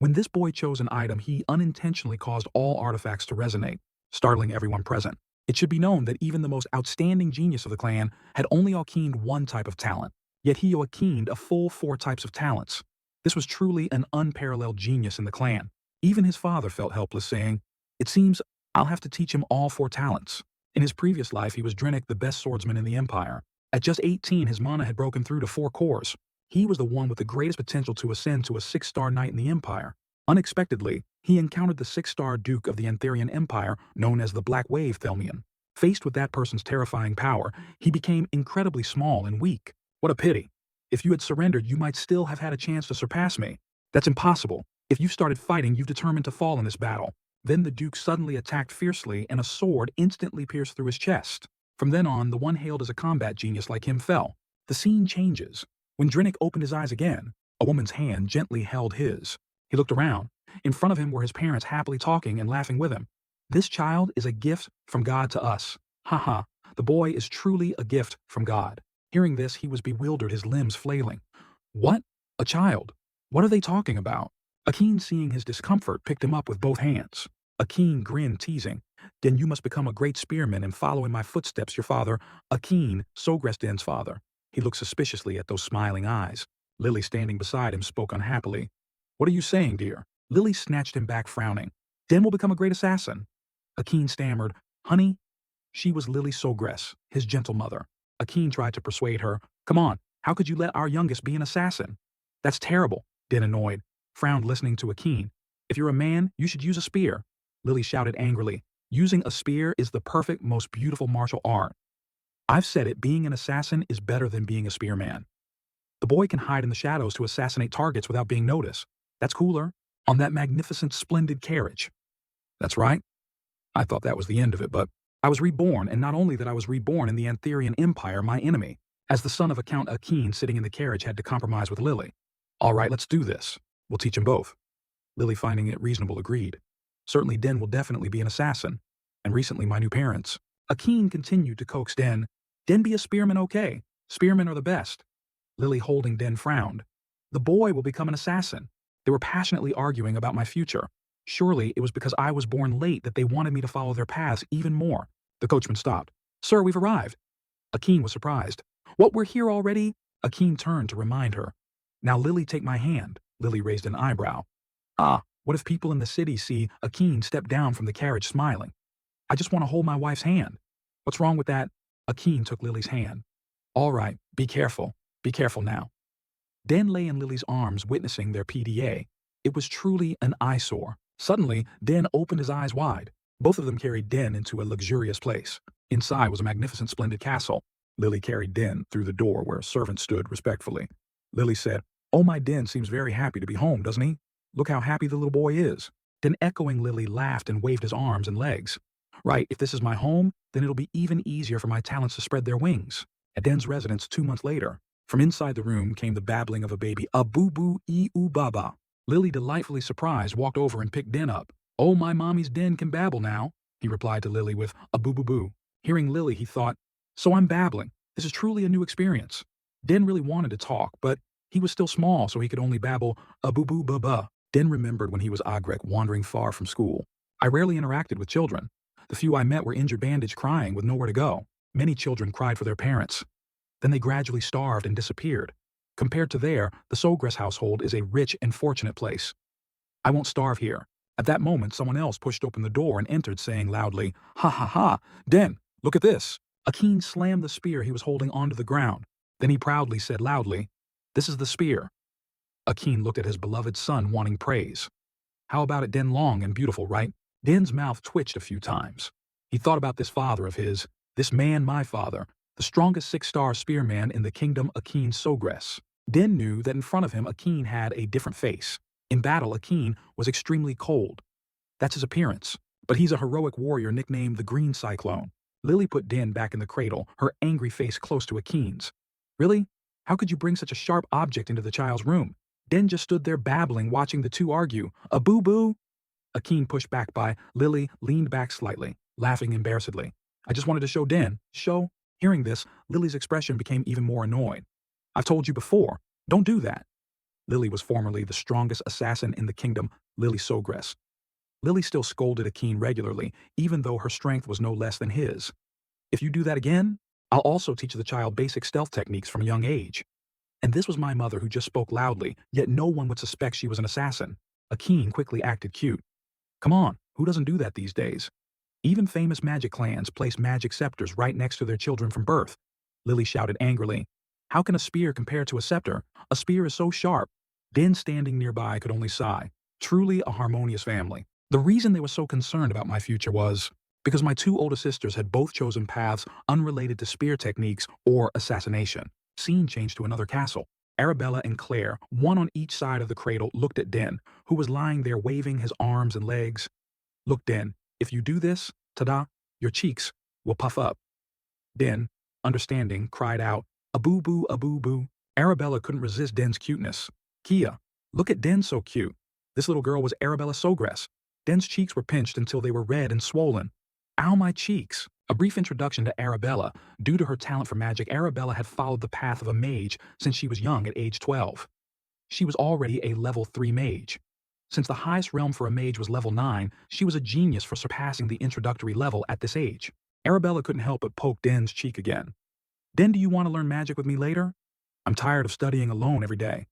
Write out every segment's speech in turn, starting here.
When this boy chose an item, he unintentionally caused all artifacts to resonate, startling everyone present. It should be known that even the most outstanding genius of the clan had only awakened one type of talent, yet he awakened a full 4 types of talents. This was truly an unparalleled genius in the clan. Even his father felt helpless, saying, "It seems I'll have to teach him all 4 talents." In his previous life, he was Drennick, the best swordsman in the Empire. At just 18, his mana had broken through to 4 cores. He was the one with the greatest potential to ascend to a 6-star knight in the Empire. Unexpectedly, he encountered the 6-star Duke of the Antherian Empire, known as the Black Wave Thelmian. Faced with that person's terrifying power, he became incredibly small and weak. What a pity. If you had surrendered, you might still have had a chance to surpass me. That's impossible. If you started fighting, you've determined to fall in this battle. Then the Duke suddenly attacked fiercely, and a sword instantly pierced through his chest. From then on, the one hailed as a combat genius like him fell. The scene changes. When Drennick opened his eyes again, a woman's hand gently held his. He looked around. In front of him were his parents happily talking and laughing with him. This child is a gift from God to us. Ha. The boy is truly a gift from God. Hearing this, he was bewildered, his limbs flailing. What? A child? What are they talking about? Akin, seeing his discomfort, picked him up with both hands. Akin grinned, teasing. "Then you must become a great spearman and follow in my footsteps, your father, Akin, Sogresden's father." He looked suspiciously at those smiling eyes. Lily, standing beside him, spoke unhappily. "What are you saying, dear?" Lily snatched him back, frowning. "Den will become a great assassin." Akin stammered, "Honey." She was Lily Sogres, his gentle mother. Akin tried to persuade her. "Come on, how could you let our youngest be an assassin?" "That's terrible," Den, annoyed, frowned, listening to Akin. "If you're a man, you should use a spear." Lily shouted angrily. "Using a spear is the perfect, most beautiful martial art. I've said it, being an assassin is better than being a spearman. The boy can hide in the shadows to assassinate targets without being noticed. That's cooler. On that magnificent, splendid carriage." "That's right. I thought that was the end of it, but I was reborn, and not only that I was reborn in the Antherian Empire, my enemy. As the son of a Count Akin, sitting in the carriage had to compromise with Lily. All right, let's do this. We'll teach them both." Lily, finding it reasonable, agreed. "Certainly Den will definitely be an assassin. And recently my new parents." Akin continued to coax Den. "Den be a spearman, okay? Spearmen are the best." Lily, holding Den, frowned. "The boy will become an assassin." They were passionately arguing about my future. Surely it was because I was born late that they wanted me to follow their paths even more. The coachman stopped. "Sir, we've arrived." Akin was surprised. "What, we're here already?" Akin turned to remind her. "Now Lily, take my hand." Lily raised an eyebrow. "Ah, what if people in the city see Akin step down from the carriage smiling? I just want to hold my wife's hand." "What's wrong with that?" Akin took Lily's hand. "All right, be careful. Be careful now." Den lay in Lily's arms, witnessing their PDA. It was truly an eyesore. Suddenly, Den opened his eyes wide. Both of them carried Den into a luxurious place. Inside was a magnificent, splendid castle. Lily carried Den through the door where a servant stood respectfully. Lily said, "Oh, my Den seems very happy to be home, doesn't he? Look how happy the little boy is." Den, echoing Lily, laughed and waved his arms and legs. "Right, if this is my home, then it'll be even easier for my talents to spread their wings." At Den's residence 2 months later, from inside the room came the babbling of a baby, a boo-boo-ee-oo-baba. Lily, delightfully surprised, walked over and picked Den up. "Oh, my mommy's Den can babble now," he replied to Lily with a boo-boo-boo. Hearing Lily, he thought, "So I'm babbling. This is truly a new experience." Den really wanted to talk, but he was still small, so he could only babble a boo-boo-ba-ba. Den remembered when he was Agrek, wandering far from school. "I rarely interacted with children. The few I met were injured, bandaged, crying, with nowhere to go. Many children cried for their parents. Then they gradually starved and disappeared. Compared to there, the Sogres household is a rich and fortunate place. I won't starve here." At that moment, someone else pushed open the door and entered, saying loudly, "Ha ha ha, Den, look at this." Akin slammed the spear he was holding onto the ground. Then he proudly said loudly, "This is the spear." Akin looked at his beloved son, wanting praise. How about it, Den? Long and beautiful, right? Den's mouth twitched a few times. He thought about this father of his, this man, my father, the strongest 6-star spearman in the kingdom, Akin Sogres. Den knew that in front of him, Akin had a different face. In battle, Akin was extremely cold. That's his appearance. But he's a heroic warrior nicknamed the Green Cyclone. Lily put Den back in the cradle, her angry face close to Akin's. "Really? How could you bring such a sharp object into the child's room?" Den just stood there babbling, watching the two argue. "A boo-boo?" Akin, pushed back by Lily, leaned back slightly, laughing embarrassedly. "I just wanted to show Den." "Show?" Hearing this, Lily's expression became even more annoyed. "I've told you before, don't do that." Lily was formerly the strongest assassin in the kingdom, Lily Sogress. Lily still scolded Akin regularly, even though her strength was no less than his. If you do that again, I'll also teach the child basic stealth techniques from a young age. And this was my mother who just spoke loudly, yet no one would suspect she was an assassin. Akin quickly acted cute. Come on, who doesn't do that these days? Even famous magic clans place magic scepters right next to their children from birth. Lily shouted angrily. How can a spear compare to a scepter? A spear is so sharp. Din standing nearby could only sigh. Truly a harmonious family. The reason they were so concerned about my future was because my two older sisters had both chosen paths unrelated to spear techniques or assassination. Scene changed to another castle. Arabella and Claire, one on each side of the cradle, looked at Den, who was lying there waving his arms and legs. Look, Den, if you do this, ta-da, your cheeks will puff up. Den, understanding, cried out, a boo-boo, a boo-boo. Arabella couldn't resist Den's cuteness. Kia, look at Den so cute. This little girl was Arabella Sogress. Den's cheeks were pinched until they were red and swollen. Ow, my cheeks. A brief introduction to Arabella. Due to her talent for magic, Arabella had followed the path of a mage since she was young at age 12. She was already a level 3 mage. Since the highest realm for a mage was level 9, she was a genius for surpassing the introductory level at this age. Arabella couldn't help but poke Den's cheek again. Den, do you want to learn magic with me later? I'm tired of studying alone every day.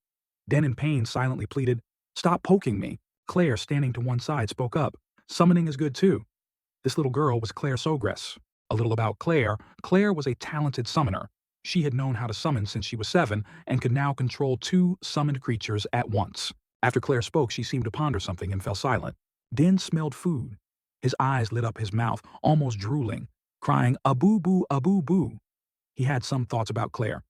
Den in pain silently pleaded, stop poking me. Claire, standing to one side, spoke up. Summoning is good too. This little girl was Claire Sogress. A little about Claire. Claire was a talented summoner. She had known how to summon since she was 7 and could now control 2 summoned creatures at once. After Claire spoke, she seemed to ponder something and fell silent. Den smelled food. His eyes lit up his mouth, almost drooling, crying, a boo-boo, a boo-boo. He had some thoughts about Claire.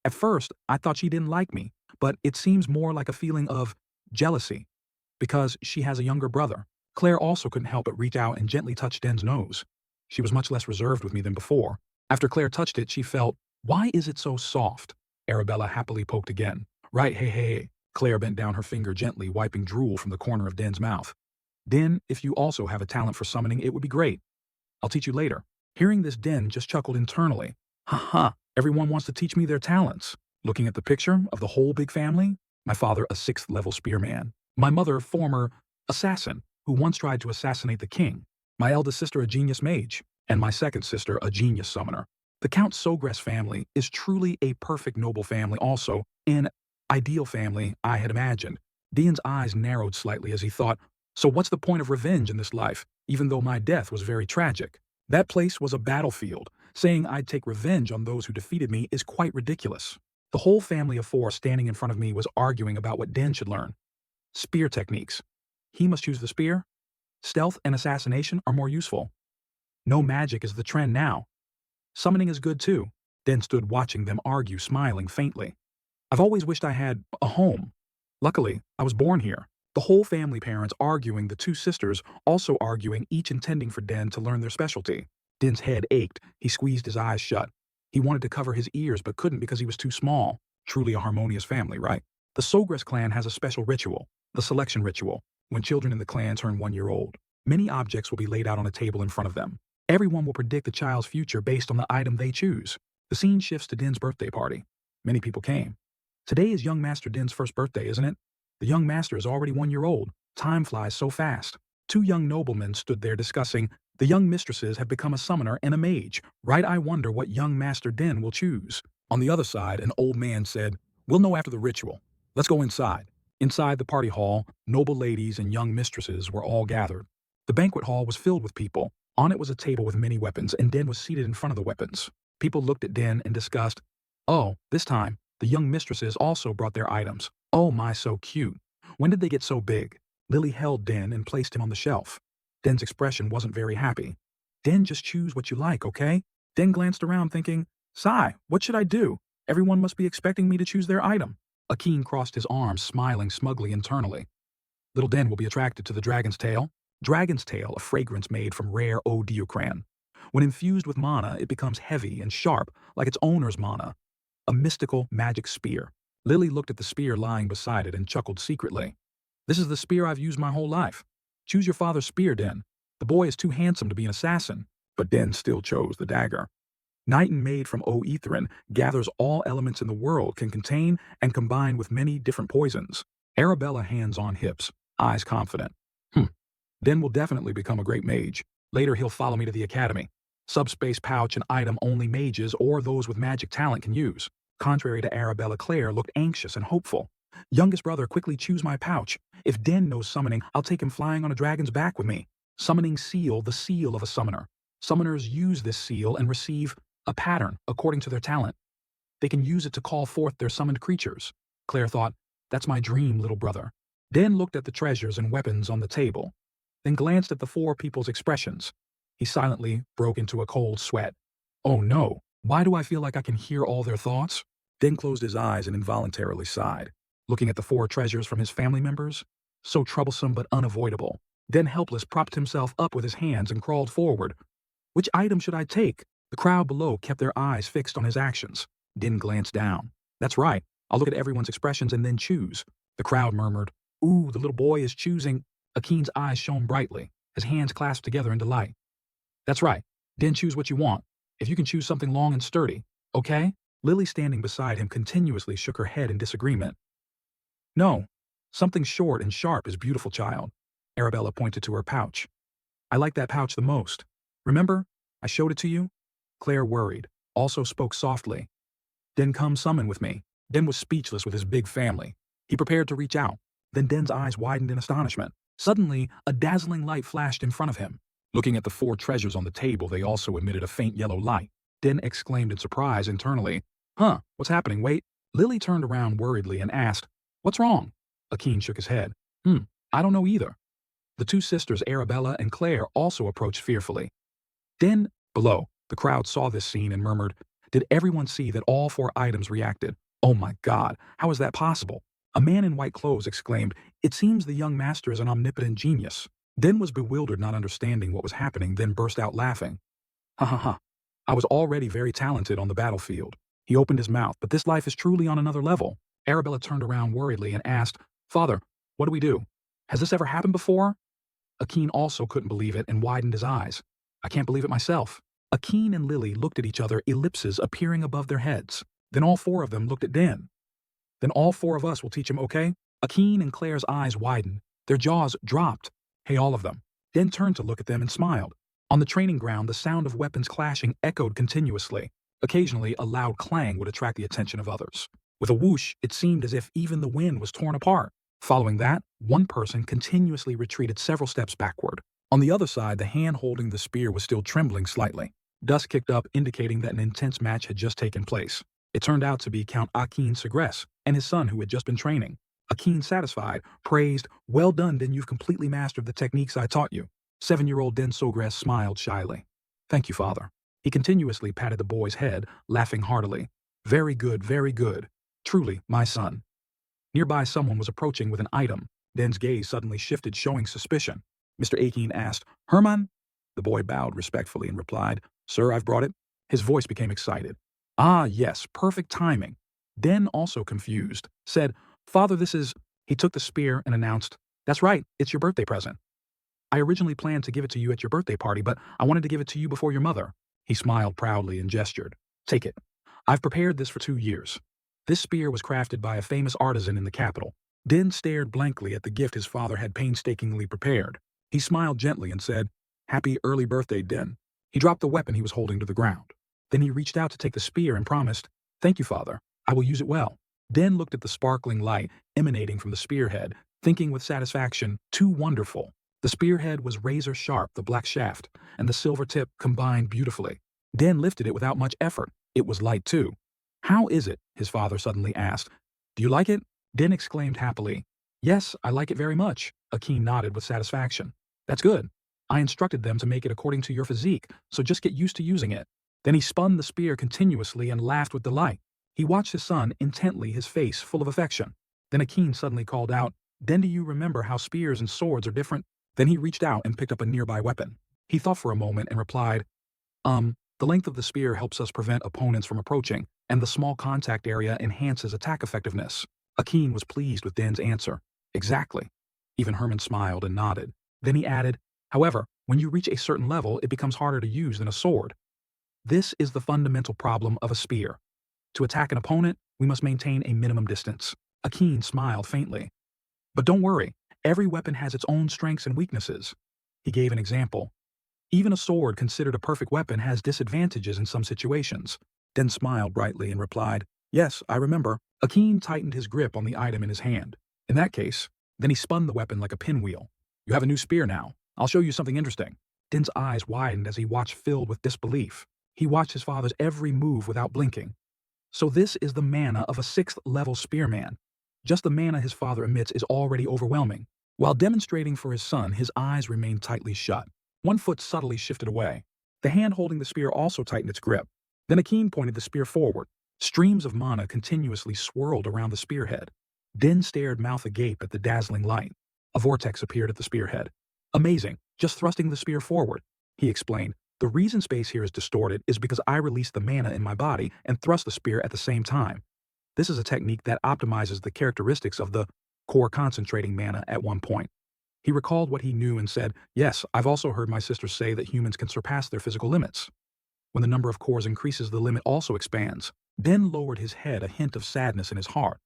At first, I thought she didn't like me, but it seems more like a feeling of jealousy, because she has a younger brother. Claire also couldn't help but reach out and gently touch Den's nose. She was much less reserved with me than before. After Claire touched it, she felt, why is it so soft? Arabella happily poked again. Right, hey, hey, hey. Claire bent down her finger gently, wiping drool from the corner of Den's mouth. Den, if you also have a talent for summoning, it would be great. I'll teach you later. Hearing this, Den just chuckled internally. Ha ha, everyone wants to teach me their talents. Looking at the picture of the whole big family, my father a 6th level spearman, my mother former assassin who once tried to assassinate the king, my eldest sister a genius mage, and my second sister a genius summoner. The Count Sogress family is truly a perfect noble family, also an ideal family I had imagined. Den's eyes narrowed slightly as he thought, so what's the point of revenge in this life, even though my death was very tragic? That place was a battlefield. Saying I'd take revenge on those who defeated me is quite ridiculous. The whole family of 4 standing in front of me was arguing about what Den should learn. Spear techniques. He must choose the spear. Stealth and assassination are more useful. No magic is the trend now. Summoning is good too. Den stood watching them argue, smiling faintly. I've always wished I had a home. Luckily, I was born here. The whole family parents arguing, the 2 sisters also arguing, each intending for Den to learn their specialty. Den's head ached. He squeezed his eyes shut. He wanted to cover his ears but couldn't because he was too small. Truly a harmonious family, right? The Sogress clan has a special ritual, the selection ritual. When children in the clan turn 1 year old, many objects will be laid out on a table in front of them. Everyone will predict the child's future based on the item they choose. The scene shifts to Den's birthday party. Many people came. Today is young Master Den's first birthday, isn't it? The young master is already 1 year old. Time flies so fast. 2 young noblemen stood there discussing, the young mistresses have become a summoner and a mage. Right, I wonder what young Master Den will choose. On the other side, an old man said, we'll know after the ritual. Let's go inside. Inside the party hall, noble ladies and young mistresses were all gathered. The banquet hall was filled with people. On it was a table with many weapons, and Den was seated in front of the weapons. People looked at Den and discussed, oh, this time, the young mistresses also brought their items. Oh my, so cute. When did they get so big? Lily held Den and placed him on the shelf. Den's expression wasn't very happy. Den, just choose what you like, okay? Den glanced around thinking, sigh, what should I do? Everyone must be expecting me to choose their item. Akin crossed his arms, smiling smugly internally. Little Den will be attracted to the dragon's tail. Dragon's tail, a fragrance made from rare odiocran. When infused with mana, it becomes heavy and sharp, like its owner's mana. A mystical magic spear. Lily looked at the spear lying beside it and chuckled secretly. This is the spear I've used my whole life. Choose your father's spear, Den. The boy is too handsome to be an assassin, but Den still chose the dagger. Nightin made from oethrin gathers all elements in the world, can contain and combine with many different poisons. Arabella hands on hips, eyes confident. Den will definitely become a great mage. Later he'll follow me to the academy. Subspace pouch and item only mages or those with magic talent can use. Contrary to Arabella, Claire looked anxious and hopeful. Youngest brother, quickly choose my pouch. If Den knows summoning, I'll take him flying on a dragon's back with me. Summoning seal, the seal of a summoner. Summoners use this seal and receive a pattern according to their talent. They can use it to call forth their summoned creatures. Claire thought, that's my dream, little brother. Den looked at the treasures and weapons on the table, then glanced at the four people's expressions. He silently broke into a cold sweat. Oh no, why do I feel like I can hear all their thoughts? Den closed his eyes and involuntarily sighed, looking at the four treasures from his family members. So troublesome but unavoidable. Den, helpless, propped himself up with his hands and crawled forward. Which item should I take? The crowd below kept their eyes fixed on his actions. Den glanced down. That's right, I'll look at everyone's expressions and then choose. The crowd murmured, ooh, the little boy is choosing. Akeen's eyes shone brightly, his hands clasped together in delight. That's right, Den, choose what you want. If you can choose something long and sturdy, okay? Lily, standing beside him, continuously shook her head in disagreement. No, something short and sharp is beautiful, child. Arabella pointed to her pouch. I like that pouch the most. Remember, I showed it to you? Claire, worried, also spoke softly. Den, come summon with me. Den was speechless with his big family. He prepared to reach out. Then Den's eyes widened in astonishment. Suddenly, a dazzling light flashed in front of him. Looking at the four treasures on the table, they also emitted a faint yellow light. Den exclaimed in surprise internally, Huh, what's happening? Wait. Lily turned around worriedly and asked, What's wrong? Akeen shook his head. I don't know either. The two sisters, Arabella and Claire, also approached fearfully. Den, below, the crowd saw this scene and murmured, Did everyone see that all four items reacted? Oh my God, how is that possible? A man in white clothes exclaimed, It seems the young master is an omnipotent genius. Den was bewildered, not understanding what was happening, then burst out laughing. Ha ha ha. I was already very talented on the battlefield. He opened his mouth, but this life is truly on another level. Arabella turned around worriedly and asked, Father, what do we do? Has this ever happened before? Akeen also couldn't believe it and widened his eyes. I can't believe it myself. Akeen and Lily looked at each other, ellipses appearing above their heads. Then all four of them looked at Den. Then all four of us will teach him, okay? Akeen and Claire's eyes widened. Their jaws dropped. Hey, all of them. Den turned to look at them and smiled. On the training ground, the sound of weapons clashing echoed continuously. Occasionally, a loud clang would attract the attention of others. With a whoosh, it seemed as if even the wind was torn apart. Following that, one person continuously retreated several steps backward. On the other side, the hand holding the spear was still trembling slightly. Dust kicked up, indicating that an intense match had just taken place. It turned out to be Count Akeen Segress and his son, who had just been training. Akeen, satisfied, praised, Well done, Den, you've completely mastered the techniques I taught you. 7-year-old Den Segress smiled shyly. Thank you, father. He continuously patted the boy's head, laughing heartily. Very good, very good. Truly, my son. Nearby, someone was approaching with an item. Den's gaze suddenly shifted, showing suspicion. Mr. Akeen asked, Herman? The boy bowed respectfully and replied, Sir, I've brought it. His voice became excited. Ah, yes, perfect timing. Den, also confused, said, Father, this is... He took the spear and announced, That's right, it's your birthday present. I originally planned to give it to you at your birthday party, but I wanted to give it to you before your mother. He smiled proudly and gestured. Take it. I've prepared this for 2 years. This spear was crafted by a famous artisan in the capital. Den stared blankly at the gift his father had painstakingly prepared. He smiled gently and said, Happy early birthday, Den. He dropped the weapon he was holding to the ground. Then he reached out to take the spear and promised, Thank you, father. I will use it well. Den looked at the sparkling light emanating from the spearhead, thinking with satisfaction, too wonderful. The spearhead was razor sharp, the black shaft, and the silver tip combined beautifully. Den lifted it without much effort. It was light too. How is it? His father suddenly asked. Do you like it? Den exclaimed happily. Yes, I like it very much. Akeen nodded with satisfaction. That's good. I instructed them to make it according to your physique, so just get used to using it. Then he spun the spear continuously and laughed with delight. He watched his son intently, his face full of affection. Then Akeen suddenly called out, Den, do you remember how spears and swords are different? Then he reached out and picked up a nearby weapon. He thought for a moment and replied, the length of the spear helps us prevent opponents from approaching, and the small contact area enhances attack effectiveness. Akeen was pleased with Den's answer. Exactly. Even Herman smiled and nodded. Then he added, However, when you reach a certain level, it becomes harder to use than a sword. This is the fundamental problem of a spear. To attack an opponent, we must maintain a minimum distance. Akin smiled faintly. But don't worry, every weapon has its own strengths and weaknesses. He gave an example. Even a sword considered a perfect weapon has disadvantages in some situations. Den smiled brightly and replied, "Yes, I remember." Akin tightened his grip on the item in his hand. In that case, then he spun the weapon like a pinwheel. "You have a new spear now. I'll show you something interesting." Den's eyes widened as he watched, filled with disbelief. He watched his father's every move without blinking. So this is the mana of a 6th-level spearman. Just the mana his father emits is already overwhelming. While demonstrating for his son, his eyes remained tightly shut. One foot subtly shifted away. The hand holding the spear also tightened its grip. Then Akin pointed the spear forward. Streams of mana continuously swirled around the spearhead. Den stared mouth agape at the dazzling light. A vortex appeared at the spearhead. "Amazing, just thrusting the spear forward," he explained. "The reason space here is distorted is because I released the mana in my body and thrust the spear at the same time. This is a technique that optimizes the characteristics of the core concentrating mana at one point." He recalled what he knew and said, "Yes, I've also heard my sisters say that humans can surpass their physical limits. When the number of cores increases, the limit also expands." Den lowered his head, a hint of sadness in his heart.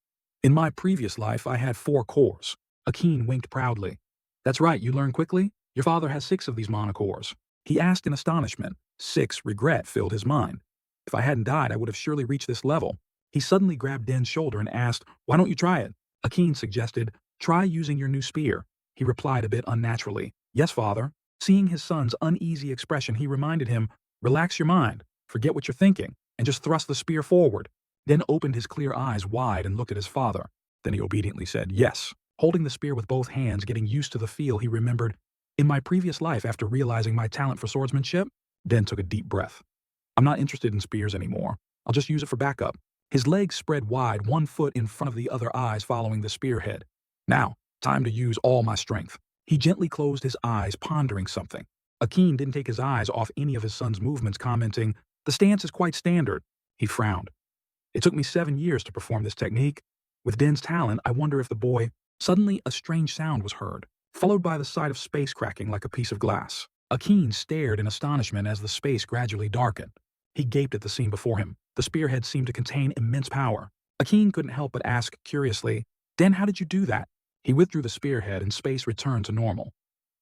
"In my previous life, I had 4 cores. Akin winked proudly. "That's right, you learn quickly? Your father has 6 of these mana cores." He asked in astonishment. 6 regret filled his mind. "If I hadn't died, I would have surely reached this level." He suddenly grabbed Den's shoulder and asked, "Why don't you try it?" Akin suggested, "Try using your new spear." He replied a bit unnaturally, "Yes, father." Seeing his son's uneasy expression, he reminded him, "Relax your mind, forget what you're thinking, and just thrust the spear forward." Den opened his clear eyes wide and looked at his father. Then he obediently said, "Yes." Holding the spear with both hands, getting used to the feel, he remembered, "In my previous life, after realizing my talent for swordsmanship," Den took a deep breath. "I'm not interested in spears anymore. I'll just use it for backup." His legs spread wide, one foot in front of the other, eyes following the spearhead. "Now, time to use all my strength." He gently closed his eyes, pondering something. Akin didn't take his eyes off any of his son's movements, commenting, "The stance is quite standard." He frowned. "It took me 7 years to perform this technique. With Den's talent, I wonder if the boy—" Suddenly, a strange sound was heard, followed by the sight of space cracking like a piece of glass. Akin stared in astonishment as the space gradually darkened. He gaped at the scene before him. The spearhead seemed to contain immense power. Akin couldn't help but ask curiously, "Den, how did you do that?" He withdrew the spearhead and space returned to normal.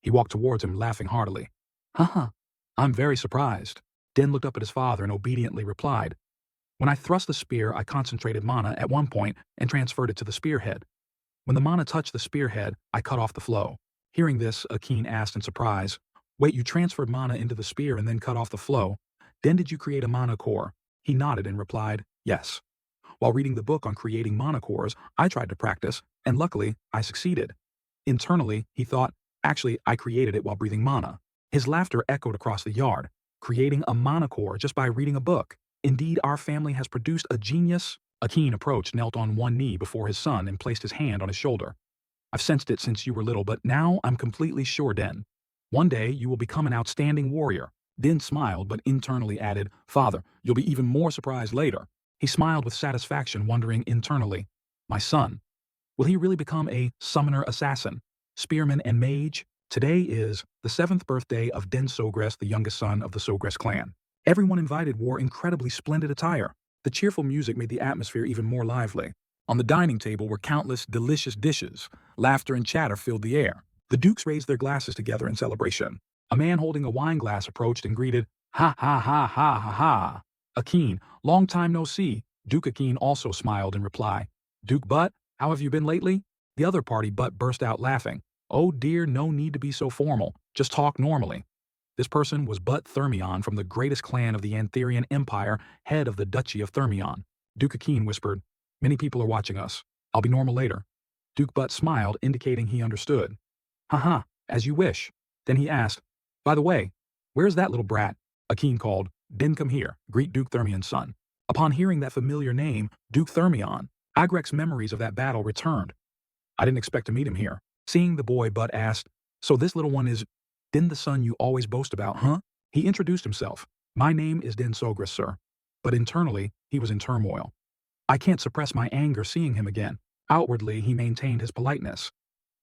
He walked towards him, laughing heartily. "Haha, I'm very surprised." Den looked up at his father and obediently replied, "When I thrust the spear, I concentrated mana at one point and transferred it to the spearhead. When the mana touched the spearhead, I cut off the flow." Hearing this, Akin asked in surprise, "Wait, you transferred mana into the spear and then cut off the flow? Then did you create a mana core?" He nodded and replied, "Yes. While reading the book on creating mana cores, I tried to practice, and luckily, I succeeded." Internally, he thought, "Actually, I created it while breathing mana." His laughter echoed across the yard. "Creating a mana core just by reading a book. Indeed, our family has produced a genius." Akin approached, knelt on one knee before his son, and placed his hand on his shoulder. "I've sensed it since you were little, but now I'm completely sure, Den. One day, you will become an outstanding warrior." Den smiled, but internally added, "Father, you'll be even more surprised later." He smiled with satisfaction, wondering internally, "My son, will he really become a summoner assassin, spearman and mage?" Today is the 7th birthday of Den Sogres, the youngest son of the Sogres clan. Everyone invited wore incredibly splendid attire. The cheerful music made the atmosphere even more lively. On the dining table were countless delicious dishes. Laughter and chatter filled the air. The dukes raised their glasses together in celebration. A man holding a wine glass approached and greeted, "Ha ha ha ha ha ha. Akin, long time no see." Duke Akin also smiled in reply. "Duke Butt, how have you been lately?" The other party Butt burst out laughing. "Oh dear, no need to be so formal. Just talk normally." This person was Butt Thermion from the greatest clan of the Antherian Empire, head of the Duchy of Thermion. Duke Akin whispered, "Many people are watching us. I'll be normal later." Duke Butt smiled, indicating he understood. "Haha, as you wish." Then he asked, "By the way, where's that little brat?" Akin called, "Den, come here, greet Duke Thermion's son." Upon hearing that familiar name, Duke Thermion, Agrek's memories of that battle returned. "I didn't expect to meet him here." Seeing the boy, Butt asked, "So this little one is Den, the son you always boast about, huh?" He introduced himself. "My name is Den Sogres, sir." But internally, he was in turmoil. I can't suppress my anger seeing him again. Outwardly, he maintained his politeness.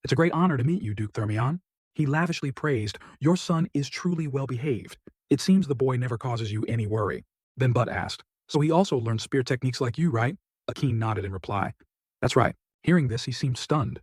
"It's a great honor to meet you, Duke Thermion." He lavishly praised, "Your son is truly well behaved. It seems the boy never causes you any worry. Then Butt asked, so he also learned spear techniques like you, right? Akin nodded in reply. That's right. Hearing this, he seemed stunned.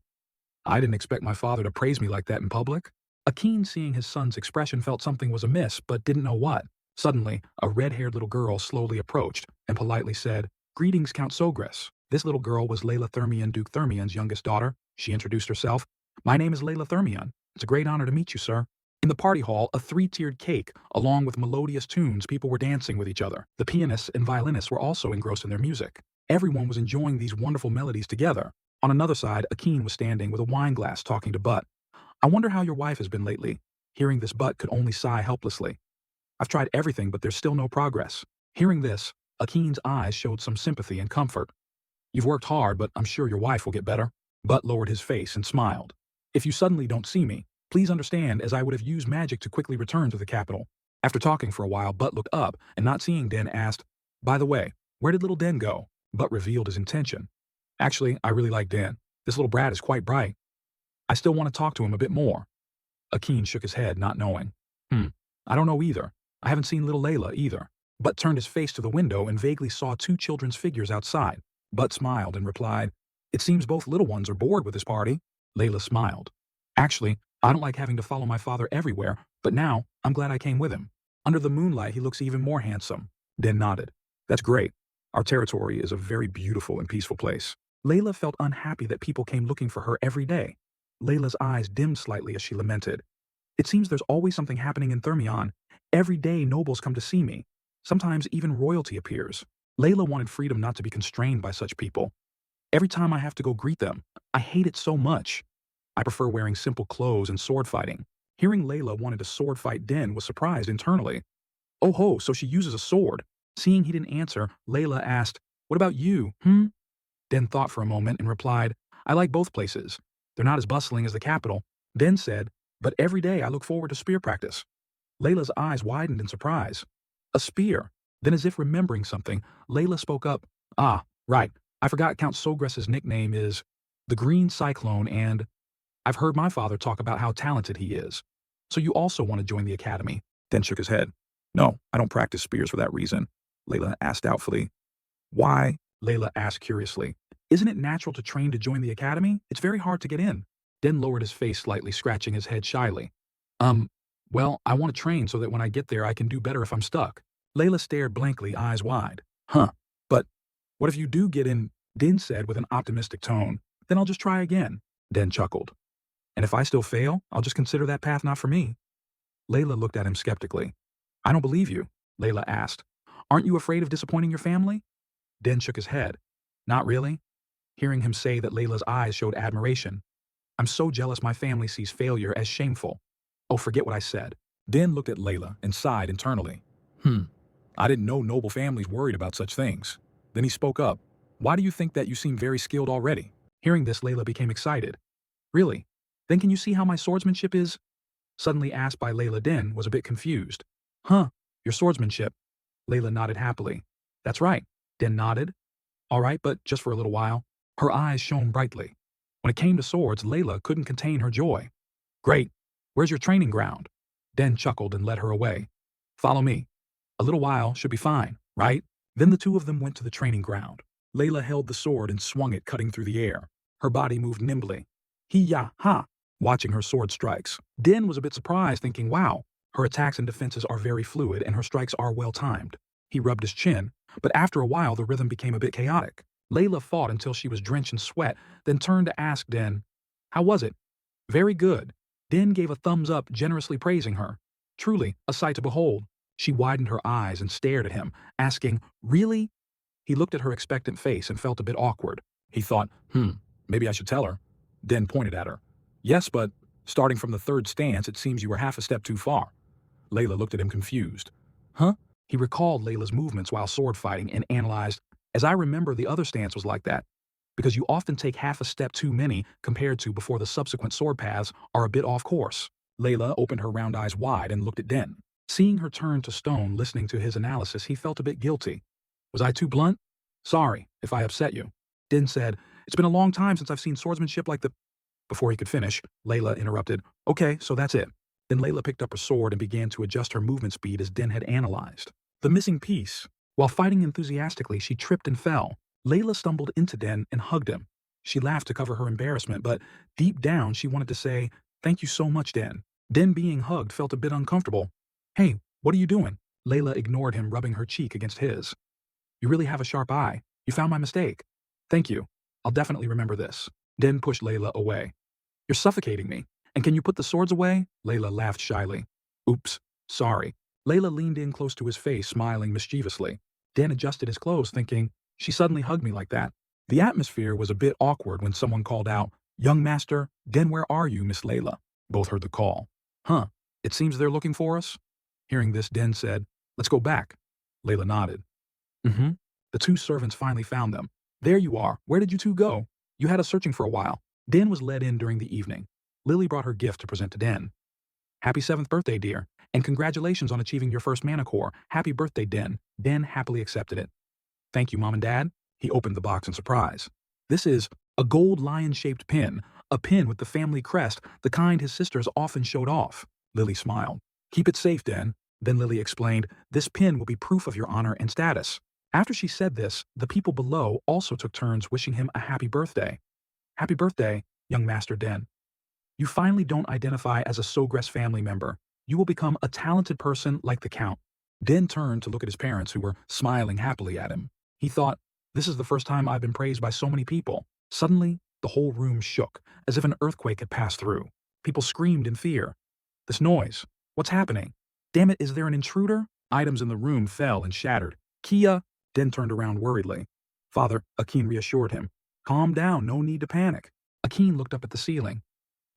I didn't expect my father to praise me like that in public. Akin, seeing his son's expression, felt something was amiss, but didn't know what. Suddenly, a red-haired little girl slowly approached and politely said, Greetings, Count Sogras. This little girl was Layla Thermion, Duke Thermion's youngest daughter. She introduced herself. My name is Layla Thermion. It's a great honor to meet you, sir. In the party hall, a three-tiered cake, along with melodious tunes, people were dancing with each other. The pianists and violinists were also engrossed in their music. Everyone was enjoying these wonderful melodies together. On another side, Akin was standing with a wine glass talking to Butt. I wonder how your wife has been lately. Hearing this, Butt could only sigh helplessly. I've tried everything, but there's still no progress. Hearing this, Akin's eyes showed some sympathy and comfort. You've worked hard, but I'm sure your wife will get better. Butt lowered his face and smiled. If you suddenly don't see me, please understand, as I would have used magic to quickly return to the capital. After talking for a while, Butt looked up and, not seeing Den, asked, By the way, where did little Den go? Butt revealed his intention. Actually, I really like Den. This little brat is quite bright. I still want to talk to him a bit more. Akin shook his head, not knowing. I don't know either. I haven't seen little Layla either. Butt turned his face to the window and vaguely saw two children's figures outside. Butt smiled and replied, It seems both little ones are bored with this party. Layla smiled. Actually, I don't like having to follow my father everywhere, but now I'm glad I came with him. Under the moonlight, he looks even more handsome. Den nodded. That's great. Our territory is a very beautiful and peaceful place. Layla felt unhappy that people came looking for her every day. Layla's eyes dimmed slightly as she lamented. It seems there's always something happening in Thermion. Every day nobles come to see me. Sometimes even royalty appears. Layla wanted freedom, not to be constrained by such people. Every time I have to go greet them, I hate it so much. I prefer wearing simple clothes and sword fighting. Hearing Layla wanted to sword fight Den was surprised internally. Oh ho, so she uses a sword. Seeing he didn't answer, Layla asked, What about you, Den thought for a moment and replied, I like both places. They're not as bustling as the capital. Den said, But every day I look forward to spear practice. Layla's eyes widened in surprise. A spear. Then, as if remembering something, Layla spoke up. Ah, right. I forgot Count Sogress's nickname is the Green Cyclone, and I've heard my father talk about how talented he is. So you also want to join the academy? Den shook his head. No, I don't practice spears for that reason. Layla asked doubtfully. Why? Layla asked curiously. Isn't it natural to train to join the academy? It's very hard to get in. Den lowered his face slightly, scratching his head shyly. Well, I want to train so that when I get there I can do better if I'm stuck. Layla stared blankly, eyes wide. But what if you do get in? Den said with an optimistic tone. Then I'll just try again. Den chuckled. And if I still fail, I'll just consider that path not for me. Layla looked at him skeptically. I don't believe you, Layla asked. Aren't you afraid of disappointing your family? Den shook his head. Not really. Hearing him say that, Layla's eyes showed admiration. I'm so jealous my family sees failure as shameful. Oh, forget what I said. Den looked at Layla and sighed internally. I didn't know noble families worried about such things. Then he spoke up. Why do you think that you seem very skilled already? Hearing this, Layla became excited. Really? Then can you see how my swordsmanship is? Suddenly asked by Layla. Den was a bit confused. Your swordsmanship? Layla nodded happily. That's right. Den nodded. All right, but just for a little while. Her eyes shone brightly. When it came to swords, Layla couldn't contain her joy. Great. Where's your training ground? Den chuckled and led her away. Follow me. A little while should be fine, right? Then the two of them went to the training ground. Layla held the sword and swung it, cutting through the air. Her body moved nimbly. He-ya-ha, watching her sword strikes. Den was a bit surprised, thinking, wow, her attacks and defenses are very fluid and her strikes are well-timed. He rubbed his chin, but after a while the rhythm became a bit chaotic. Layla fought until she was drenched in sweat, then turned to ask Den, How was it? Very good. Den gave a thumbs up, generously praising her. Truly, a sight to behold. She widened her eyes and stared at him, asking, Really? He looked at her expectant face and felt a bit awkward. He thought, maybe I should tell her. Den pointed at her. Yes, but starting from the third stance, it seems you were half a step too far. Layla looked at him confused. He recalled Layla's movements while sword fighting and analyzed, as I remember the other stance was like that, because you often take half a step too many compared to before the subsequent sword paths are a bit off course. Layla opened her round eyes wide and looked at Den. Seeing her turn to stone listening to his analysis, he felt a bit guilty. Was I too blunt? Sorry if I upset you. Den said, It's been a long time since I've seen swordsmanship like the... Before he could finish, Layla interrupted, Okay, so that's it. Then Layla picked up her sword and began to adjust her movement speed as Den had analyzed the missing piece. While fighting enthusiastically, she tripped and fell. Layla stumbled into Den and hugged him. She laughed to cover her embarrassment, but deep down she wanted to say, "Thank you so much, Den." Den, being hugged, felt a bit uncomfortable. "Hey, what are you doing?" Layla ignored him, rubbing her cheek against his. "You really have a sharp eye. You found my mistake." "Thank you. I'll definitely remember this." Den pushed Layla away. "You're suffocating me. And can you put the swords away?" Layla laughed shyly. "Oops, sorry." Layla leaned in close to his face, smiling mischievously. Den adjusted his clothes, thinking, she suddenly hugged me like that. The atmosphere was a bit awkward when someone called out, "Young master, Den, where are you, Miss Layla?" Both heard the call. "Huh, it seems they're looking for us." Hearing this, Den said, "Let's go back." Layla nodded. "Mm-hmm." The two servants finally found them. "There you are. Where did you two go? You had us searching for a while." Den was led in during the evening. Lily brought her gift to present to Den. "Happy 7th birthday, dear, and congratulations on achieving your first mana core. Happy birthday, Den." Den happily accepted it. "Thank you, Mom and Dad." He opened the box in surprise. "This is a gold lion-shaped pin, a pin with the family crest, the kind his sisters often showed off." Lily smiled. "Keep it safe, Den." Then Lily explained, "This pin will be proof of your honor and status." After she said this, the people below also took turns wishing him a happy birthday. "Happy birthday, young Master Den. You finally don't identify as a Sogress family member. You will become a talented person like the Count." Den turned to look at his parents, who were smiling happily at him. He thought, "This is the first time I've been praised by so many people." Suddenly, the whole room shook, as if an earthquake had passed through. People screamed in fear. "This noise. What's happening? Damn it, is there an intruder?" Items in the room fell and shattered. "Kia!" Den turned around worriedly. "Father," Akin reassured him. "Calm down, no need to panic." Akin looked up at the ceiling.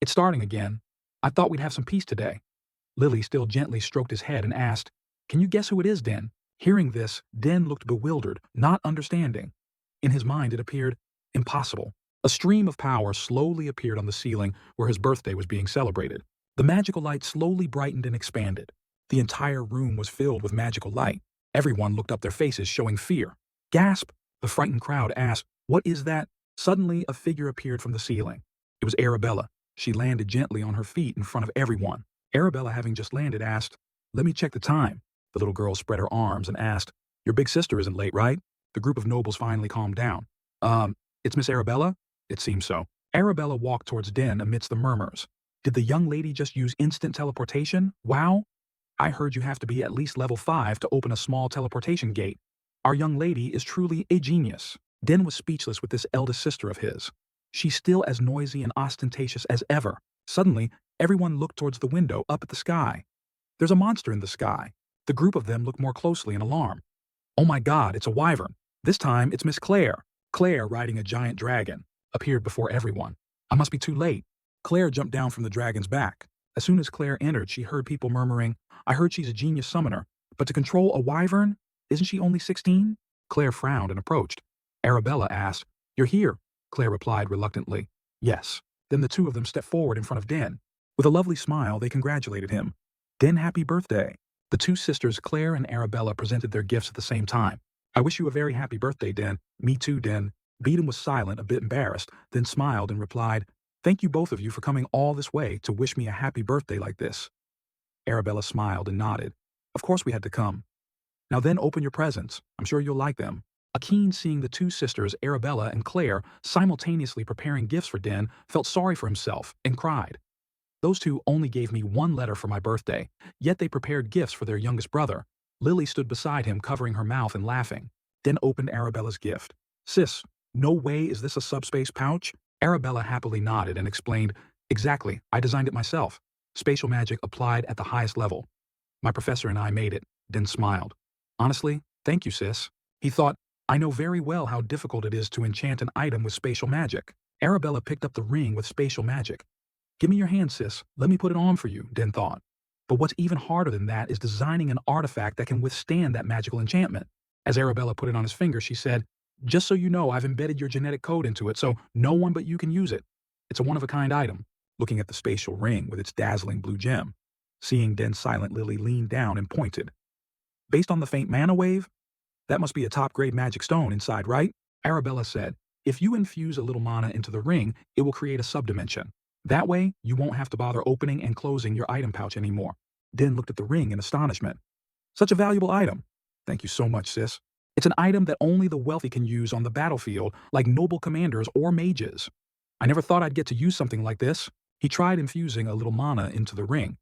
"It's starting again. I thought we'd have some peace today." Lily still gently stroked his head and asked, "Can you guess who it is, Den?" Hearing this, Den looked bewildered, not understanding. In his mind it appeared impossible. A stream of power slowly appeared on the ceiling where his birthday was being celebrated. The magical light slowly brightened and expanded. The entire room was filled with magical light. Everyone looked up, their faces showing fear. "Gasp!" The frightened crowd asked, "What is that?" Suddenly, a figure appeared from the ceiling. It was Arabella. She landed gently on her feet in front of everyone. Arabella, having just landed, asked, "Let me check the time." The little girl spread her arms and asked, "Your big sister isn't late, right?" The group of nobles finally calmed down. It's Miss Arabella?" "It seems so." Arabella walked towards Den amidst the murmurs. "Did the young lady just use instant teleportation? Wow! I heard you have to be at least level 5 to open a small teleportation gate. Our young lady is truly a genius." Den was speechless with this eldest sister of his. She's still as noisy and ostentatious as ever. Suddenly, everyone looked towards the window up at the sky. There's a monster in the sky. The group of them looked more closely in alarm. "Oh my God, it's a wyvern. This time it's Miss Claire." Claire, riding a giant dragon, appeared before everyone. "I must be too late." Claire jumped down from the dragon's back. As soon as Claire entered, she heard people murmuring, "I heard she's a genius summoner, but to control a wyvern? Isn't she only 16? Claire frowned and approached. Arabella asked, "You're here?" Claire replied reluctantly, "Yes." Then the two of them stepped forward in front of Den. With a lovely smile, they congratulated him. "Den, happy birthday." The two sisters, Claire and Arabella, presented their gifts at the same time. "I wish you a very happy birthday, Den." "Me too, Den." Beaton was silent, a bit embarrassed, then smiled and replied, "Thank you both of you for coming all this way to wish me a happy birthday like this." Arabella smiled and nodded. "Of course we had to come. Now then, open your presents. I'm sure you'll like them." Akin, seeing the two sisters, Arabella and Claire, simultaneously preparing gifts for Den, felt sorry for himself and cried. "Those two only gave me one letter for my birthday, yet they prepared gifts for their youngest brother." Lily stood beside him, covering her mouth and laughing. Den opened Arabella's gift. "Sis, no way is this a subspace pouch?" Arabella happily nodded and explained, "Exactly, I designed it myself. Spatial magic applied at the highest level. My professor and I made it." Den smiled. "Honestly, thank you, sis." He thought, "I know very well how difficult it is to enchant an item with spatial magic." Arabella picked up the ring with spatial magic. "Give me your hand, sis. Let me put it on for you," Den thought. But what's even harder than that is designing an artifact that can withstand that magical enchantment. As Arabella put it on his finger, she said, "Just so you know, I've embedded your genetic code into it, so no one but you can use it. It's a one-of-a-kind item." Looking at the spatial ring with its dazzling blue gem. Seeing Den's silent, Lily leaned down and pointed. "Based on the faint mana wave? That must be a top-grade magic stone inside, right?" Arabella said, "If you infuse a little mana into the ring, it will create a subdimension. That way, you won't have to bother opening and closing your item pouch anymore. Den looked at the ring in astonishment. Such a valuable item. Thank you so much, sis. It's an item that only the wealthy can use on the battlefield, like noble commanders or mages. I never thought I'd get to use something like this. He tried infusing a little mana into the ring.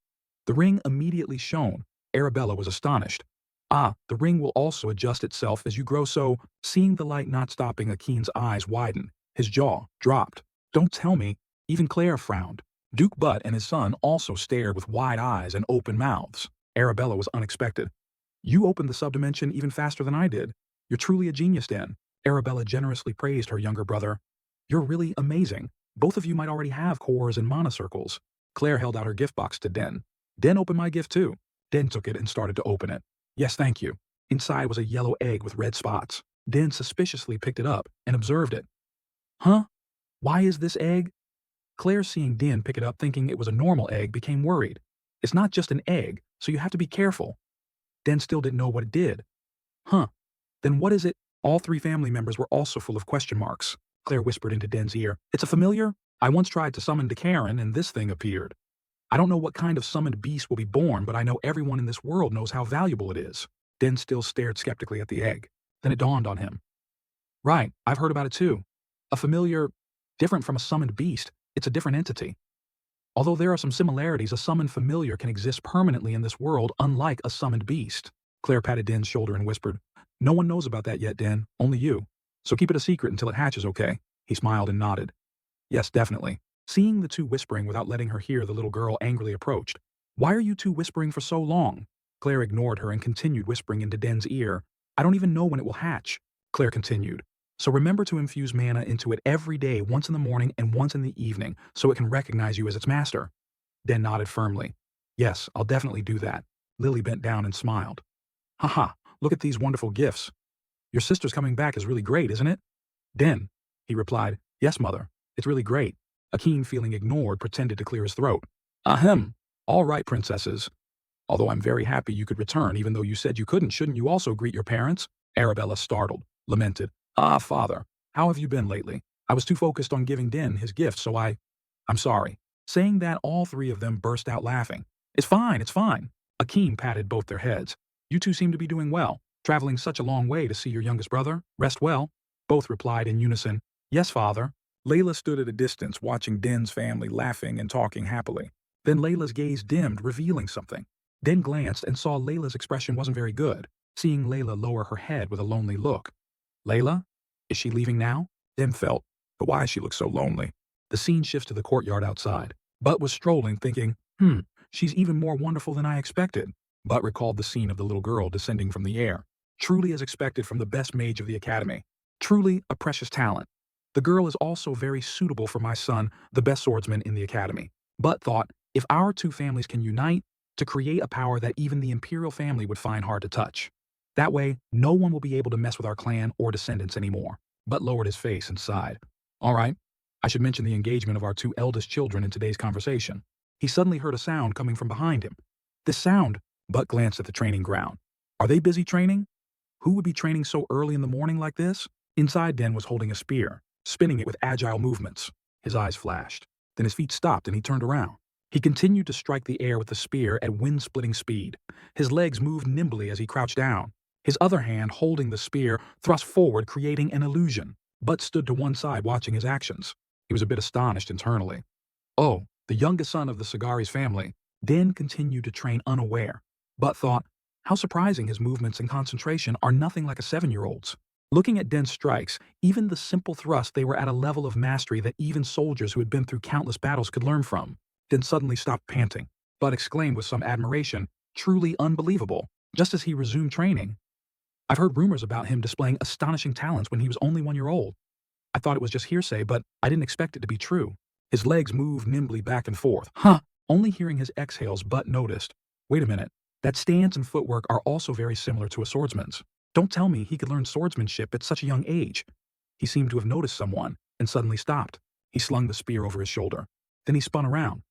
The ring immediately shone. Arabella was astonished. Ah, the ring will also adjust itself as you grow, so, seeing the light not stopping, Akeen's eyes widened. His jaw dropped. Don't tell me. Even Claire frowned. Duke Butt and his son also stared with wide eyes and open mouths. Arabella was unexpected. You opened the subdimension even faster than I did. You're truly a genius, Den. Arabella generously praised her younger brother. You're really amazing. Both of you might already have cores and mana circles. Claire held out her gift box to Den. Den opened my gift too. Den took it and started to open it. Yes, thank you. Inside was a yellow egg with red spots. Den suspiciously picked it up and observed it. Huh? Why is this egg? Claire, seeing Den pick it up thinking it was a normal egg, became worried. It's not just an egg, so you have to be careful. Den still didn't know what it did. Huh? Then what is it? All three family members were also full of question marks. Claire whispered into Den's ear. It's a familiar? I once tried to summon Karen and this thing appeared. I don't know what kind of summoned beast will be born, but I know everyone in this world knows how valuable it is. Den still stared skeptically at the egg. Then it dawned on him. Right, I've heard about it too. A familiar, different from a summoned beast, it's a different entity. Although there are some similarities, a summoned familiar can exist permanently in this world, unlike a summoned beast. Claire patted Den's shoulder and whispered, No one knows about that yet, Den, only you. So keep it a secret until it hatches, okay? He smiled and nodded. Yes, definitely. Seeing the two whispering without letting her hear, the little girl angrily approached. Why are you two whispering for so long? Claire ignored her and continued whispering into Den's ear. I don't even know when it will hatch. Claire continued. So remember to infuse mana into it every day, once in the morning and once in the evening, so it can recognize you as its master. Den nodded firmly. Yes, I'll definitely do that. Lily bent down and smiled. Haha, look at these wonderful gifts. Your sister's coming back is really great, isn't it? Den, he replied. Yes, mother. It's really great. Akeen, feeling ignored, pretended to clear his throat. Ahem. All right, princesses. Although I'm very happy you could return, even though you said you couldn't, shouldn't you also greet your parents? Arabella, startled, lamented. Ah, father, how have you been lately? I was too focused on giving Den his gift, so I'm sorry. Saying that, all three of them burst out laughing. It's fine, it's fine. Akeen patted both their heads. You two seem to be doing well, traveling such a long way to see your youngest brother. Rest well. Both replied in unison. Yes, father. Layla stood at a distance, watching Den's family laughing and talking happily. Then Layla's gaze dimmed, revealing something. Den glanced and saw Layla's expression wasn't very good, seeing Layla lower her head with a lonely look. Layla? Is she leaving now? Den felt, but why she looked so lonely? The scene shifts to the courtyard outside. Butt was strolling, thinking, she's even more wonderful than I expected. Butt recalled the scene of the little girl descending from the air, truly as expected from the best mage of the academy. Truly a precious talent. The girl is also very suitable for my son, the best swordsman in the academy. Butt thought, if our two families can unite to create a power that even the imperial family would find hard to touch. That way, no one will be able to mess with our clan or descendants anymore. Butt lowered his face and sighed. All right, I should mention the engagement of our two eldest children in today's conversation. He suddenly heard a sound coming from behind him. This sound, Butt glanced at the training ground. Are they busy training? Who would be training so early in the morning like this? Inside, Den was holding a spear, spinning it with agile movements. His eyes flashed. Then his feet stopped and he turned around. He continued to strike the air with the spear at wind-splitting speed. His legs moved nimbly as he crouched down. His other hand, holding the spear, thrust forward, creating an illusion. Butt stood to one side watching his actions. He was a bit astonished internally. Oh, the youngest son of the Sagari's family. Den continued to train unaware. Butt thought, how surprising his movements and concentration are nothing like a 7-year-old's. Looking at Den's strikes, even the simple thrust, they were at a level of mastery that even soldiers who had been through countless battles could learn from. Den suddenly stopped panting. Butt exclaimed with some admiration, truly unbelievable, just as he resumed training. I've heard rumors about him displaying astonishing talents when he was only 1 year old. I thought it was just hearsay, but I didn't expect it to be true. His legs moved nimbly back and forth. Only hearing his exhales, Butt noticed. Wait a minute. That stance and footwork are also very similar to a swordsman's. Don't tell me he could learn swordsmanship at such a young age. He seemed to have noticed someone and suddenly stopped. He slung the spear over his shoulder. Then he spun around.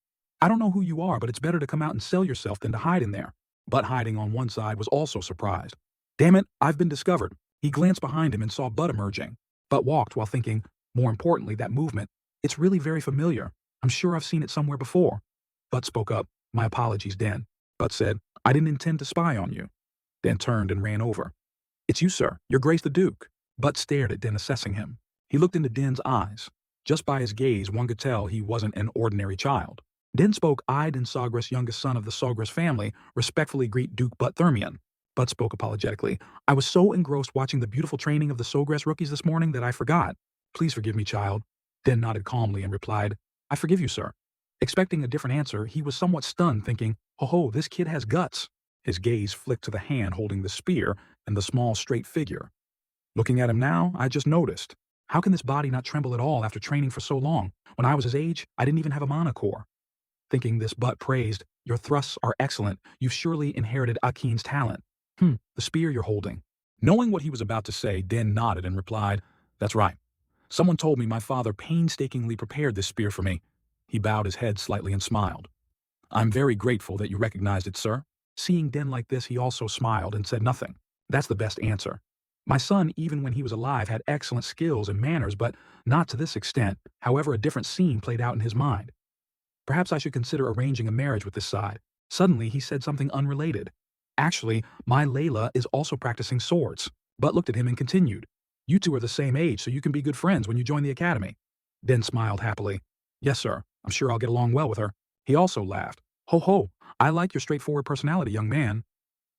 I don't know who you are, but it's better to come out and sell yourself than to hide in there. Butt, hiding on one side, was also surprised. Damn it, I've been discovered. He glanced behind him and saw Butt emerging. Butt walked while thinking, more importantly, that movement. It's really very familiar. I'm sure I've seen it somewhere before. Butt spoke up. My apologies, Den. Butt said, I didn't intend to spy on you. Den turned and ran over. It's you, sir. Your Grace the Duke. Butt stared at Den, assessing him. He looked into Den's eyes. Just by his gaze, one could tell he wasn't an ordinary child. Den spoke, I, Den Sogras, youngest son of the Sogras family, respectfully greet Duke Butt Thermion. Butt spoke apologetically. I was so engrossed watching the beautiful training of the Sogras rookies this morning that I forgot. Please forgive me, child. Den nodded calmly and replied, I forgive you, sir. Expecting a different answer, he was somewhat stunned, thinking, ho, this kid has guts. His gaze flicked to the hand holding the spear and the small, straight figure. Looking at him now, I just noticed. How can this body not tremble at all after training for so long? When I was his age, I didn't even have a mana core. Thinking this, Butt praised, your thrusts are excellent. You've surely inherited Akin's talent. The spear you're holding. Knowing what he was about to say, Den nodded and replied, that's right. Someone told me my father painstakingly prepared this spear for me. He bowed his head slightly and smiled. I'm very grateful that you recognized it, sir. Seeing Den like this, he also smiled and said nothing. That's the best answer. My son, even when he was alive, had excellent skills and manners, but not to this extent. However, a different scene played out in his mind. Perhaps I should consider arranging a marriage with this side. Suddenly, he said something unrelated. Actually, my Layla is also practicing swords. Butt looked at him and continued. You two are the same age, so you can be good friends when you join the academy. Den smiled happily. Yes, sir. I'm sure I'll get along well with her. He also laughed. Ho, I like your straightforward personality, young man.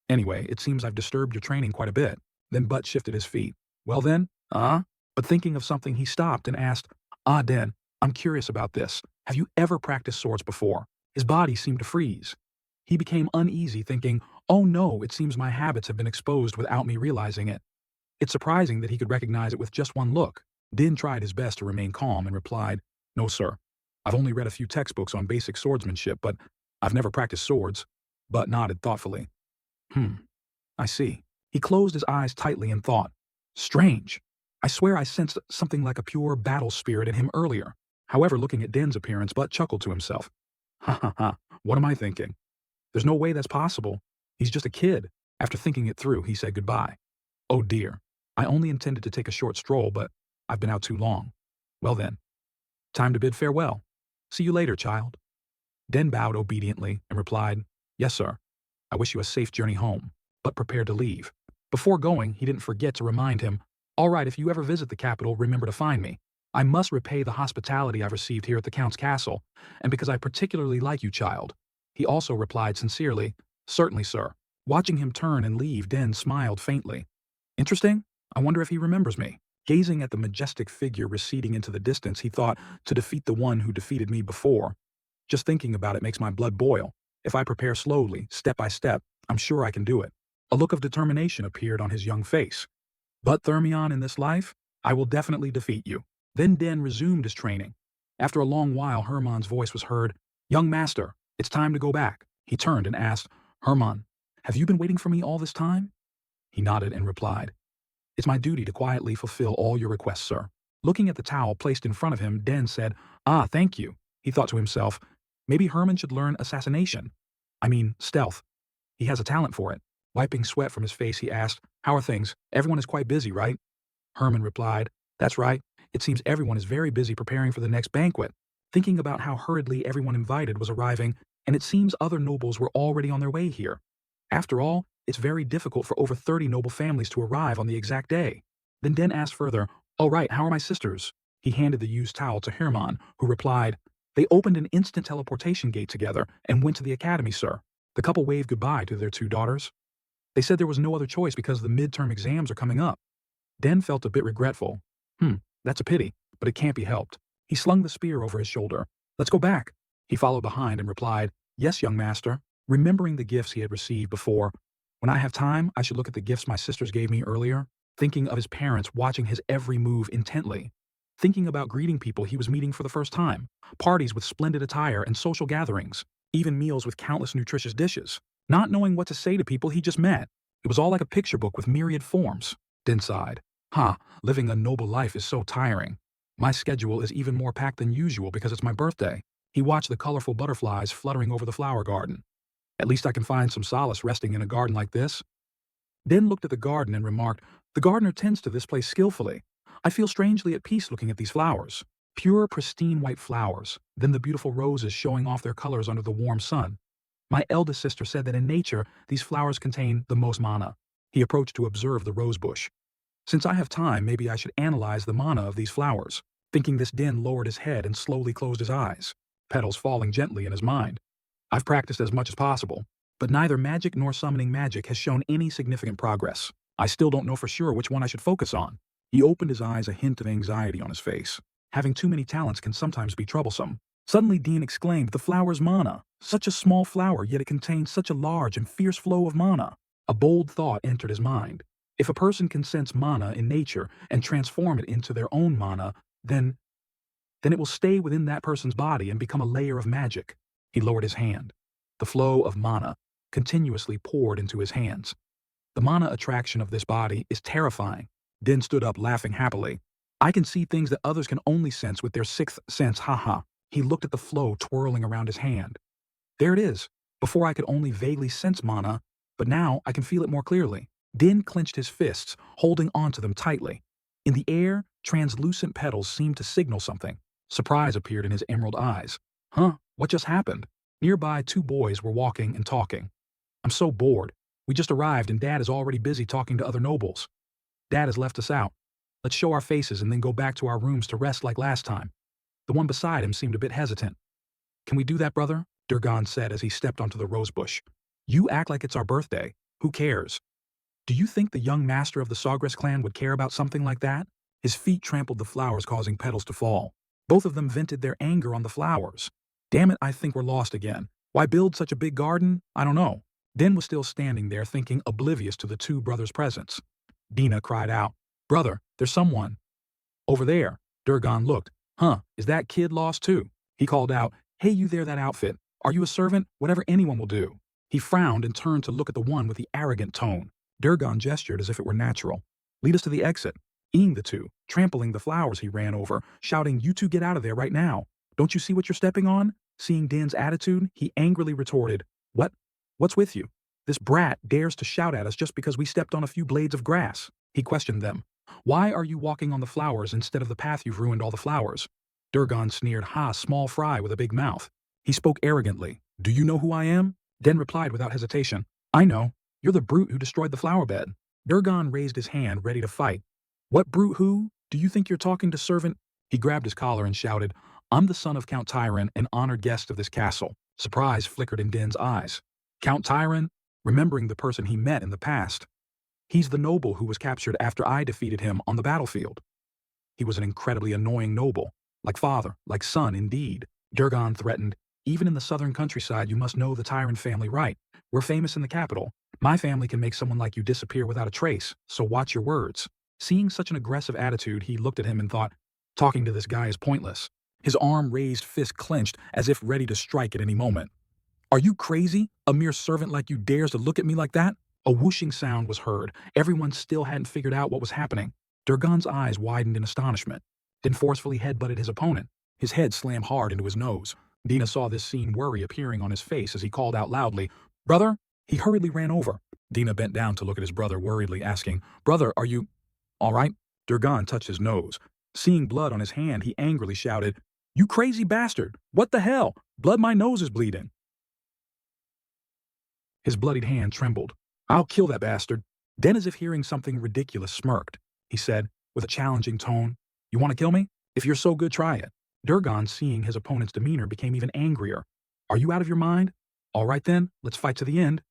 Anyway, it seems I've disturbed your training quite a bit. Then Butt shifted his feet. Well then, But thinking of something, he stopped and asked, Den, I'm curious about this. Have you ever practiced swords before? His body seemed to freeze. He became uneasy, thinking, oh no, it seems my habits have been exposed without me realizing it. It's surprising that he could recognize it with just one look. Din tried his best to remain calm and replied, no, sir. I've only read a few textbooks on basic swordsmanship, but I've never practiced swords. Butt nodded thoughtfully. I see. He closed his eyes tightly and thought, strange. I swear I sensed something like a pure battle spirit in him earlier. However, looking at Din's appearance, Butt chuckled to himself. What am I thinking? There's no way that's possible. He's just a kid. After thinking it through, he said goodbye. Oh dear. I only intended to take a short stroll, but I've been out too long. Well then, time to bid farewell. See you later, child. Den bowed obediently and replied, yes, sir. I wish you a safe journey home, but prepared to leave. Before going, he didn't forget to remind him, all right, if you ever visit the capital, remember to find me. I must repay the hospitality I've received here at the Count's castle, and because I particularly like you, child. He also replied sincerely, certainly, sir. Watching him turn and leave, Den smiled faintly. Interesting. I wonder if he remembers me. Gazing at the majestic figure receding into the distance, he thought, to defeat the one who defeated me before. Just thinking about it makes my blood boil. If I prepare slowly, step by step, I'm sure I can do it. A look of determination appeared on his young face. But Thermion, in this life, I will definitely defeat you. Then Den resumed his training. After a long while, Hermann's voice was heard. Young master, it's time to go back. He turned and asked, Hermann, have you been waiting for me all this time? He nodded and replied, it's my duty to quietly fulfill all your requests, sir. Looking at the towel placed in front of him, Den said, thank you. He thought to himself, maybe Hermann should learn assassination. I mean, stealth. He has a talent for it. Wiping sweat from his face, he asked, how are things? Everyone is quite busy, right? Hermann replied, that's right. It seems everyone is very busy preparing for the next banquet. Thinking about how hurriedly everyone invited was arriving, and it seems other nobles were already on their way here. After all, it's very difficult for over 30 noble families to arrive on the exact day. Then Den asked further, all right, how are my sisters? He handed the used towel to Hermann, who replied, they opened an instant teleportation gate together and went to the academy, sir. The couple waved goodbye to their two daughters. They said there was no other choice because the midterm exams are coming up. Den felt a bit regretful. That's a pity, but it can't be helped. He slung the spear over his shoulder. Let's go back. He followed behind and replied, yes, young master. Remembering the gifts he had received before, when I have time, I should look at the gifts my sisters gave me earlier, thinking of his parents watching his every move intently, thinking about greeting people he was meeting for the first time, parties with splendid attire and social gatherings, even meals with countless nutritious dishes, not knowing what to say to people he just met. It was all like a picture book with myriad forms. Den sighed. Living a noble life is so tiring. My schedule is even more packed than usual because it's my birthday. He watched the colorful butterflies fluttering over the flower garden. At least I can find some solace resting in a garden like this. Den looked at the garden and remarked, the gardener tends to this place skillfully. I feel strangely at peace looking at these flowers. Pure, pristine white flowers, then the beautiful roses showing off their colors under the warm sun. My eldest sister said that in nature, these flowers contain the most mana. He approached to observe the rose bush. Since I have time, maybe I should analyze the mana of these flowers. Thinking this, Din lowered his head and slowly closed his eyes, petals falling gently in his mind. I've practiced as much as possible, but neither magic nor summoning magic has shown any significant progress. I still don't know for sure which one I should focus on. He opened his eyes, a hint of anxiety on his face. Having too many talents can sometimes be troublesome. Suddenly Dean exclaimed, "The flower's mana! Such a small flower, yet it contains such a large and fierce flow of mana." A bold thought entered his mind. If a person can sense mana in nature and transform it into their own mana, then it will stay within that person's body and become a layer of magic. He lowered his hand. The flow of mana continuously poured into his hands. The mana attraction of this body is terrifying. Din stood up, laughing happily. I can see things that others can only sense with their sixth sense, haha. He looked at the flow twirling around his hand. There it is. Before I could only vaguely sense mana, but now I can feel it more clearly. Din clenched his fists, holding onto them tightly. In the air, translucent petals seemed to signal something. Surprise appeared in his emerald eyes. Huh? What just happened? Nearby, two boys were walking and talking. I'm so bored. We just arrived and Dad is already busy talking to other nobles. Dad has left us out. Let's show our faces and then go back to our rooms to rest like last time. The one beside him seemed a bit hesitant. Can we do that, brother? Durgan said as he stepped onto the rosebush. You act like it's our birthday. Who cares? Do you think the young master of the Sawgrass clan would care about something like that? His feet trampled the flowers, causing petals to fall. Both of them vented their anger on the flowers. Damn it, I think we're lost again. Why build such a big garden? I don't know. Din was still standing there, thinking, oblivious to the two brothers' presence. Dina cried out, Brother, there's someone. Over there. Durgan looked. Huh, is that kid lost too? He called out, Hey, you there, that outfit. Are you a servant? Whatever anyone will do. He frowned and turned to look at the one with the arrogant tone. Durgan gestured as if it were natural. Lead us to the exit. Eating the two, trampling the flowers he ran over, shouting, You two get out of there right now. Don't you see what you're stepping on? Seeing Din's attitude, he angrily retorted, What? What's with you? This brat dares to shout at us just because we stepped on a few blades of grass. He questioned them. Why are you walking on the flowers instead of the path you've ruined all the flowers? Durgan sneered, Ha, small fry with a big mouth. He spoke arrogantly. Do you know who I am? Den replied without hesitation. I know. You're the brute who destroyed the flower bed. Durgan raised his hand, ready to fight. What brute who? Do you think you're talking to servant? He grabbed his collar and shouted, I'm the son of Count Tyron, an honored guest of this castle. Surprise flickered in Din's eyes. Count Tyron? Remembering the person he met in the past. He's the noble who was captured after I defeated him on the battlefield. He was an incredibly annoying noble. Like father, like son, indeed. Durgan threatened, Even in the southern countryside, you must know the Tyron family right. We're famous in the capital. My family can make someone like you disappear without a trace, so watch your words. Seeing such an aggressive attitude, he looked at him and thought, talking to this guy is pointless. His arm raised, fist clenched, as if ready to strike at any moment. Are you crazy? A mere servant like you dares to look at me like that? A whooshing sound was heard. Everyone still hadn't figured out what was happening. Durgan's eyes widened in astonishment, then forcefully headbutted his opponent. His head slammed hard into his nose. Dina saw this scene, worry appearing on his face as he called out loudly, Brother? He hurriedly ran over. Dina bent down to look at his brother, worriedly asking, Brother, are you all right? Durgan touched his nose. Seeing blood on his hand, he angrily shouted, You crazy bastard! What the hell? Blood, my nose is bleeding. His bloodied hand trembled. I'll kill that bastard. Then, as if hearing something ridiculous, smirked. He said, with a challenging tone, You want to kill me? If you're so good, try it. Durgan, seeing his opponent's demeanor, became even angrier. Are you out of your mind? All right then, let's fight to the end.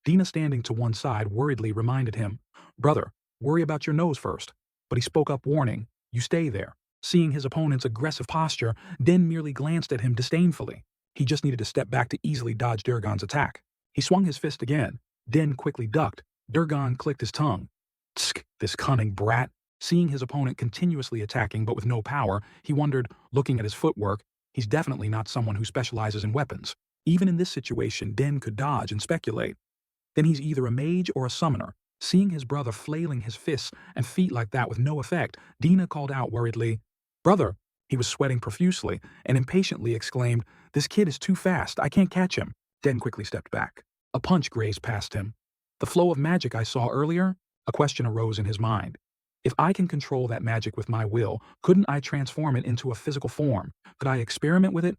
Dina, standing to one side, worriedly reminded him, Brother, worry about your nose first. But he spoke up, warning, You stay there. Seeing his opponent's aggressive posture, Den merely glanced at him disdainfully. He just needed to step back to easily dodge Durgan's attack. He swung his fist again. Den quickly ducked. Durgan clicked his tongue. Tsk, this cunning brat. Seeing his opponent continuously attacking but with no power, he wondered, looking at his footwork, he's definitely not someone who specializes in weapons. Even in this situation, Den could dodge and speculate. Then he's either a mage or a summoner. Seeing his brother flailing his fists and feet like that with no effect, Dina called out worriedly, Brother! He was sweating profusely and impatiently exclaimed, This kid is too fast, I can't catch him. Den quickly stepped back. A punch grazed past him. The flow of magic I saw earlier? A question arose in his mind. If I can control that magic with my will, couldn't I transform it into a physical form? Could I experiment with it?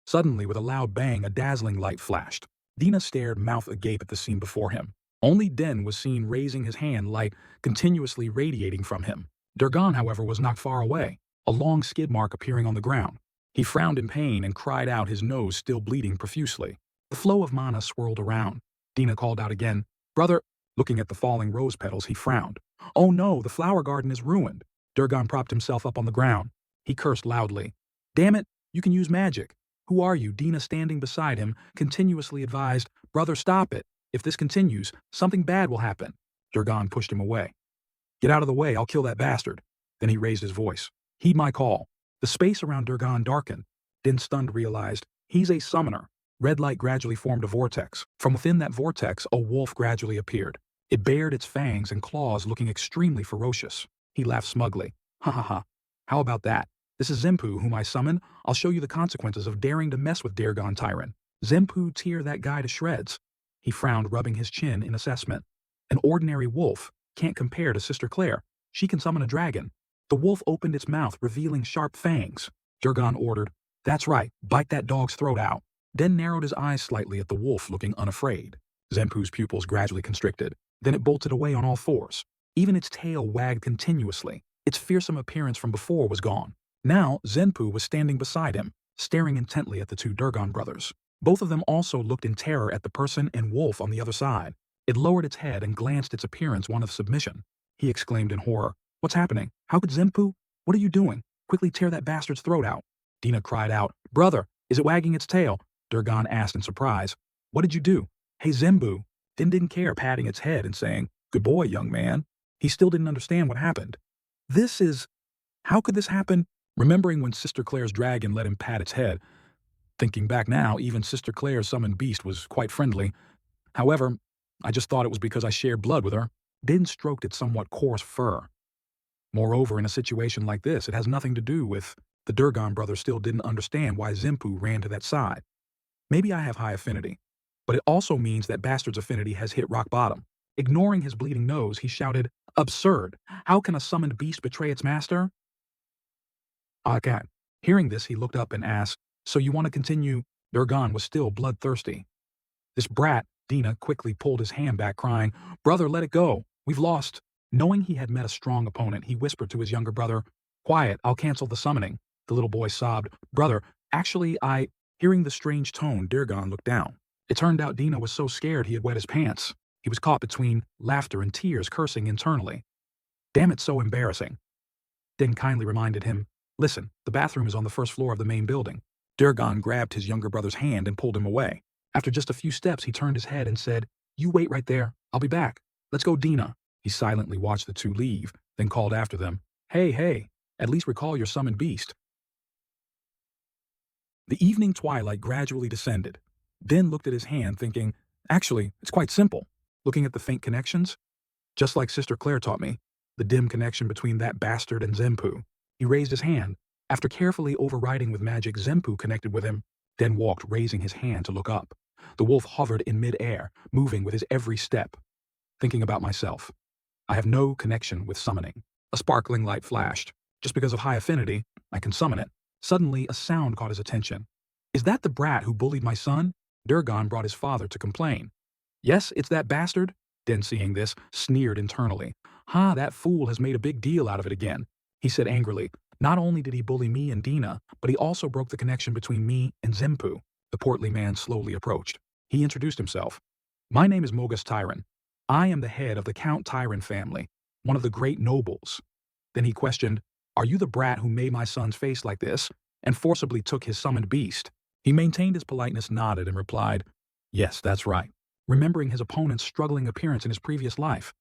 Suddenly, with a loud bang, a dazzling light flashed. Dina stared mouth agape at the scene before him. Only Den was seen raising his hand, light continuously radiating from him. Durgan, however, was not far away, a long skid mark appearing on the ground. He frowned in pain and cried out, his nose still bleeding profusely. The flow of mana swirled around. Dina called out again, "Brother!" Looking at the falling rose petals, he frowned. "Oh no, the flower garden is ruined." Durgan propped himself up on the ground. He cursed loudly. "Damn it, you can use magic." "Who are you?" Dina, standing beside him, continuously advised, "Brother, stop it. If this continues, something bad will happen." Durgan pushed him away. "Get out of the way, I'll kill that bastard." Then he raised his voice. "Heed my call." The space around Durgan darkened. Din, stunned, realized, he's a summoner. Red light gradually formed a vortex. From within that vortex, a wolf gradually appeared. It bared its fangs and claws, looking extremely ferocious. He laughed smugly. "Ha ha ha. How about that? This is Zempu, whom I summon. I'll show you the consequences of daring to mess with Dargon Tyrant. Zempu tear that guy to shreds." He frowned, rubbing his chin in assessment. "An ordinary wolf can't compare to Sister Claire. She can summon a dragon." The wolf opened its mouth, revealing sharp fangs. Durgan ordered, "That's right, bite that dog's throat out." Den narrowed his eyes slightly at the wolf, looking unafraid. Zempu's pupils gradually constricted. Then it bolted away on all fours. Even its tail wagged continuously. Its fearsome appearance from before was gone. Now, Zenpu was standing beside him, staring intently at the two Durgan brothers. Both of them also looked in terror at the person and wolf on the other side. It lowered its head and glanced, its appearance one of submission. He exclaimed in horror, "What's happening? How could Zenpu? What are you doing? Quickly tear that bastard's throat out." Dina cried out, "Brother, is it wagging its tail?" Durgan asked in surprise, "What did you do?" "Hey, Zembu." Din didn't care, patting its head and saying, "Good boy, young man." He still didn't understand what happened. How could this happen? Remembering when Sister Claire's dragon let him pat its head. Thinking back now, even Sister Claire's summoned beast was quite friendly. However, I just thought it was because I shared blood with her. Din stroked its somewhat coarse fur. Moreover, in a situation like this, it has nothing to do with the Durgan brothers still didn't understand why Zempu ran to that side. Maybe I have high affinity, but it also means that Bastard's affinity has hit rock bottom. Ignoring his bleeding nose, he shouted, "Absurd! How can a summoned beast betray its master?" "Anicap." Hearing this, he looked up and asked, "So you want to continue?" Durgan was still bloodthirsty. "This brat," Dina quickly pulled his hand back, crying, "Brother, let it go. We've lost." Knowing he had met a strong opponent, he whispered to his younger brother, "Quiet, I'll cancel the summoning." The little boy sobbed, "Brother, actually, Hearing the strange tone, Durgan looked down. It turned out Dina was so scared he had wet his pants. He was caught between laughter and tears, cursing internally. "Damn, it's so embarrassing." Din kindly reminded him, "Listen, the bathroom is on the first floor of the main building." Durgan grabbed his younger brother's hand and pulled him away. After just a few steps, he turned his head and said, "You wait right there. I'll be back. Let's go, Dina." He silently watched the two leave, then called after them, Hey, at least recall your summoned beast." The evening twilight gradually descended. Din looked at his hand, thinking, "Actually, it's quite simple." Looking at the faint connections, just like Sister Claire taught me, the dim connection between that bastard and Zempu. He raised his hand. After carefully overriding with magic, Zempu connected with him, then walked, raising his hand to look up. The wolf hovered in mid-air, moving with his every step. Thinking about myself. I have no connection with summoning. A sparkling light flashed. Just because of high affinity, I can summon it. Suddenly, a sound caught his attention. "Is that the brat who bullied my son?" Durgan brought his father to complain. "Yes, it's that bastard." Den, seeing this, sneered internally. "Ha, that fool has made a big deal out of it again." He said angrily, "Not only did he bully me and Dina, but he also broke the connection between me and Zempu." The portly man slowly approached. He introduced himself. "My name is Mogus Tyran. I am the head of the Count Tyran family, one of the great nobles." Then he questioned, "Are you the brat who made my son's face like this and forcibly took his summoned beast?" He maintained his politeness, nodded, and replied, "Yes, that's right," remembering his opponent's struggling appearance in his previous life.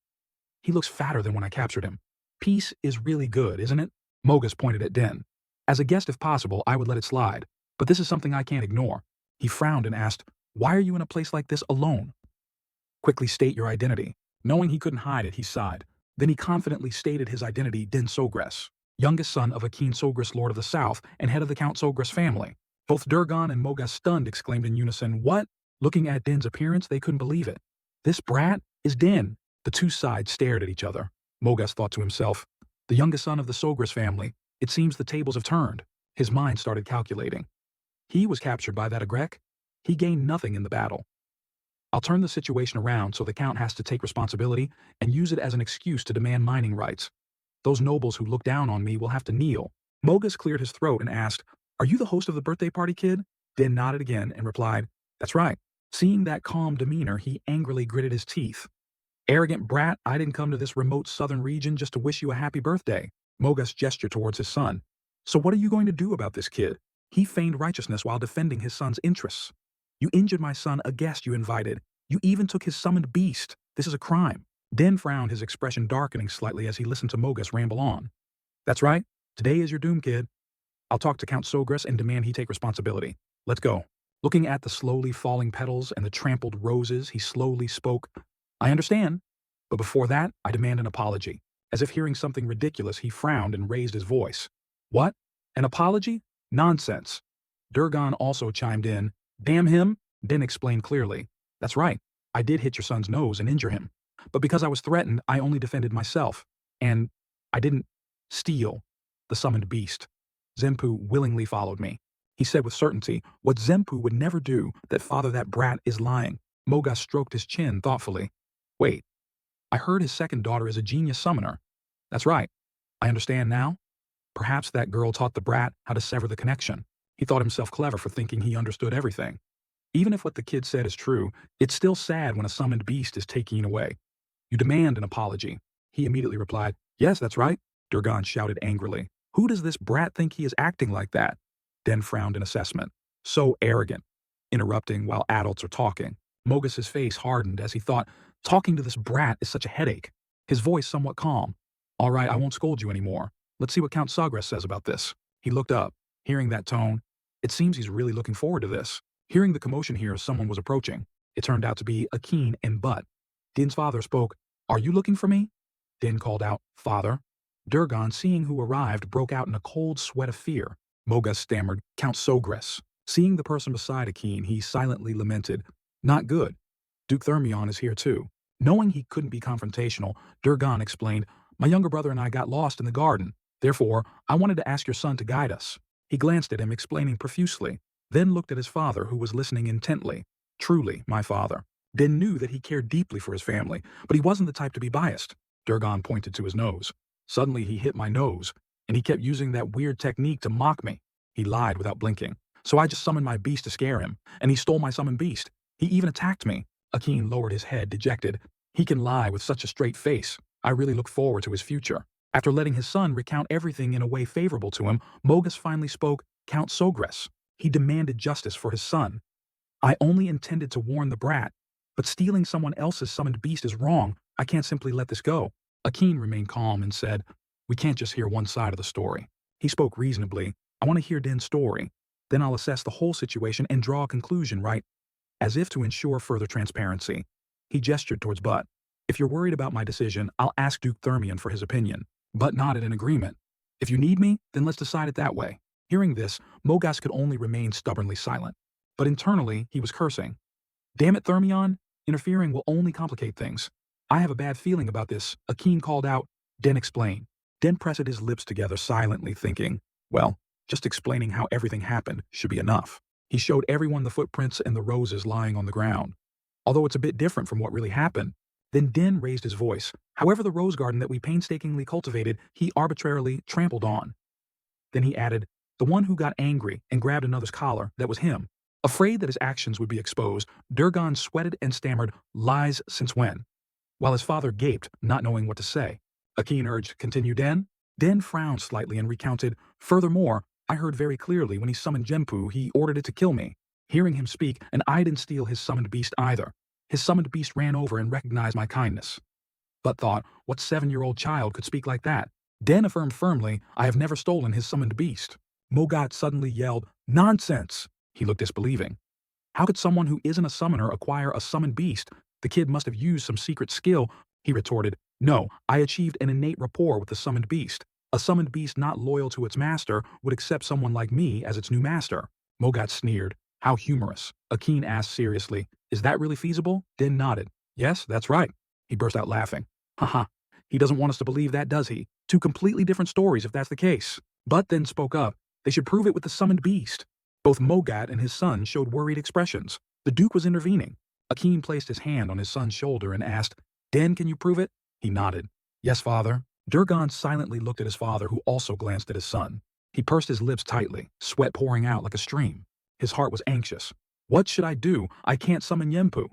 "He looks fatter than when I captured him. Peace is really good, isn't it?" Mogus pointed at Den. "As a guest, if possible, I would let it slide, but this is something I can't ignore." He frowned and asked, "Why are you in a place like this alone?" "Quickly state your identity." Knowing he couldn't hide it, he sighed. Then he confidently stated his identity, Din Sogres, youngest son of Akin Sogres, Lord of the South, and head of the Count Sogres family. Both Durgan and Mogas, stunned, exclaimed in unison, "What?" Looking at Din's appearance, they couldn't believe it. "This brat is Din." The two sides stared at each other. Mogas thought to himself. The youngest son of the Sogras family. It seems the tables have turned. His mind started calculating. He was captured by that Agrek. He gained nothing in the battle. I'll turn the situation around so the Count has to take responsibility and use it as an excuse to demand mining rights. Those nobles who look down on me will have to kneel. Mogas cleared his throat and asked, Are you the host of the birthday party, kid? Den nodded again and replied, That's right. Seeing that calm demeanor, he angrily gritted his teeth. Arrogant brat, I didn't come to this remote southern region just to wish you a happy birthday. Mogas gestured towards his son. So what are you going to do about this kid? He feigned righteousness while defending his son's interests. You injured my son, a guest you invited. You even took his summoned beast. This is a crime. Den frowned, his expression darkening slightly as he listened to Mogas ramble on. That's right. Today is your doom, kid. I'll talk to Count Sogras and demand he take responsibility. Let's go. Looking at the slowly falling petals and the trampled roses, he slowly spoke. I understand. But before that, I demand an apology. As if hearing something ridiculous, he frowned and raised his voice. What? An apology? Nonsense. Durgan also chimed in. Damn him, Den explained clearly. That's right. I did hit your son's nose and injure him. But because I was threatened, I only defended myself. And I didn't steal the summoned beast. Zempu willingly followed me. He said with certainty, what Zempu would never do, that father that brat is lying. Mogas stroked his chin thoughtfully. Wait, I heard his second daughter is a genius summoner. That's right. I understand now. Perhaps that girl taught the brat how to sever the connection. He thought himself clever for thinking he understood everything. Even if what the kid said is true, it's still sad when a summoned beast is taken away. You demand an apology. He immediately replied, Yes, that's right. Durgan shouted angrily. Who does this brat think he is acting like that? Den frowned in assessment. So arrogant. Interrupting while adults are talking. Mogas's face hardened as he thought, talking to this brat is such a headache. His voice somewhat calm. All right, I won't scold you anymore. Let's see what Count Sogras says about this. He looked up. Hearing that tone, it seems he's really looking forward to this. Hearing the commotion here, someone was approaching. It turned out to be Akin and Butt. Din's father spoke. Are you looking for me? Din called out, Father. Durgan, seeing who arrived, broke out in a cold sweat of fear. Mogas stammered, Count Sogras. Seeing the person beside Akin, he silently lamented, Not good. Duke Thermion is here too. Knowing he couldn't be confrontational, Durgan explained, My younger brother and I got lost in the garden. Therefore, I wanted to ask your son to guide us. He glanced at him, explaining profusely, then looked at his father, who was listening intently. Truly, my father. Din knew that he cared deeply for his family, but he wasn't the type to be biased. Durgan pointed to his nose. Suddenly he hit my nose, and he kept using that weird technique to mock me. He lied without blinking. So I just summoned my beast to scare him, and he stole my summoned beast. He even attacked me. Akin lowered his head, dejected. He can lie with such a straight face. I really look forward to his future. After letting his son recount everything in a way favorable to him, Mogas finally spoke, Count Sogras. He demanded justice for his son. I only intended to warn the brat, but stealing someone else's summoned beast is wrong. I can't simply let this go. Akin remained calm and said, We can't just hear one side of the story. He spoke reasonably. I want to hear Din's story. Then I'll assess the whole situation and draw a conclusion, right? As if to ensure further transparency. He gestured towards Butt. If you're worried about my decision, I'll ask Duke Thermion for his opinion. Butt nodded in agreement. If you need me, then let's decide it that way. Hearing this, Mogas could only remain stubbornly silent. But internally, he was cursing. Damn it, Thermion. Interfering will only complicate things. I have a bad feeling about this, Akin called out. Den explained. Den pressed his lips together silently, thinking, well, just explaining how everything happened should be enough. He showed everyone the footprints and the roses lying on the ground. Although it's a bit different from what really happened. Then Den raised his voice. However, the rose garden that we painstakingly cultivated, he arbitrarily trampled on. Then he added, the one who got angry and grabbed another's collar, that was him. Afraid that his actions would be exposed, Durgan sweated and stammered, lies since when? While his father gaped, not knowing what to say. Akin urged, continue Den? Den frowned slightly and recounted, furthermore, I heard very clearly when he summoned Jempu, he ordered it to kill me. Hearing him speak, and I didn't steal his summoned beast either. His summoned beast ran over and recognized my kindness. But thought, what 7-year-old child could speak like that? Den affirmed firmly, I have never stolen his summoned beast. Mogat suddenly yelled, nonsense! He looked disbelieving. How could someone who isn't a summoner acquire a summoned beast? The kid must have used some secret skill. He retorted, no, I achieved an innate rapport with the summoned beast. A summoned beast not loyal to its master would accept someone like me as its new master. Mogat sneered. How humorous. Akin asked seriously, is that really feasible? Den nodded. Yes, that's right. He burst out laughing. Haha. He doesn't want us to believe that, does he? Two completely different stories if that's the case. But then spoke up. They should prove it with the summoned beast. Both Mogat and his son showed worried expressions. The Duke was intervening. Akin placed his hand on his son's shoulder and asked, Den, can you prove it? He nodded. Yes, father. Durgan silently looked at his father, who also glanced at his son. He pursed his lips tightly, sweat pouring out like a stream. His heart was anxious. What should I do? I can't summon Yempu.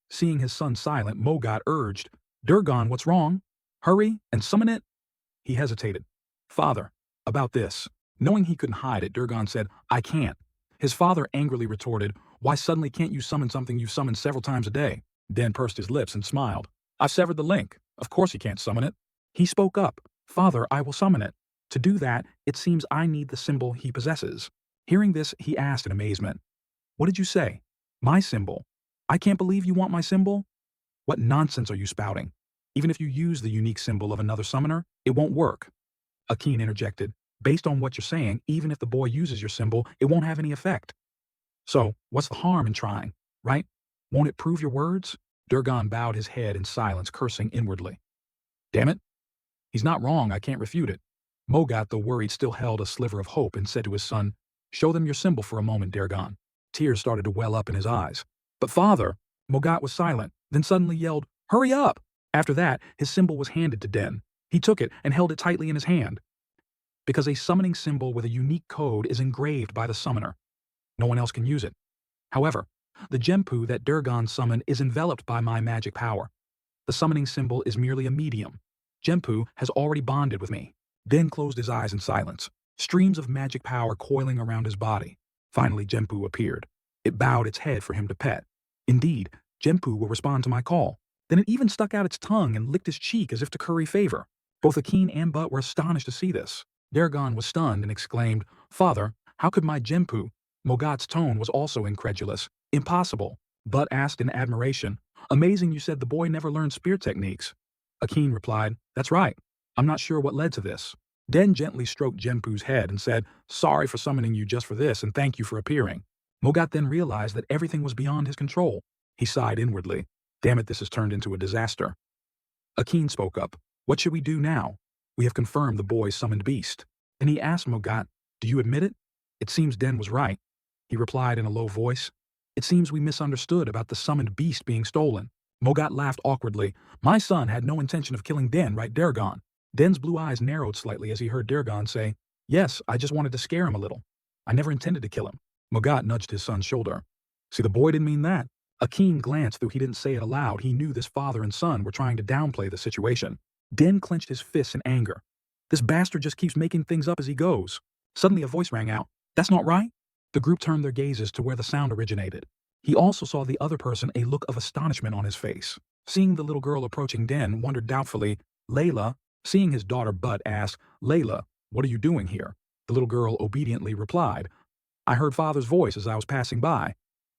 Seeing his son silent, Mogat urged, Durgan, what's wrong? Hurry and summon it. He hesitated. Father, about this. Knowing he couldn't hide it, Durgan said, I can't. His father angrily retorted, why suddenly can't you summon something you've summoned several times a day? Den pursed his lips and smiled. I've severed the link. Of course he can't summon it. He spoke up. Father, I will summon it. To do that, it seems I need the symbol he possesses. Hearing this, he asked in amazement, What did you say? My symbol? I can't believe you want my symbol? What nonsense are you spouting? Even if you use the unique symbol of another summoner, it won't work. Akin interjected, Based on what you're saying, even if the boy uses your symbol, it won't have any effect. So, what's the harm in trying, right? Won't it prove your words? Durgan bowed his head in silence, cursing inwardly. Damn it. He's not wrong, I can't refute it. Mogat, though worried, still held a sliver of hope and said to his son, Show them your symbol for a moment, Durgan. Tears started to well up in his eyes. But father, Mogat was silent, then suddenly yelled, Hurry up! After that, his symbol was handed to Den. He took it and held it tightly in his hand. Because a summoning symbol with a unique code is engraved by the summoner. No one else can use it. However, the Gempu that Durgan summoned is enveloped by my magic power. The summoning symbol is merely a medium. Gempu has already bonded with me. Den closed his eyes in silence, streams of magic power coiling around his body. Finally, Gempu appeared. It bowed its head for him to pet. Indeed, Gempu will respond to my call. Then it even stuck out its tongue and licked his cheek as if to curry favor. Both Akin and Butt were astonished to see this. Durgan was stunned and exclaimed, Father, how could my Gempu? Mogat's tone was also incredulous. Impossible. Butt asked in admiration, Amazing you said the boy never learned spear techniques. Akin replied, That's right. I'm not sure what led to this. Den gently stroked Gempu's head and said, Sorry for summoning you just for this and thank you for appearing. Mogat then realized that everything was beyond his control. He sighed inwardly. Damn it, this has turned into a disaster. Akin spoke up. What should we do now? We have confirmed the boy's summoned beast. Then he asked Mogat, Do you admit it? It seems Den was right. He replied in a low voice, It seems we misunderstood about the summoned beast being stolen. Mogat laughed awkwardly. My son had no intention of killing Den, right, Durgan? Den's blue eyes narrowed slightly as he heard Durgan say, Yes, I just wanted to scare him a little. I never intended to kill him. Mogat nudged his son's shoulder. See, the boy didn't mean that. Akin glanced, though he didn't say it aloud. He knew this father and son were trying to downplay the situation. Den clenched his fists in anger. This bastard just keeps making things up as he goes. Suddenly a voice rang out. That's not right. The group turned their gazes to where the sound originated. He also saw the other person, a look of astonishment on his face. Seeing the little girl approaching Den, wondered doubtfully, Layla, seeing his daughter Butt, asked, Layla, what are you doing here? The little girl obediently replied, I heard father's voice as I was passing by.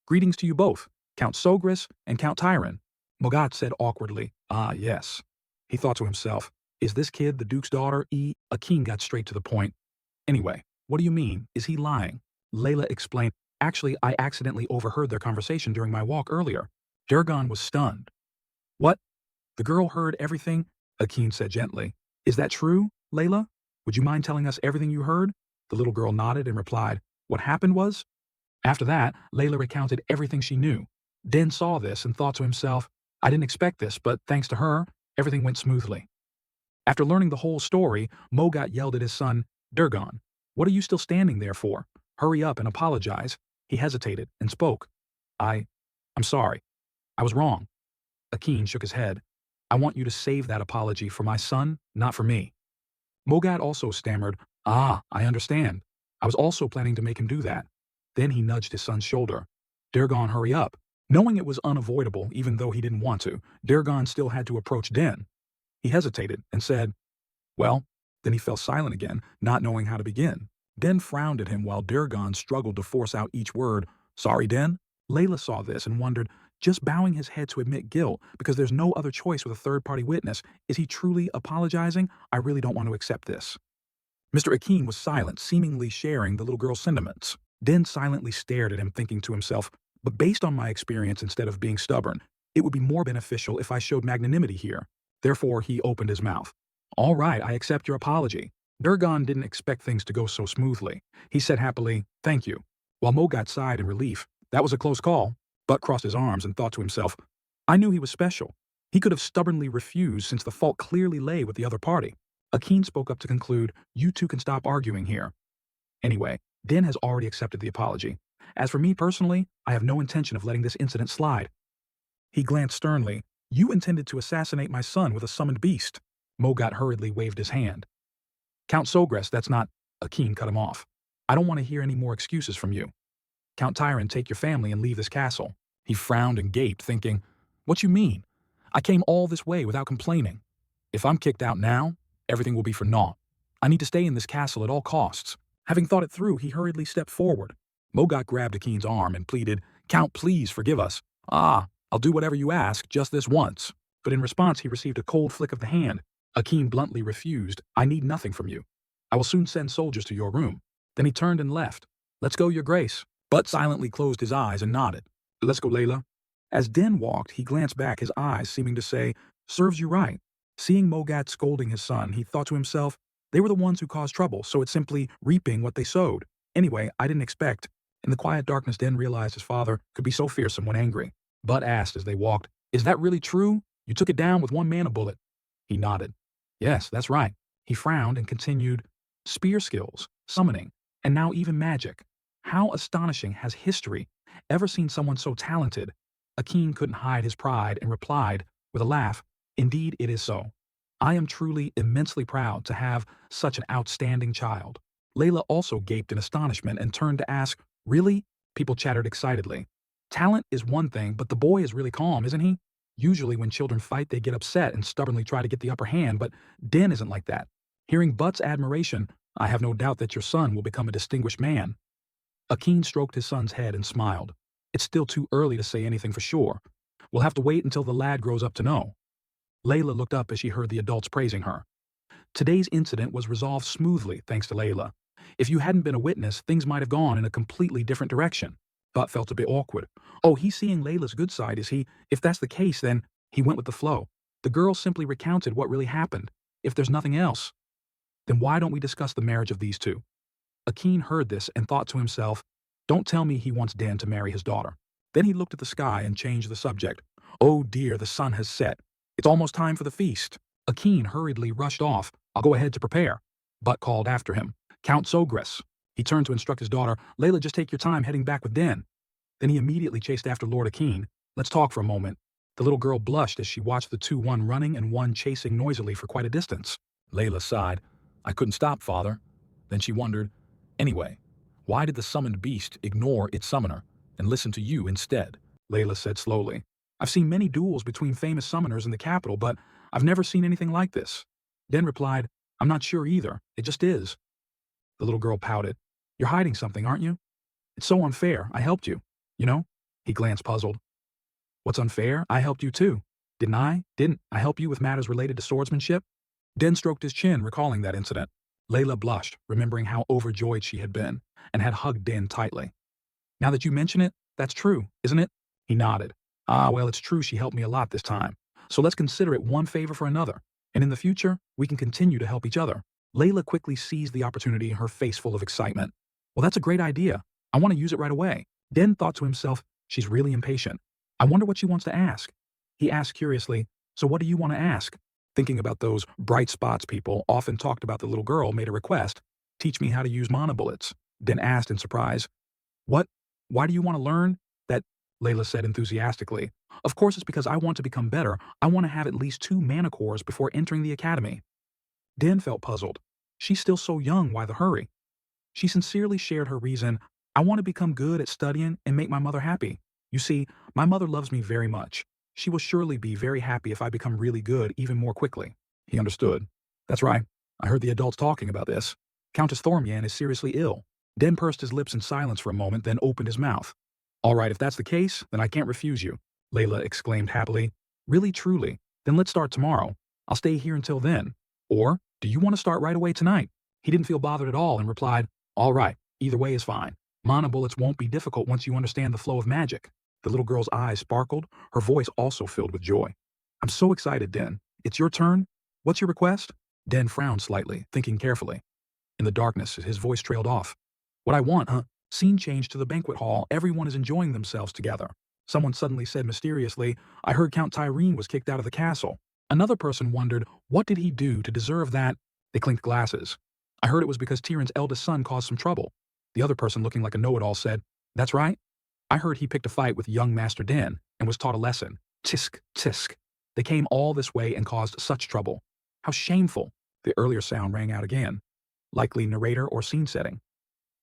Greetings to you both, Count Sogris and Count Tyron. Mogat said awkwardly, Ah, yes. He thought to himself, Is this kid the Duke's daughter? Akin got straight to the point. Anyway, what do you mean? Is he lying? Layla explained, Actually, I accidentally overheard their conversation during my walk earlier. Durgan was stunned. What? The girl heard everything? Akin said gently. Is that true, Layla? Would you mind telling us everything you heard? The little girl nodded and replied, What happened was? After that, Layla recounted everything she knew. Den saw this and thought to himself, I didn't expect this, but thanks to her, everything went smoothly. After learning the whole story, Mogat yelled at his son, Durgan, what are you still standing there for? Hurry up and apologize. He hesitated and spoke. I'm sorry. I was wrong. Akin shook his head. I want you to save that apology for my son, not for me. Mogat also stammered, I understand. I was also planning to make him do that. Then he nudged his son's shoulder. Durgan, hurry up. Knowing it was unavoidable, even though he didn't want to, Durgan still had to approach Den. He hesitated and said, Well, then he fell silent again, not knowing how to begin. Den frowned at him while Durgan struggled to force out each word. Sorry, Den? Layla saw this and wondered, just bowing his head to admit guilt because there's no other choice with a third-party witness. Is he truly apologizing? I really don't want to accept this. Mr. Akin was silent, seemingly sharing the little girl's sentiments. Den silently stared at him, thinking to himself, but based on my experience, instead of being stubborn, it would be more beneficial if I showed magnanimity here. Therefore, he opened his mouth. All right, I accept your apology. Durgan didn't expect things to go so smoothly. He said happily, thank you. While Mogat sighed in relief. That was a close call. Butt crossed his arms and thought to himself, I knew he was special. He could have stubbornly refused since the fault clearly lay with the other party. Akin spoke up to conclude, you two can stop arguing here. Anyway, Din has already accepted the apology. As for me personally, I have no intention of letting this incident slide. He glanced sternly. You intended to assassinate my son with a summoned beast. Mogat hurriedly waved his hand. Count Sogres, that's not... Akin cut him off. I don't want to hear any more excuses from you. Count Tyron, take your family and leave this castle. He frowned and gaped, thinking, what you mean? I came all this way without complaining. If I'm kicked out now, everything will be for naught. I need to stay in this castle at all costs. Having thought it through, he hurriedly stepped forward. Mogat grabbed Akin's arm and pleaded, Count, please forgive us. Ah, I'll do whatever you ask, just this once. But in response, he received a cold flick of the hand. Akin bluntly refused, I need nothing from you. I will soon send soldiers to your room. Then he turned and left. Let's go, your grace. Butt silently closed his eyes and nodded. Let's go, Layla. As Din walked, he glanced back, his eyes seeming to say, serves you right. Seeing Mogat scolding his son, he thought to himself, they were the ones who caused trouble, so it's simply reaping what they sowed. Anyway, I didn't expect. In the quiet darkness, Din realized his father could be so fearsome when angry. Butt asked as they walked, is that really true? You took it down with one mana bullet. He nodded. Yes, that's right. He frowned and continued, spear skills, summoning, and now even magic. How astonishing has history ever seen someone so talented? Akin couldn't hide his pride and replied, with a laugh, indeed it is so. I am truly immensely proud to have such an outstanding child. Layla also gaped in astonishment and turned to ask, really? People chattered excitedly. Talent is one thing, but the boy is really calm, isn't he? Usually when children fight, they get upset and stubbornly try to get the upper hand, but Din isn't like that. Hearing Butt's admiration, I have no doubt that your son will become a distinguished man. Akin stroked his son's head and smiled. It's still too early to say anything for sure. We'll have to wait until the lad grows up to know. Layla looked up as she heard the adults praising her. Today's incident was resolved smoothly thanks to Layla. If you hadn't been a witness, things might have gone in a completely different direction. Butt felt a bit awkward. Oh, he's seeing Layla's good side, is he? If that's the case, then he went with the flow. The girl simply recounted what really happened. If there's nothing else, then why don't we discuss the marriage of these two? Akin heard this and thought to himself, don't tell me he wants Dan to marry his daughter. Then he looked at the sky and changed the subject. Oh dear, the sun has set. It's almost time for the feast. Akin hurriedly rushed off. I'll go ahead to prepare. Butt called after him. Count Sogres. He turned to instruct his daughter, Layla, just take your time heading back with Dan. Then he immediately chased after Lord Akin. Let's talk for a moment. The little girl blushed as she watched the two, one running and one chasing noisily for quite a distance. Layla sighed. I couldn't stop, father. Then she wondered, anyway, why did the summoned beast ignore its summoner and listen to you instead? Layla said slowly. I've seen many duels between famous summoners in the capital, but I've never seen anything like this. Den replied, I'm not sure either. It just is. The little girl pouted. You're hiding something, aren't you? It's so unfair. I helped you. You know? He glanced puzzled. What's unfair? I helped you too. Didn't I? Didn't I help you with matters related to swordsmanship? Den stroked his chin, recalling that incident. Layla blushed, remembering how overjoyed she had been, and had hugged Den tightly. Now that you mention it, that's true, isn't it? He nodded. Ah, well, it's true she helped me a lot this time. So let's consider it one favor for another, and in the future, we can continue to help each other. Layla quickly seized the opportunity, her face full of excitement. Well, that's a great idea. I want to use it right away. Den thought to himself, she's really impatient. I wonder what she wants to ask. He asked curiously, so what do you want to ask? Thinking about those bright spots people often talked about, the little girl made a request. Teach me how to use mana bullets. Den asked in surprise. What? Why do you want to learn? That, Layla said enthusiastically. Of course it's because I want to become better. I want to have at least 2 mana cores before entering the academy. Den felt puzzled. She's still so young, why the hurry? She sincerely shared her reason. I want to become good at studying and make my mother happy. You see, my mother loves me very much. She will surely be very happy if I become really good even more quickly. He understood. That's right. I heard the adults talking about this. Countess Thormian is seriously ill. Den pursed his lips in silence for a moment, then opened his mouth. All right, if that's the case, then I can't refuse you, Layla exclaimed happily. Really, truly. Then let's start tomorrow. I'll stay here until then. Or, do you want to start right away tonight? He didn't feel bothered at all and replied, all right, either way is fine. Mana bullets won't be difficult once you understand the flow of magic. The little girl's eyes sparkled, her voice also filled with joy. I'm so excited, Den. it's your turn? What's your request? Den frowned slightly, thinking carefully. In the darkness, his voice trailed off. What I want, huh? Scene changed to the banquet hall. Everyone is enjoying themselves together. Someone suddenly said mysteriously, I heard Count Tyrene was kicked out of the castle. Another person wondered, what did he do to deserve that? They clinked glasses. I heard it was because Tyrion's eldest son caused some trouble. The other person, looking like a know-it-all, said, That's right. I heard he picked a fight with young Master Den and was taught a lesson. Tisk, tisk. They came all this way and caused such trouble. How shameful. The earlier sound rang out again. Likely narrator or scene setting.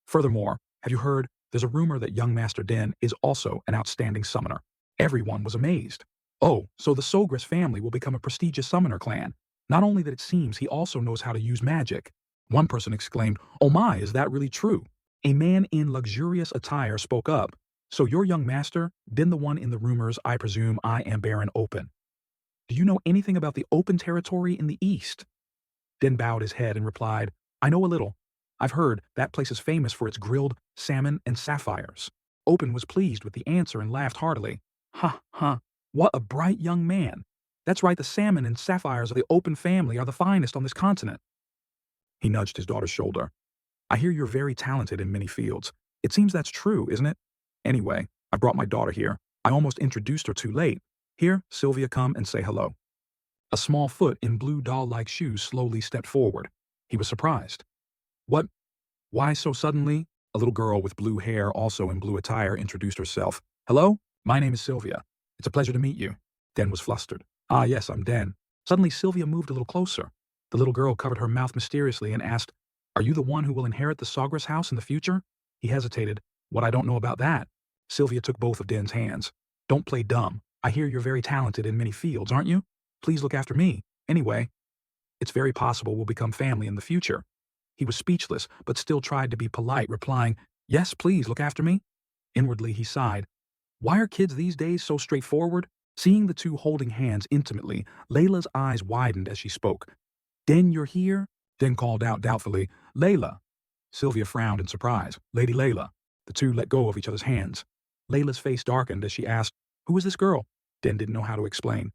Furthermore, have you heard, there's a rumor that young Master Den is also an outstanding summoner. Everyone was amazed. Oh, so the Sogris family will become a prestigious summoner clan. Not only that it seems he also knows how to use magic. One person exclaimed, Oh my, is that really true? A man in luxurious attire spoke up. So your young master, then the one in the rumors, I presume I am Baron Open. Do you know anything about the open territory in the east? Den bowed his head and replied, I know a little. I've heard that place is famous for its grilled salmon and sapphires. Open was pleased with the answer and laughed heartily. Ha, ha, what a bright young man. That's right, the salmon and sapphires of the Open family are the finest on this continent. He nudged his daughter's shoulder. I hear you're very talented in many fields. It seems that's true, isn't it? Anyway, I brought my daughter here. I almost introduced her too late. Here, Sylvia, come and say hello. A small foot in blue doll-like shoes slowly stepped forward. He was surprised. What? Why so suddenly? A little girl with blue hair, also in blue attire, introduced herself. Hello, my name is Sylvia. It's a pleasure to meet you. Den was flustered. Ah, yes, I'm Den. Suddenly, Sylvia moved a little closer. The little girl covered her mouth mysteriously and asked, Are you the one who will inherit the Sogris house in the future? He hesitated. What, I don't know about that. Sylvia took both of Den's hands. Don't play dumb. I hear you're very talented in many fields, aren't you? Please look after me. Anyway, it's very possible we'll become family in the future. He was speechless, but still tried to be polite, replying, Yes, please look after me. Inwardly, he sighed. Why are kids these days so straightforward? Seeing the two holding hands intimately, Layla's eyes widened as she spoke. Den, you're here? Den called out doubtfully, Layla. Sylvia frowned in surprise. Lady Layla. The two let go of each other's hands. Layla's face darkened as she asked, Who is this girl? Den didn't know how to explain.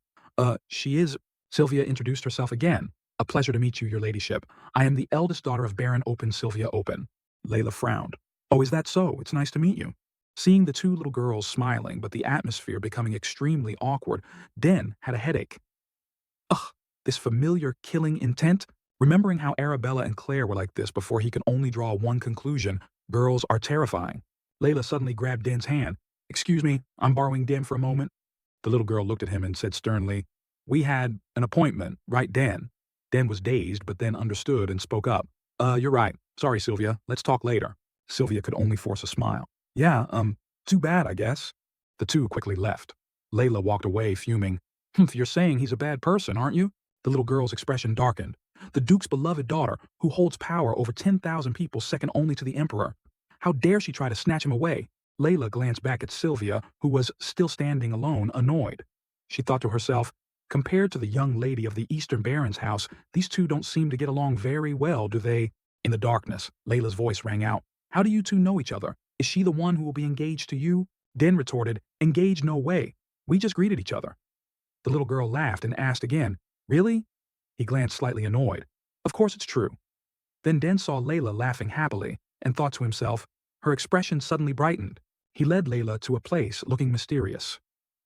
She is... Sylvia introduced herself again. A pleasure to meet you, your ladyship. I am the eldest daughter of Baron Open Sylvia Open. Layla frowned. Oh, is that so? It's nice to meet you. Seeing the two little girls smiling, but the atmosphere becoming extremely awkward, Den had a headache. Ugh, this familiar killing intent? Remembering how Arabella and Claire were like this before he could only draw one conclusion, girls are terrifying. Layla suddenly grabbed Den's hand. Excuse me, I'm borrowing Den for a moment. The little girl looked at him and said sternly, We had an appointment, right, Den? Den was dazed, but then understood and spoke up. You're right. Sorry, Sylvia. Let's talk later. Sylvia could only force a smile. Yeah, too bad, I guess. The two quickly left. Layla walked away, fuming. You're saying he's a bad person, aren't you? The little girl's expression darkened. The Duke's beloved daughter, who holds power over 10,000 people second only to the Emperor. How dare she try to snatch him away? Layla glanced back at Sylvia, who was still standing alone, annoyed. She thought to herself, compared to the young lady of the Eastern Baron's house, these two don't seem to get along very well, do they? In the darkness, Layla's voice rang out. How do you two know each other? Is she the one who will be engaged to you? Den retorted, Engaged no way. We just greeted each other. The little girl laughed and asked again, Really? He glanced slightly annoyed. Of course it's true. Then Den saw Layla laughing happily and thought to himself, her expression suddenly brightened. He led Layla to a place looking mysterious.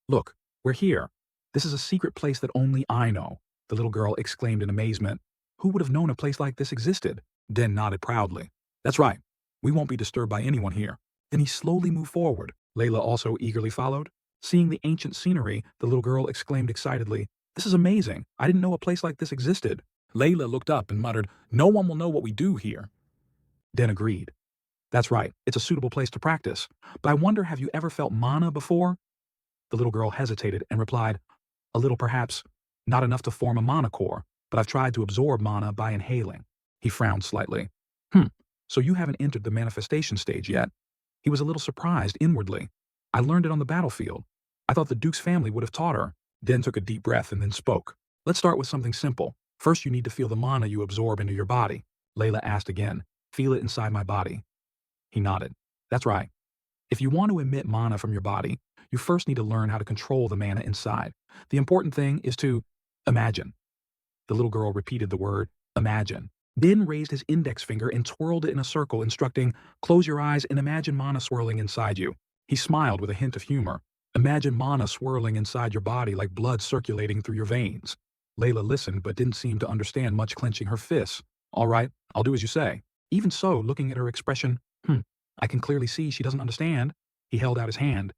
Look, we're here. This is a secret place that only I know, the little girl exclaimed in amazement. Who would have known a place like this existed? Den nodded proudly. That's right. We won't be disturbed by anyone here. Then he slowly moved forward. Layla also eagerly followed. Seeing the ancient scenery, the little girl exclaimed excitedly, This is amazing. I didn't know a place like this existed. Layla looked up and muttered, No one will know what we do here. Den agreed. That's right. It's a suitable place to practice. But I wonder, have you ever felt mana before? The little girl hesitated and replied, A little perhaps. Not enough to form a mana core, but I've tried to absorb mana by inhaling. He frowned slightly. So you haven't entered the manifestation stage yet. He was a little surprised inwardly. I learned it on the battlefield. I thought the Duke's family would have taught her. Den took a deep breath and then spoke. Let's start with something simple. First, you need to feel the mana you absorb into your body. Layla asked again, Feel it inside my body. He nodded. That's right. If you want to emit mana from your body, you first need to learn how to control the mana inside. The important thing is to imagine. The little girl repeated the word, imagine. Din raised his index finger and twirled it in a circle, instructing, close your eyes and imagine mana swirling inside you. He smiled with a hint of humor. Imagine mana swirling inside your body like blood circulating through your veins. Layla listened but didn't seem to understand much, clenching her fists. All right, I'll do as you say. Even so, looking at her expression, I can clearly see she doesn't understand. He held out his hand.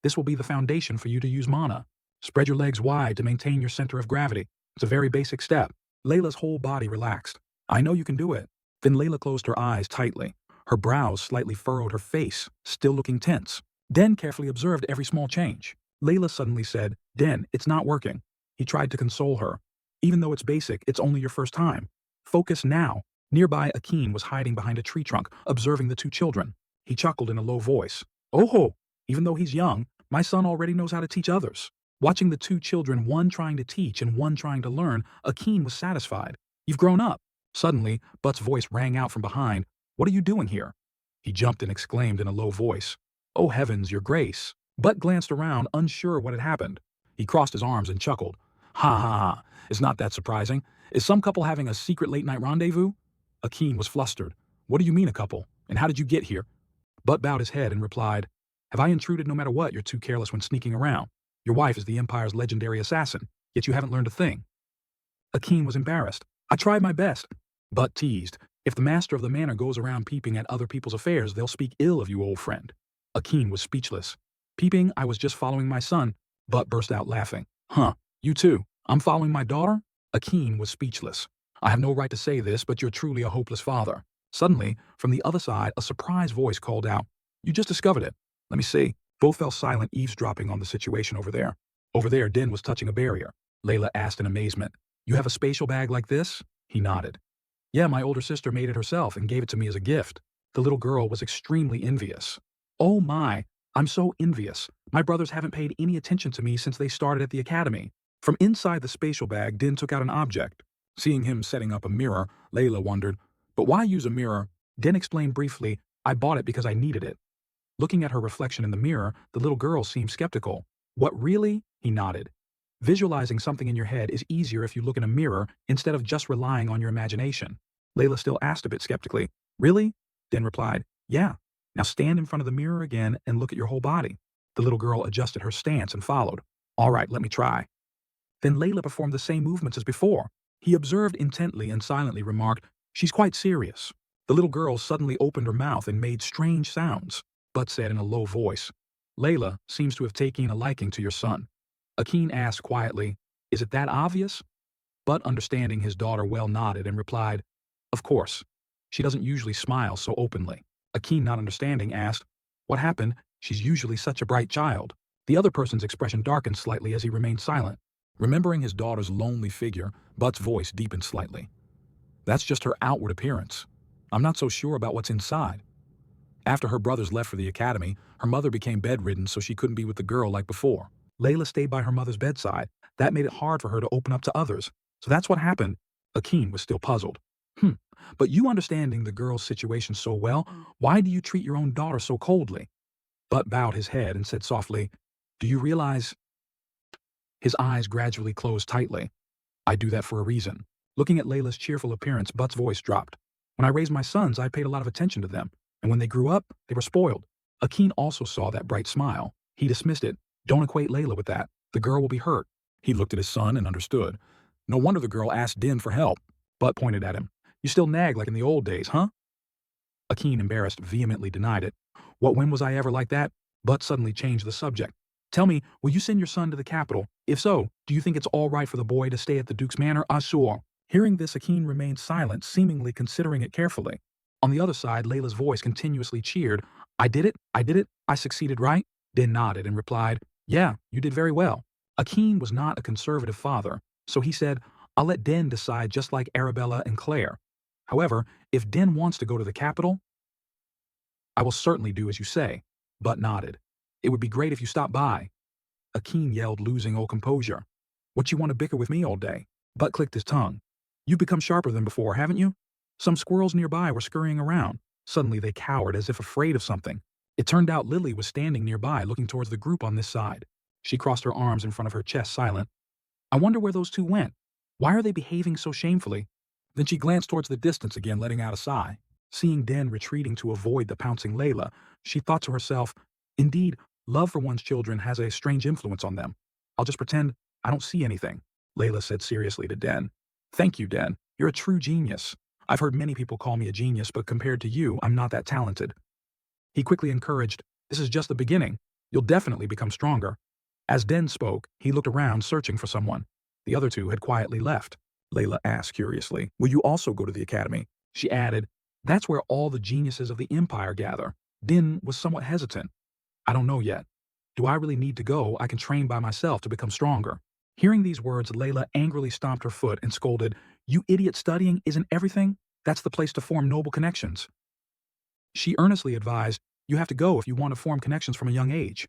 This will be the foundation for you to use mana. Spread your legs wide to maintain your center of gravity. It's a very basic step. Layla's whole body relaxed. I know you can do it. Then Layla closed her eyes tightly. Her brows slightly furrowed her face, still looking tense. Den carefully observed every small change. Layla suddenly said, Den, it's not working. He tried to console her. Even though it's basic, it's only your first time. Focus now. Nearby, Akin was hiding behind a tree trunk, observing the two children. He chuckled in a low voice. Oh, even though he's young, my son already knows how to teach others. Watching the two children, one trying to teach and one trying to learn, Akin was satisfied. You've grown up. Suddenly, Butt's voice rang out from behind. What are you doing here? He jumped and exclaimed in a low voice. Oh heavens, your grace. Butt glanced around, unsure what had happened. He crossed his arms and chuckled. Ha ha ha, it's not that surprising. Is some couple having a secret late-night rendezvous? Akin was flustered. What do you mean a couple? And how did you get here? Butt bowed his head and replied, Have I intruded no matter what? You're too careless when sneaking around. Your wife is the Empire's legendary assassin, yet you haven't learned a thing. Akin was embarrassed. I tried my best. Butt teased. If the master of the manor goes around peeping at other people's affairs, they'll speak ill of you, old friend. Akin was speechless. Peeping, I was just following my son. Butt burst out laughing. Huh, you too. I'm following my daughter? Akin was speechless. I have no right to say this, but you're truly a hopeless father. Suddenly, from the other side, a surprised voice called out, You just discovered it. Let me see. Both fell silent, eavesdropping on the situation over there. Over there, Din was touching a barrier. Layla asked in amazement, You have a spatial bag like this? He nodded. Yeah, my older sister made it herself and gave it to me as a gift. The little girl was extremely envious. Oh my, I'm so envious. My brothers haven't paid any attention to me since they started at the academy. From inside the spatial bag, Din took out an object. Seeing him setting up a mirror, Layla wondered, But why use a mirror? Din explained briefly, I bought it because I needed it. Looking at her reflection in the mirror, the little girl seemed skeptical. What, really? He nodded. Visualizing something in your head is easier if you look in a mirror instead of just relying on your imagination. Layla still asked a bit skeptically. Really? Din replied, Yeah. Now stand in front of the mirror again and look at your whole body. The little girl adjusted her stance and followed. All right, let me try. Then Layla performed the same movements as before. He observed intently and silently remarked, She's quite serious. The little girl suddenly opened her mouth and made strange sounds. Butt said in a low voice, Layla seems to have taken a liking to your son. Akin asked quietly, Is it that obvious? Butt, understanding his daughter well, nodded and replied, Of course. She doesn't usually smile so openly. Akin, not understanding, asked, What happened? She's usually such a bright child. The other person's expression darkened slightly as he remained silent. Remembering his daughter's lonely figure, Butt's voice deepened slightly. That's just her outward appearance. I'm not so sure about what's inside. After her brothers left for the academy, her mother became bedridden so she couldn't be with the girl like before. Layla stayed by her mother's bedside. That made it hard for her to open up to others. So that's what happened. Akin was still puzzled. But you understanding the girl's situation so well, why do you treat your own daughter so coldly? Butt bowed his head and said softly, Do you realize? His eyes gradually closed tightly. I do that for a reason. Looking at Layla's cheerful appearance, Butt's voice dropped. When I raised my sons, I paid a lot of attention to them. And when they grew up, they were spoiled. Akin also saw that bright smile. He dismissed it. Don't equate Layla with that. The girl will be hurt. He looked at his son and understood. No wonder the girl asked Din for help. Butt pointed at him. You still nag like in the old days, huh? Akin, embarrassed, vehemently denied it. When was I ever like that? Butt suddenly changed the subject. Tell me, will you send your son to the capital? If so, do you think it's all right for the boy to stay at the Duke's manor, Asura? Hearing this, Akin remained silent, seemingly considering it carefully. On the other side, Layla's voice continuously cheered. I did it, I succeeded, right? Din nodded and replied, Yeah, you did very well. Akin was not a conservative father, so he said, I'll let Din decide just like Arabella and Claire. However, if Din wants to go to the capital, I will certainly do as you say. Butt nodded. It would be great if you stopped by. Akin yelled, losing all composure. What you want to bicker with me all day? Butt clicked his tongue. You've become sharper than before, haven't you? Some squirrels nearby were scurrying around. Suddenly they cowered as if afraid of something. It turned out Lily was standing nearby, looking towards the group on this side. She crossed her arms in front of her chest, silent. I wonder where those two went. Why are they behaving so shamefully? Then she glanced towards the distance again, letting out a sigh. Seeing Den retreating to avoid the pouncing Layla, she thought to herself, indeed, love for one's children has a strange influence on them. I'll just pretend I don't see anything, Layla said seriously to Den. Thank you, Den. You're a true genius. I've heard many people call me a genius, but compared to you, I'm not that talented. He quickly encouraged, this is just the beginning. You'll definitely become stronger. As Den spoke, he looked around searching for someone. The other two had quietly left. Layla asked curiously, will you also go to the academy? She added, that's where all the geniuses of the empire gather. Din was somewhat hesitant. I don't know yet. Do I really need to go? I can train by myself to become stronger. Hearing these words, Layla angrily stomped her foot and scolded, you idiot, studying isn't everything? That's the place to form noble connections. She earnestly advised, you have to go if you want to form connections from a young age.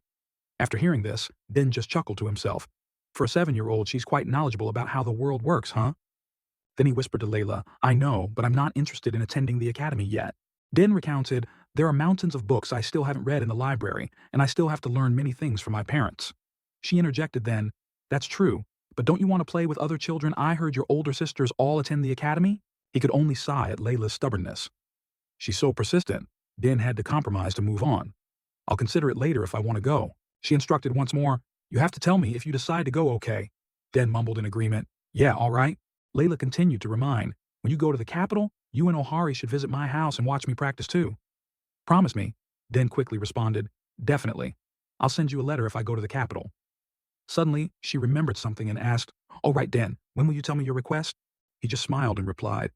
After hearing this, Din just chuckled to himself. For a 7-year-old, she's quite knowledgeable about how the world works, huh? Then he whispered to Layla, I know, but I'm not interested in attending the academy yet. Din recounted, there are mountains of books I still haven't read in the library, and I still have to learn many things from my parents. She interjected then, that's true, but don't you want to play with other children? I heard your older sisters all attend the academy? He could only sigh at Layla's stubbornness. She's so persistent, Din had to compromise to move on. I'll consider it later if I want to go. She instructed once more, you have to tell me if you decide to go, okay? Den mumbled in agreement, yeah, all right. Layla continued to remind, when you go to the capital, you and Ohari should visit my house and watch me practice too. Promise me, Den quickly responded, definitely. I'll send you a letter if I go to the capital. Suddenly, she remembered something and asked, all right, Den, when will you tell me your request? He just smiled and replied,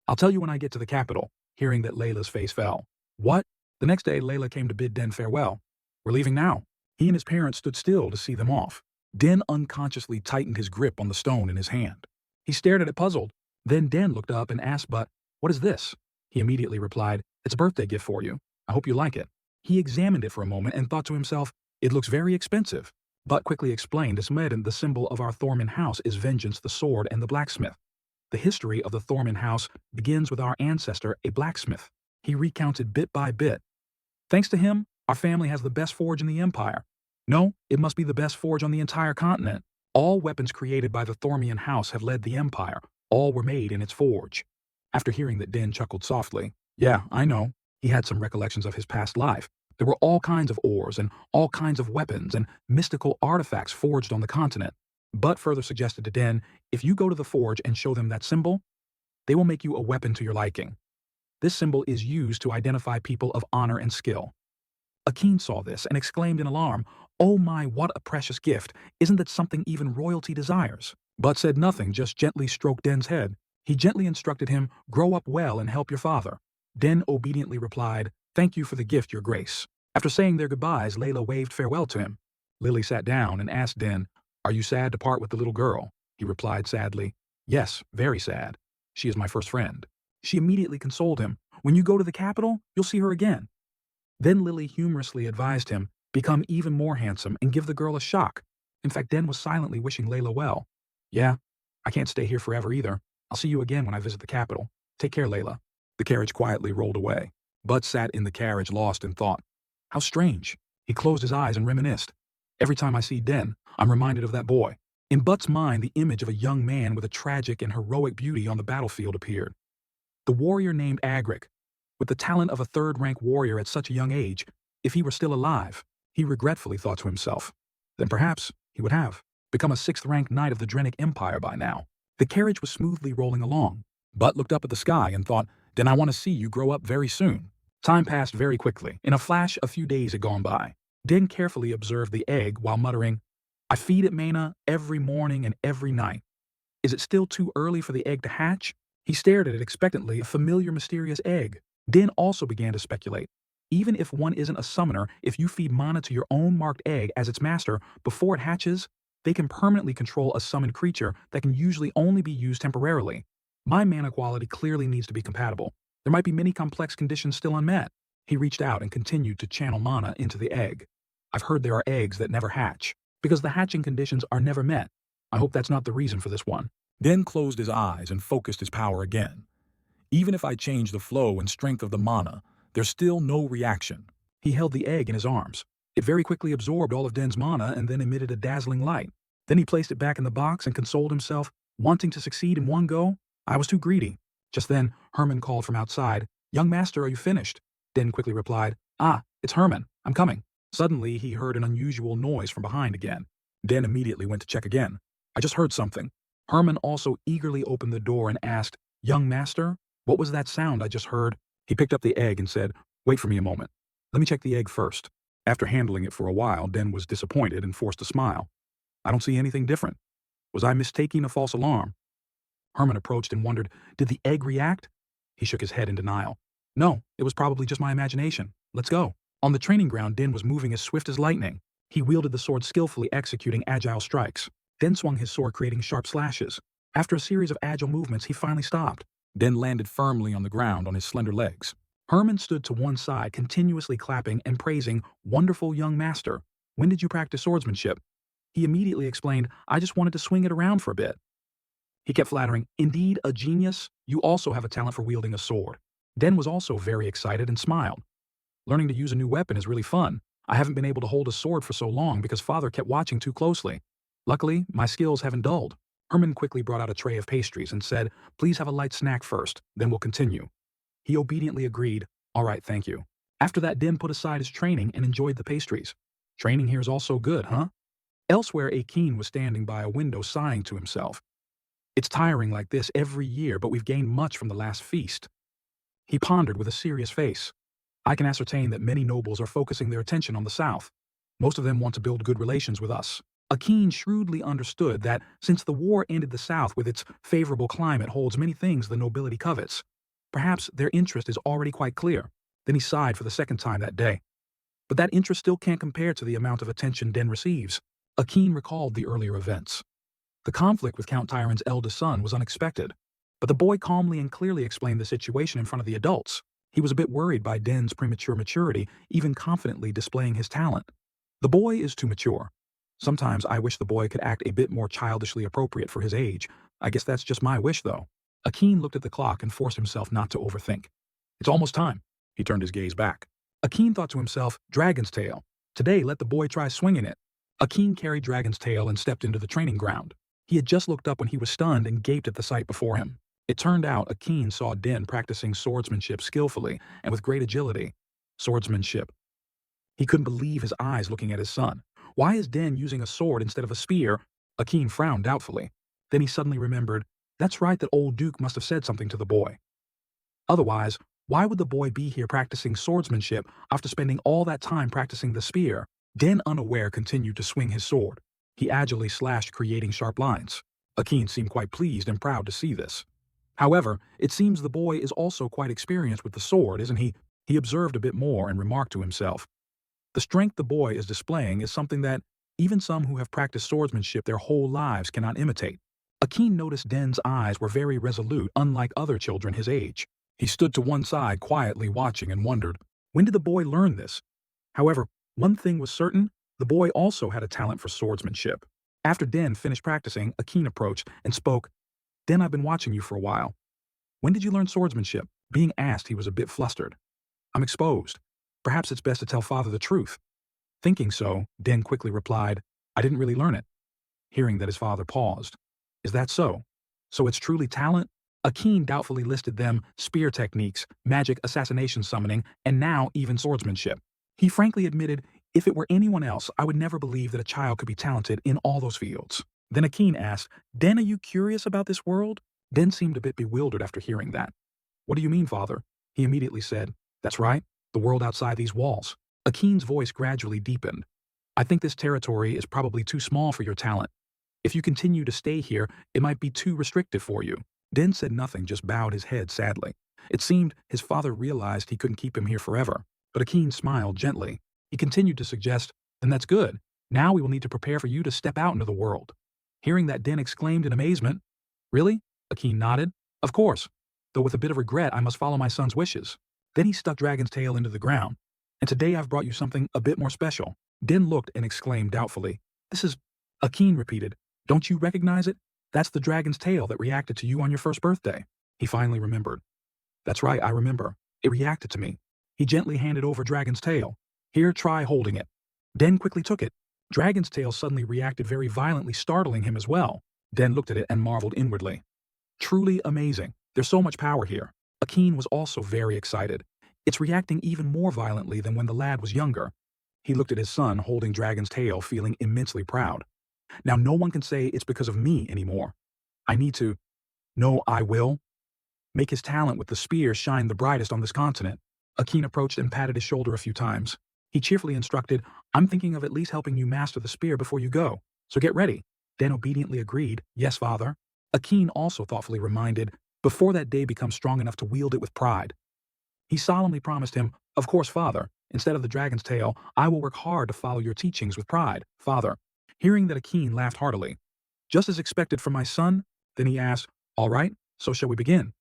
I'll tell you when I get to the capital. Hearing that, Layla's face fell. What? The next day, Layla came to bid Den farewell. We're leaving now. He and his parents stood still to see them off. Den unconsciously tightened his grip on the stone in his hand. He stared at it puzzled. Then Den looked up and asked, but, what is this? He immediately replied, it's a birthday gift for you. I hope you like it. He examined it for a moment and thought to himself, it looks very expensive. But quickly explained, this Medin, the symbol of our Thorman house, is vengeance, the sword, and the blacksmith. The history of the Thorman house begins with our ancestor, a blacksmith. He recounted bit by bit. Thanks to him, our family has the best forge in the empire. No, it must be the best forge on the entire continent. All weapons created by the Thormian house have led the empire. All were made in its forge. After hearing that, Den chuckled softly. Yeah, I know. He had some recollections of his past life. There were all kinds of ores and all kinds of weapons and mystical artifacts forged on the continent. But further suggested to Den, if you go to the forge and show them that symbol, they will make you a weapon to your liking. This symbol is used to identify people of honor and skill. Akin saw this and exclaimed in alarm, oh my, what a precious gift. Isn't that something even royalty desires? But said nothing, just gently stroked Den's head. He gently instructed him, grow up well and help your father. Den obediently replied, thank you for the gift, your grace. After saying their goodbyes, Layla waved farewell to him. Lily sat down and asked Den, are you sad to part with the little girl? He replied sadly, yes, very sad. She is my first friend. She immediately consoled him, when you go to the capital, you'll see her again. Then Lily humorously advised him, become even more handsome and give the girl a shock. In fact, Den was silently wishing Layla well. Yeah, I can't stay here forever either. I'll see you again when I visit the capital. Take care, Layla. The carriage quietly rolled away. Bud sat in the carriage lost in thought. How strange. He closed his eyes and reminisced. Every time I see Den, I'm reminded of that boy. In Butt's mind, the image of a young man with a tragic and heroic beauty on the battlefield appeared. The warrior named Agric, with the talent of a third-rank warrior at such a young age, if he were still alive, he regretfully thought to himself, then perhaps he would have become a 6th-ranked knight of the Drenic Empire by now. The carriage was smoothly rolling along. Butt looked up at the sky and thought, then I want to see you grow up very soon. Time passed very quickly. In a flash, a few days had gone by. Den carefully observed the egg while muttering, I feed it Mana every morning and every night. Is it still too early for the egg to hatch? He stared at it expectantly, a familiar mysterious egg. Den also began to speculate. Even if one isn't a summoner, if you feed Mana to your own marked egg as its master, before it hatches, they can permanently control a summoned creature that can usually only be used temporarily. My mana quality clearly needs to be compatible. There might be many complex conditions still unmet. He reached out and continued to channel Mana into the egg. I've heard there are eggs that never hatch, because the hatching conditions are never met. I hope that's not the reason for this one. Den closed his eyes and focused his power again. Even if I change the flow and strength of the mana, there's still no reaction. He held the egg in his arms. It very quickly absorbed all of Den's mana and then emitted a dazzling light. Then he placed it back in the box and consoled himself, Wanting to succeed in one go, I was too greedy. Just then, Herman called from outside. "Young master, are you finished?" Den quickly replied, "Ah, it's Herman. I'm coming." Suddenly, he heard an unusual noise from behind again. Den immediately went to check again. "I just heard something." Herman also eagerly opened the door and asked, "Young master, what was that sound I just heard?" He picked up the egg and said, "Wait for me a moment. Let me check the egg first." After handling it for a while, Den was disappointed and forced a smile. "I don't see anything different. Was I mistaking a false alarm?" Herman approached and wondered, "Did the egg react?" He shook his head in denial. "No, it was probably just my imagination. Let's go." On the training ground, Den was moving as swift as lightning. He wielded the sword skillfully, executing agile strikes. Den swung his sword, creating sharp slashes. After a series of agile movements, he finally stopped. Den landed firmly on the ground on his slender legs. Herman stood to one side, continuously clapping and praising, "Wonderful young master. When did you practice swordsmanship?" He immediately explained, "I just wanted to swing it around for a bit." He kept flattering, "Indeed, a genius. You also have a talent for wielding a sword." Den was also very excited and smiled. "Learning to use a new weapon is really fun. I haven't been able to hold a sword for so long because father kept watching too closely. Luckily, my skills haven't dulled." Herman quickly brought out a tray of pastries and said, "Please have a light snack first, then we'll continue." He obediently agreed, "All right, thank you." After that, Den put aside his training and enjoyed the pastries. "Training here is also good, huh?" Elsewhere, Akeen was standing by a window sighing to himself. "It's tiring like this every year, but we've gained much from the last feast." He pondered with a serious face. "I can ascertain that many nobles are focusing their attention on the south. Most of them want to build good relations with us." Akeen shrewdly understood that since the war ended, the south with its favorable climate holds many things the nobility covets. Perhaps their interest is already quite clear. Then he sighed for the second time that day. But that interest still can't compare to the amount of attention Den receives. Akeen recalled the earlier events. The conflict with Count Tyron's eldest son was unexpected, but the boy calmly and clearly explained the situation in front of the adults. He was a bit worried by Den's premature maturity, even confidently displaying his talent. "The boy is too mature. Sometimes I wish the boy could act a bit more childishly appropriate for his age. I guess that's just my wish, though." Akeen looked at the clock and forced himself not to overthink. "It's almost time." He turned his gaze back. Akeen thought to himself, "Dragon's tail. Today, let the boy try swinging it." Akeen carried Dragon's tail and stepped into the training ground. He had just looked up when he was stunned and gaped at the sight before him. It turned out Akeen saw Den practicing swordsmanship skillfully and with great agility. Swordsmanship. He couldn't believe his eyes looking at his son. Why is Den using a sword instead of a spear? Akeen frowned doubtfully. Then he suddenly remembered, that's right, that old Duke must have said something to the boy. Otherwise, why would the boy be here practicing swordsmanship after spending all that time practicing the spear? Den, unaware, continued to swing his sword. He agilely slashed, creating sharp lines. Akeen seemed quite pleased and proud to see this. However, it seems the boy is also quite experienced with the sword, isn't he? He observed a bit more and remarked to himself, "The strength the boy is displaying is something that even some who have practiced swordsmanship their whole lives cannot imitate." Akeen noticed Den's eyes were very resolute, unlike other children his age. He stood to one side, quietly watching, and wondered, when did the boy learn this? However, one thing was certain, the boy also had a talent for swordsmanship. After Den finished practicing, Akeen approached and spoke, "Den, I've been watching you for a while. When did you learn swordsmanship?" Being asked, he was a bit flustered. "I'm exposed. Perhaps it's best to tell father the truth." Thinking so, Den quickly replied, "I didn't really learn it." Hearing that his father paused. "Is that so? So it's truly talent?" Akeen doubtfully listed them: spear techniques, magic assassination summoning, and now even swordsmanship. He frankly admitted, if it were anyone else, I would never believe that a child could be talented in all those fields. Then Akeen asked, "Den, are you curious about this world?" Den seemed a bit bewildered after hearing that. "What do you mean, father?" He immediately said, "That's right, the world outside these walls." Akeen's voice gradually deepened. "I think this territory is probably too small for your talent. If you continue to stay here, it might be too restrictive for you." Den said nothing, just bowed his head sadly. It seemed his father realized he couldn't keep him here forever, but Akeen smiled gently. He continued to suggest, "Then that's good. Now we will need to prepare for you to step out into the world." Hearing that, Den exclaimed in amazement, "Really?" Akeen nodded. "Of course, though with a bit of regret I must follow my son's wishes." Then he stuck Dragon's tail into the ground. "And today I've brought you something a bit more special." Den looked and exclaimed doubtfully, "This is..." Akeen repeated, "Don't you recognize it? That's the dragon's tail that reacted to you on your first birthday." He finally remembered. "That's right, I remember. It reacted to me." He gently handed over Dragon's tail. "Here, try holding it." Den quickly took it. Dragon's tail suddenly reacted very violently, startling him as well. Den looked at it and marveled inwardly. Truly amazing. There's so much power here. Akin was also very excited. It's reacting even more violently than when the lad was younger. He looked at his son holding Dragon's tail, feeling immensely proud. Now no one can say it's because of me anymore. I need to. No, I will. Make his talent with the spear shine the brightest on this continent. Akin approached and patted his shoulder a few times. He cheerfully instructed, I'm thinking of at least helping you master the spear before you go, so get ready. Den obediently agreed, yes, father. Akin also thoughtfully reminded, before that day becomes strong enough to wield it with pride. He solemnly promised him, of course, father, instead of the dragon's tail, I will work hard to follow your teachings with pride, father. Hearing that, Akin laughed heartily. Just as expected from my son? Then he asked, all right, so shall we begin?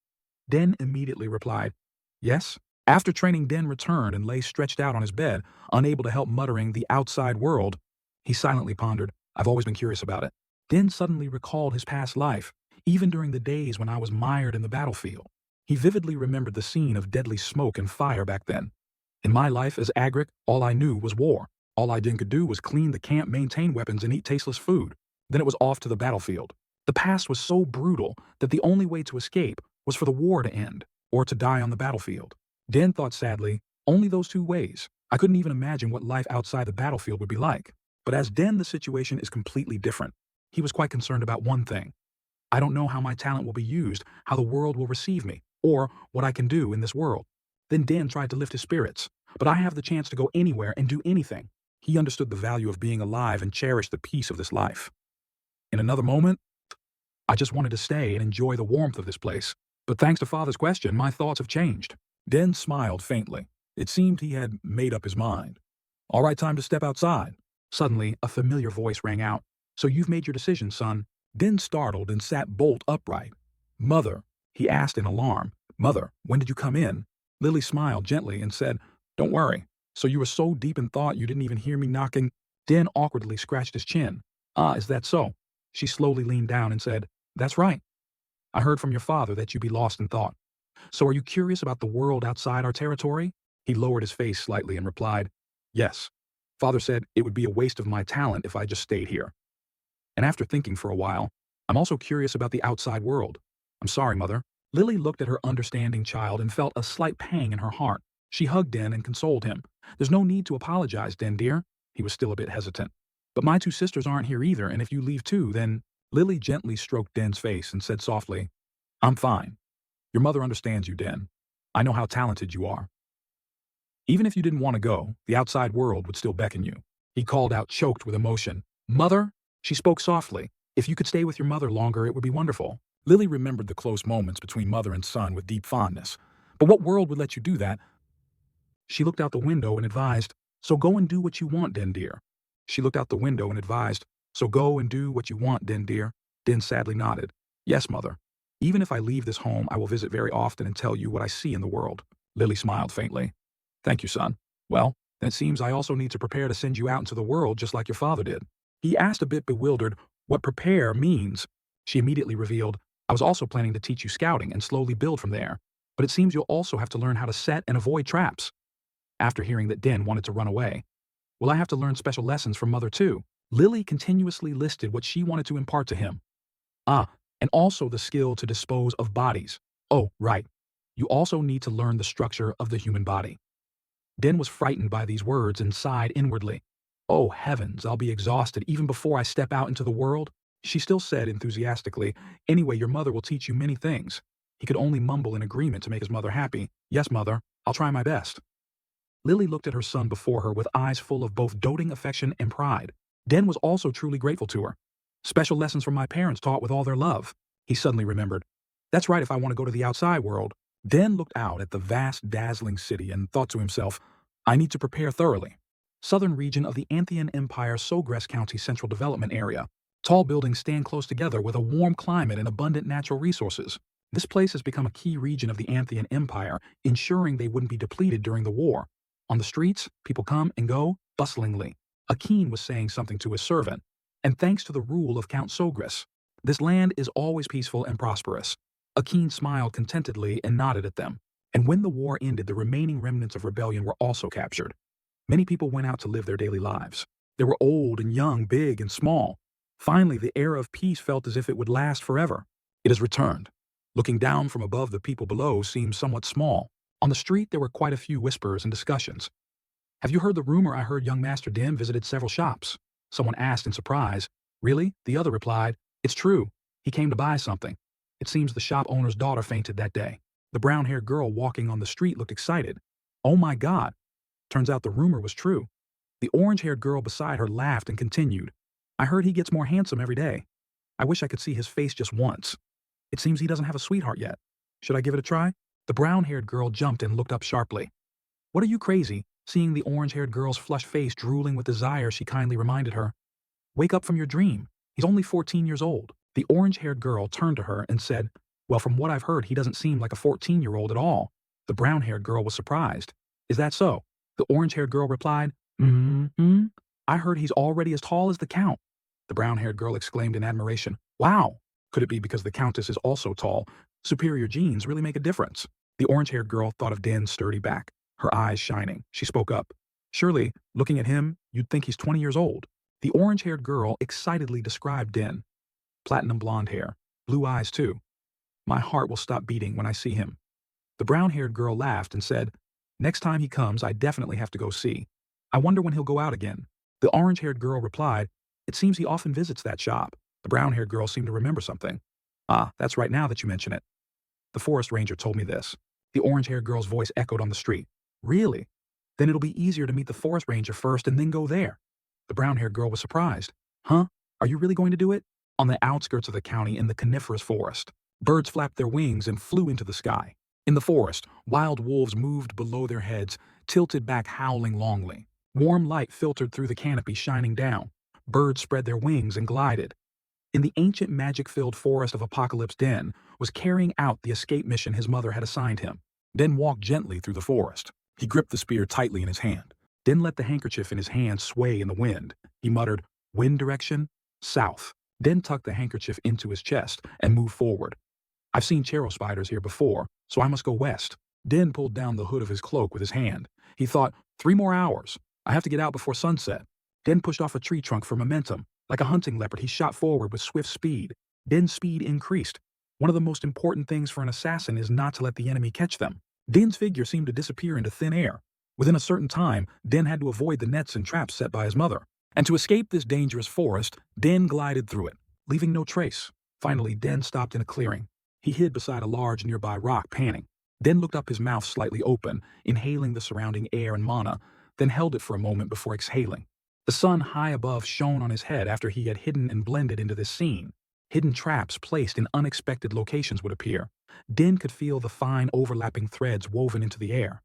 Den immediately replied, yes. After training, Den returned and lay stretched out on his bed, unable to help muttering the outside world. He silently pondered, I've always been curious about it. Den suddenly recalled his past life, even during the days when I was mired in the battlefield. He vividly remembered the scene of deadly smoke and fire back then. In my life as Agric, all I knew was war. All I could do was clean the camp, maintain weapons, and eat tasteless food. Then it was off to the battlefield. The past was so brutal that the only way to escape was for the war to end, or to die on the battlefield. Den thought sadly, only those two ways. I couldn't even imagine what life outside the battlefield would be like. But as Den, the situation is completely different. He was quite concerned about one thing. I don't know how my talent will be used, how the world will receive me, or what I can do in this world. Then Den tried to lift his spirits. But I have the chance to go anywhere and do anything. He understood the value of being alive and cherished the peace of this life. In another moment, I just wanted to stay and enjoy the warmth of this place. But thanks to Father's question, my thoughts have changed. Den smiled faintly. It seemed he had made up his mind. All right, time to step outside. Suddenly, a familiar voice rang out. So you've made your decision, son. Den startled and sat bolt upright. Mother, he asked in alarm. Mother, when did you come in? Lily smiled gently and said, don't worry. So you were so deep in thought you didn't even hear me knocking? Den awkwardly scratched his chin. Ah, is that so? She slowly leaned down and said, that's right. I heard from your father that you'd be lost in thought. So are you curious about the world outside our territory? He lowered his face slightly and replied, yes. Father said it would be a waste of my talent if I just stayed here. And after thinking for a while, I'm also curious about the outside world. I'm sorry, Mother. Lily looked at her understanding child and felt a slight pang in her heart. She hugged Den and consoled him. There's no need to apologize, Den dear. He was still a bit hesitant. But my two sisters aren't here either, and if you leave too, then... Lily gently stroked Den's face and said softly, I'm fine. Your mother understands you, Den. I know how talented you are. Even if you didn't want to go, the outside world would still beckon you. He called out, choked with emotion. Mother? She spoke softly. If you could stay with your mother longer, it would be wonderful. Lily remembered the close moments between mother and son with deep fondness. But what world would let you do that? She looked out the window and advised, so go and do what you want, Den dear. She looked out the window and advised, so go and do what you want, Den dear. Den sadly nodded. Yes, Mother. Even if I leave this home, I will visit very often and tell you what I see in the world. Lily smiled faintly. Thank you, son. Well, then it seems I also need to prepare to send you out into the world just like your father did. He asked a bit bewildered what prepare means. She immediately revealed, I was also planning to teach you scouting and slowly build from there. But it seems you'll also have to learn how to set and avoid traps. After hearing that Den wanted to run away, will I have to learn special lessons from Mother too? Lily continuously listed what she wanted to impart to him. Ah, and also the skill to dispose of bodies. Oh, right. You also need to learn the structure of the human body. Den was frightened by these words and sighed inwardly. Oh, heavens, I'll be exhausted even before I step out into the world. She still said enthusiastically, anyway, your mother will teach you many things. He could only mumble in agreement to make his mother happy. Yes, Mother, I'll try my best. Lily looked at her son before her with eyes full of both doting affection and pride. Den was also truly grateful to her. Special lessons from my parents taught with all their love. He suddenly remembered. That's right if I want to go to the outside world. Den looked out at the vast, dazzling city and thought to himself, I need to prepare thoroughly. Southern region of the Anthian Empire, Sogres County Central Development Area. Tall buildings stand close together with a warm climate and abundant natural resources. This place has become a key region of the Anthian Empire, ensuring they wouldn't be depleted during the war. On the streets, people come and go, bustlingly. Akin was saying something to his servant. And thanks to the rule of Count Sogres, this land is always peaceful and prosperous. Akin smiled contentedly and nodded at them. And when the war ended, the remaining remnants of rebellion were also captured. Many people went out to live their daily lives. They were old and young, big and small. Finally, the era of peace felt as if it would last forever. It has returned. Looking down from above, the people below seemed somewhat small. On the street, there were quite a few whispers and discussions. Have you heard the rumor I heard young Master Dim visited several shops? Someone asked in surprise. Really? The other replied, it's true. He came to buy something. It seems the shop owner's daughter fainted that day. The brown-haired girl walking on the street looked excited. Oh my God. Turns out the rumor was true. The orange-haired girl beside her laughed and continued. I heard he gets more handsome every day. I wish I could see his face just once. It seems he doesn't have a sweetheart yet. Should I give it a try? The brown-haired girl jumped and looked up sharply. What are you crazy? Seeing the orange-haired girl's flushed face drooling with desire, she kindly reminded her. Wake up from your dream. He's only 14 years old. The orange-haired girl turned to her and said, well, from what I've heard, he doesn't seem like a 14-year-old at all. The brown-haired girl was surprised. Is that so? The orange-haired girl replied, mm-hmm. I heard he's already as tall as the Count. The brown-haired girl exclaimed in admiration. Wow! Could it be because the Countess is also tall? Superior genes really make a difference. The orange-haired girl thought of Din's sturdy back, her eyes shining. She spoke up. Surely, looking at him, you'd think he's 20 years old. The orange-haired girl excitedly described Din. Platinum blonde hair, blue eyes too. My heart will stop beating when I see him. The brown-haired girl laughed and said, next time he comes, I definitely have to go see. I wonder when he'll go out again. The orange-haired girl replied, it seems he often visits that shop. The brown-haired girl seemed to remember something. Ah, that's right now that you mention it. The forest ranger told me this. The orange-haired girl's voice echoed on the street. Really? Then it'll be easier to meet the forest ranger first and then go there. The brown-haired girl was surprised. Huh? Are you really going to do it? On the outskirts of the county in the coniferous forest, birds flapped their wings and flew into the sky. In the forest, wild wolves moved below their heads, tilted back howling longly. Warm light filtered through the canopy shining down. Birds spread their wings and glided. In the ancient magic-filled forest of Apocalypse, Den was carrying out the escape mission his mother had assigned him. Den walked gently through the forest. He gripped the spear tightly in his hand. Den let the handkerchief in his hand sway in the wind. He muttered, wind direction, south. Den tucked the handkerchief into his chest and moved forward. I've seen Chero spiders here before, so I must go west. Den pulled down the hood of his cloak with his hand. He thought, 3 more hours. I have to get out before sunset. Den pushed off a tree trunk for momentum. Like a hunting leopard, he shot forward with swift speed. Den's speed increased. One of the most important things for an assassin is not to let the enemy catch them. Den's figure seemed to disappear into thin air. Within a certain time, Den had to avoid the nets and traps set by his mother. And to escape this dangerous forest, Den glided through it, leaving no trace. Finally, Den stopped in a clearing. He hid beside a large nearby rock, panting. Den looked up, his mouth slightly open, inhaling the surrounding air and mana, then held it for a moment before exhaling. The sun high above shone on his head after he had hidden and blended into this scene. Hidden traps placed in unexpected locations would appear. Den could feel the fine overlapping threads woven into the air.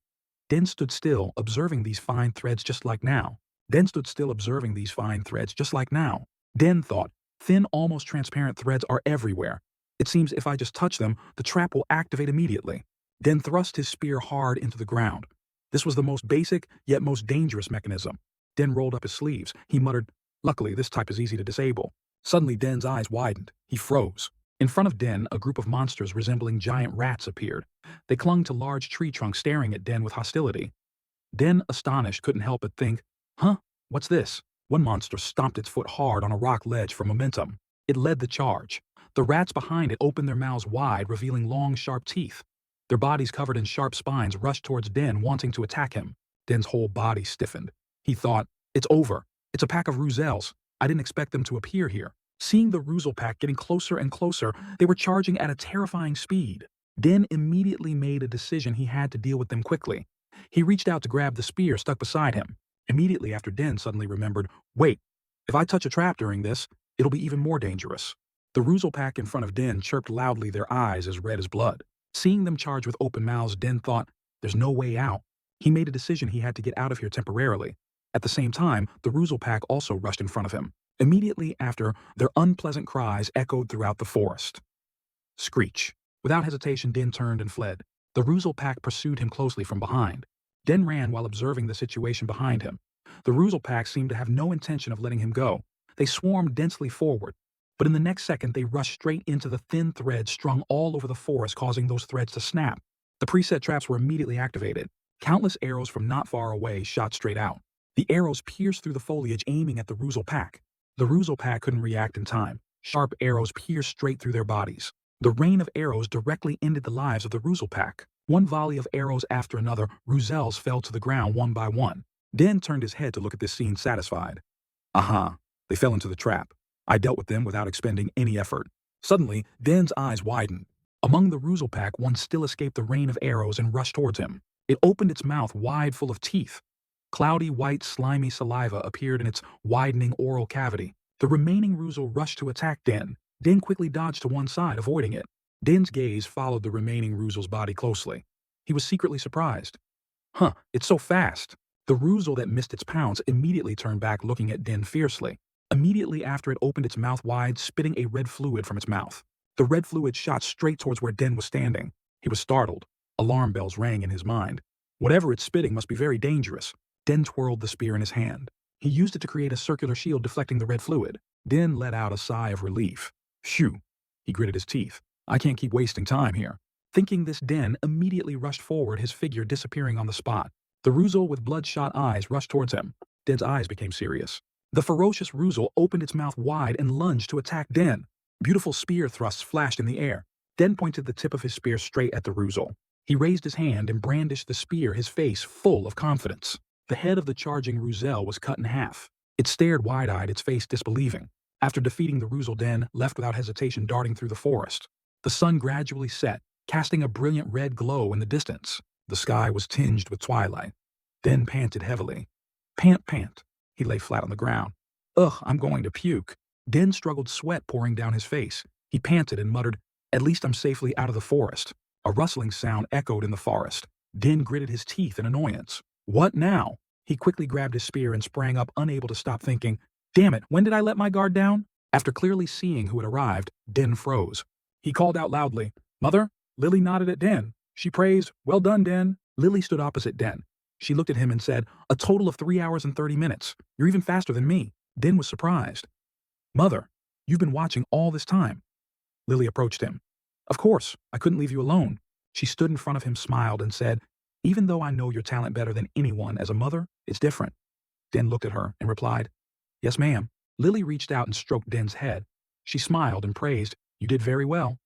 Den stood still, observing these fine threads just like now. Den stood still, observing these fine threads just like now. Den thought, thin, almost transparent threads are everywhere. It seems if I just touch them, the trap will activate immediately. Den thrust his spear hard into the ground. This was the most basic, yet most dangerous mechanism. Den rolled up his sleeves. He muttered, luckily this type is easy to disable. Suddenly Den's eyes widened. He froze. In front of Den, a group of monsters resembling giant rats appeared. They clung to large tree trunks, staring at Den with hostility. Den, astonished, couldn't help but think, huh? What's this? One monster stomped its foot hard on a rock ledge for momentum. It led the charge. The rats behind it opened their mouths wide, revealing long, sharp teeth. Their bodies covered in sharp spines rushed towards Den, wanting to attack him. Den's whole body stiffened. He thought, it's over. It's a pack of Ruzels. I didn't expect them to appear here. Seeing the Ruzel pack getting closer and closer, they were charging at a terrifying speed. Den immediately made a decision. He had to deal with them quickly. He reached out to grab the spear stuck beside him. Immediately after, Den suddenly remembered, wait, if I touch a trap during this, it'll be even more dangerous. The Ruzel pack in front of Den chirped loudly, their eyes as red as blood. Seeing them charge with open mouths, Den thought, there's no way out. He made a decision. He had to get out of here temporarily. At the same time, the Ruzel pack also rushed in front of him. Immediately after, their unpleasant cries echoed throughout the forest. Screech. Without hesitation, Den turned and fled. The Ruzel pack pursued him closely from behind. Den ran while observing the situation behind him. The Ruzel pack seemed to have no intention of letting him go. They swarmed densely forward. But in the next second, they rushed straight into the thin threads strung all over the forest, causing those threads to snap. The preset traps were immediately activated. Countless arrows from not far away shot straight out. The arrows pierced through the foliage, aiming at the Ruzel pack. The Ruzel pack couldn't react in time. Sharp arrows pierced straight through their bodies. The rain of arrows directly ended the lives of the Ruzel pack. One volley of arrows after another, Ruzels fell to the ground one by one. Den turned his head to look at this scene satisfied. Aha, they fell into the trap. I dealt with them without expending any effort. Suddenly, Den's eyes widened. Among the Ruzel pack, one still escaped the rain of arrows and rushed towards him. It opened its mouth wide full of teeth. Cloudy white slimy saliva appeared in its widening oral cavity. The remaining Ruzel rushed to attack Den. Den quickly dodged to one side, avoiding it. Den's gaze followed the remaining Ruzel's body closely. He was secretly surprised. Huh, it's so fast. The Ruzel that missed its pounce immediately turned back, looking at Den fiercely. Immediately after, it opened its mouth wide, spitting a red fluid from its mouth. The red fluid shot straight towards where Den was standing. He was startled. Alarm bells rang in his mind. Whatever it's spitting must be very dangerous. Den twirled the spear in his hand. He used it to create a circular shield deflecting the red fluid. Den let out a sigh of relief. Phew. He gritted his teeth. I can't keep wasting time here. Thinking this, Den immediately rushed forward, his figure disappearing on the spot. The Ruzel with bloodshot eyes rushed towards him. Den's eyes became serious. The ferocious Ruzel opened its mouth wide and lunged to attack Den. Beautiful spear thrusts flashed in the air. Den pointed the tip of his spear straight at the Ruzel. He raised his hand and brandished the spear, his face full of confidence. The head of the charging Ruzel was cut in half. It stared wide-eyed, its face disbelieving. After defeating the Ruzel, Den left without hesitation, darting through the forest. The sun gradually set, casting a brilliant red glow in the distance. The sky was tinged with twilight. Den panted heavily. Pant, pant. He lay flat on the ground. Ugh, I'm going to puke. Den struggled, sweat pouring down his face. He panted and muttered, At least I'm safely out of the forest. A rustling sound echoed in the forest. Den gritted his teeth in annoyance. What now? He quickly grabbed his spear and sprang up, unable to stop thinking, Damn it, when did I let my guard down? After clearly seeing who had arrived, Den froze. He called out loudly, Mother? Lily nodded at Den. She praised, Well done, Den. Lily stood opposite Den. She looked at him and said, A total of 3 hours and 30 minutes. You're even faster than me. Den was surprised. Mother, you've been watching all this time. Lily approached him. Of course, I couldn't leave you alone. She stood in front of him, smiled, and said, Even though I know your talent better than anyone, as a mother, it's different. Den looked at her and replied, Yes, ma'am. Lily reached out and stroked Den's head. She smiled and praised, You did very well.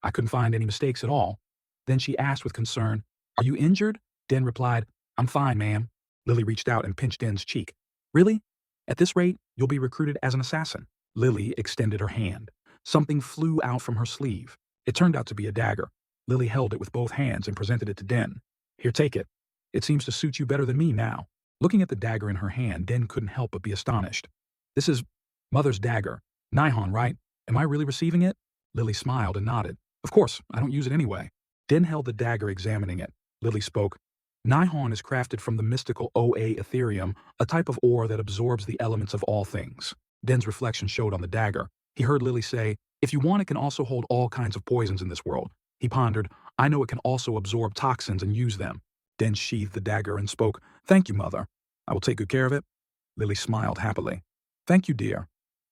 I couldn't find any mistakes at all. Then she asked with concern, Are you injured? Den replied, I'm fine, ma'am. Lily reached out and pinched Den's cheek. Really? At this rate, you'll be recruited as an assassin. Lily extended her hand. Something flew out from her sleeve. It turned out to be a dagger. Lily held it with both hands and presented it to Den. Here, take it. It seems to suit you better than me now. Looking at the dagger in her hand, Den couldn't help but be astonished. This is Mother's dagger. Nihon, right? Am I really receiving it? Lily smiled and nodded. Of course, I don't use it anyway. Den held the dagger, examining it. Lily spoke. Nihon is crafted from the mystical OA Ethereum, a type of ore that absorbs the elements of all things. Den's reflection showed on the dagger. He heard Lily say, If you want, it can also hold all kinds of poisons in this world. He pondered, I know it can also absorb toxins and use them. Den sheathed the dagger and spoke, Thank you, Mother. I will take good care of it. Lily smiled happily. Thank you, dear.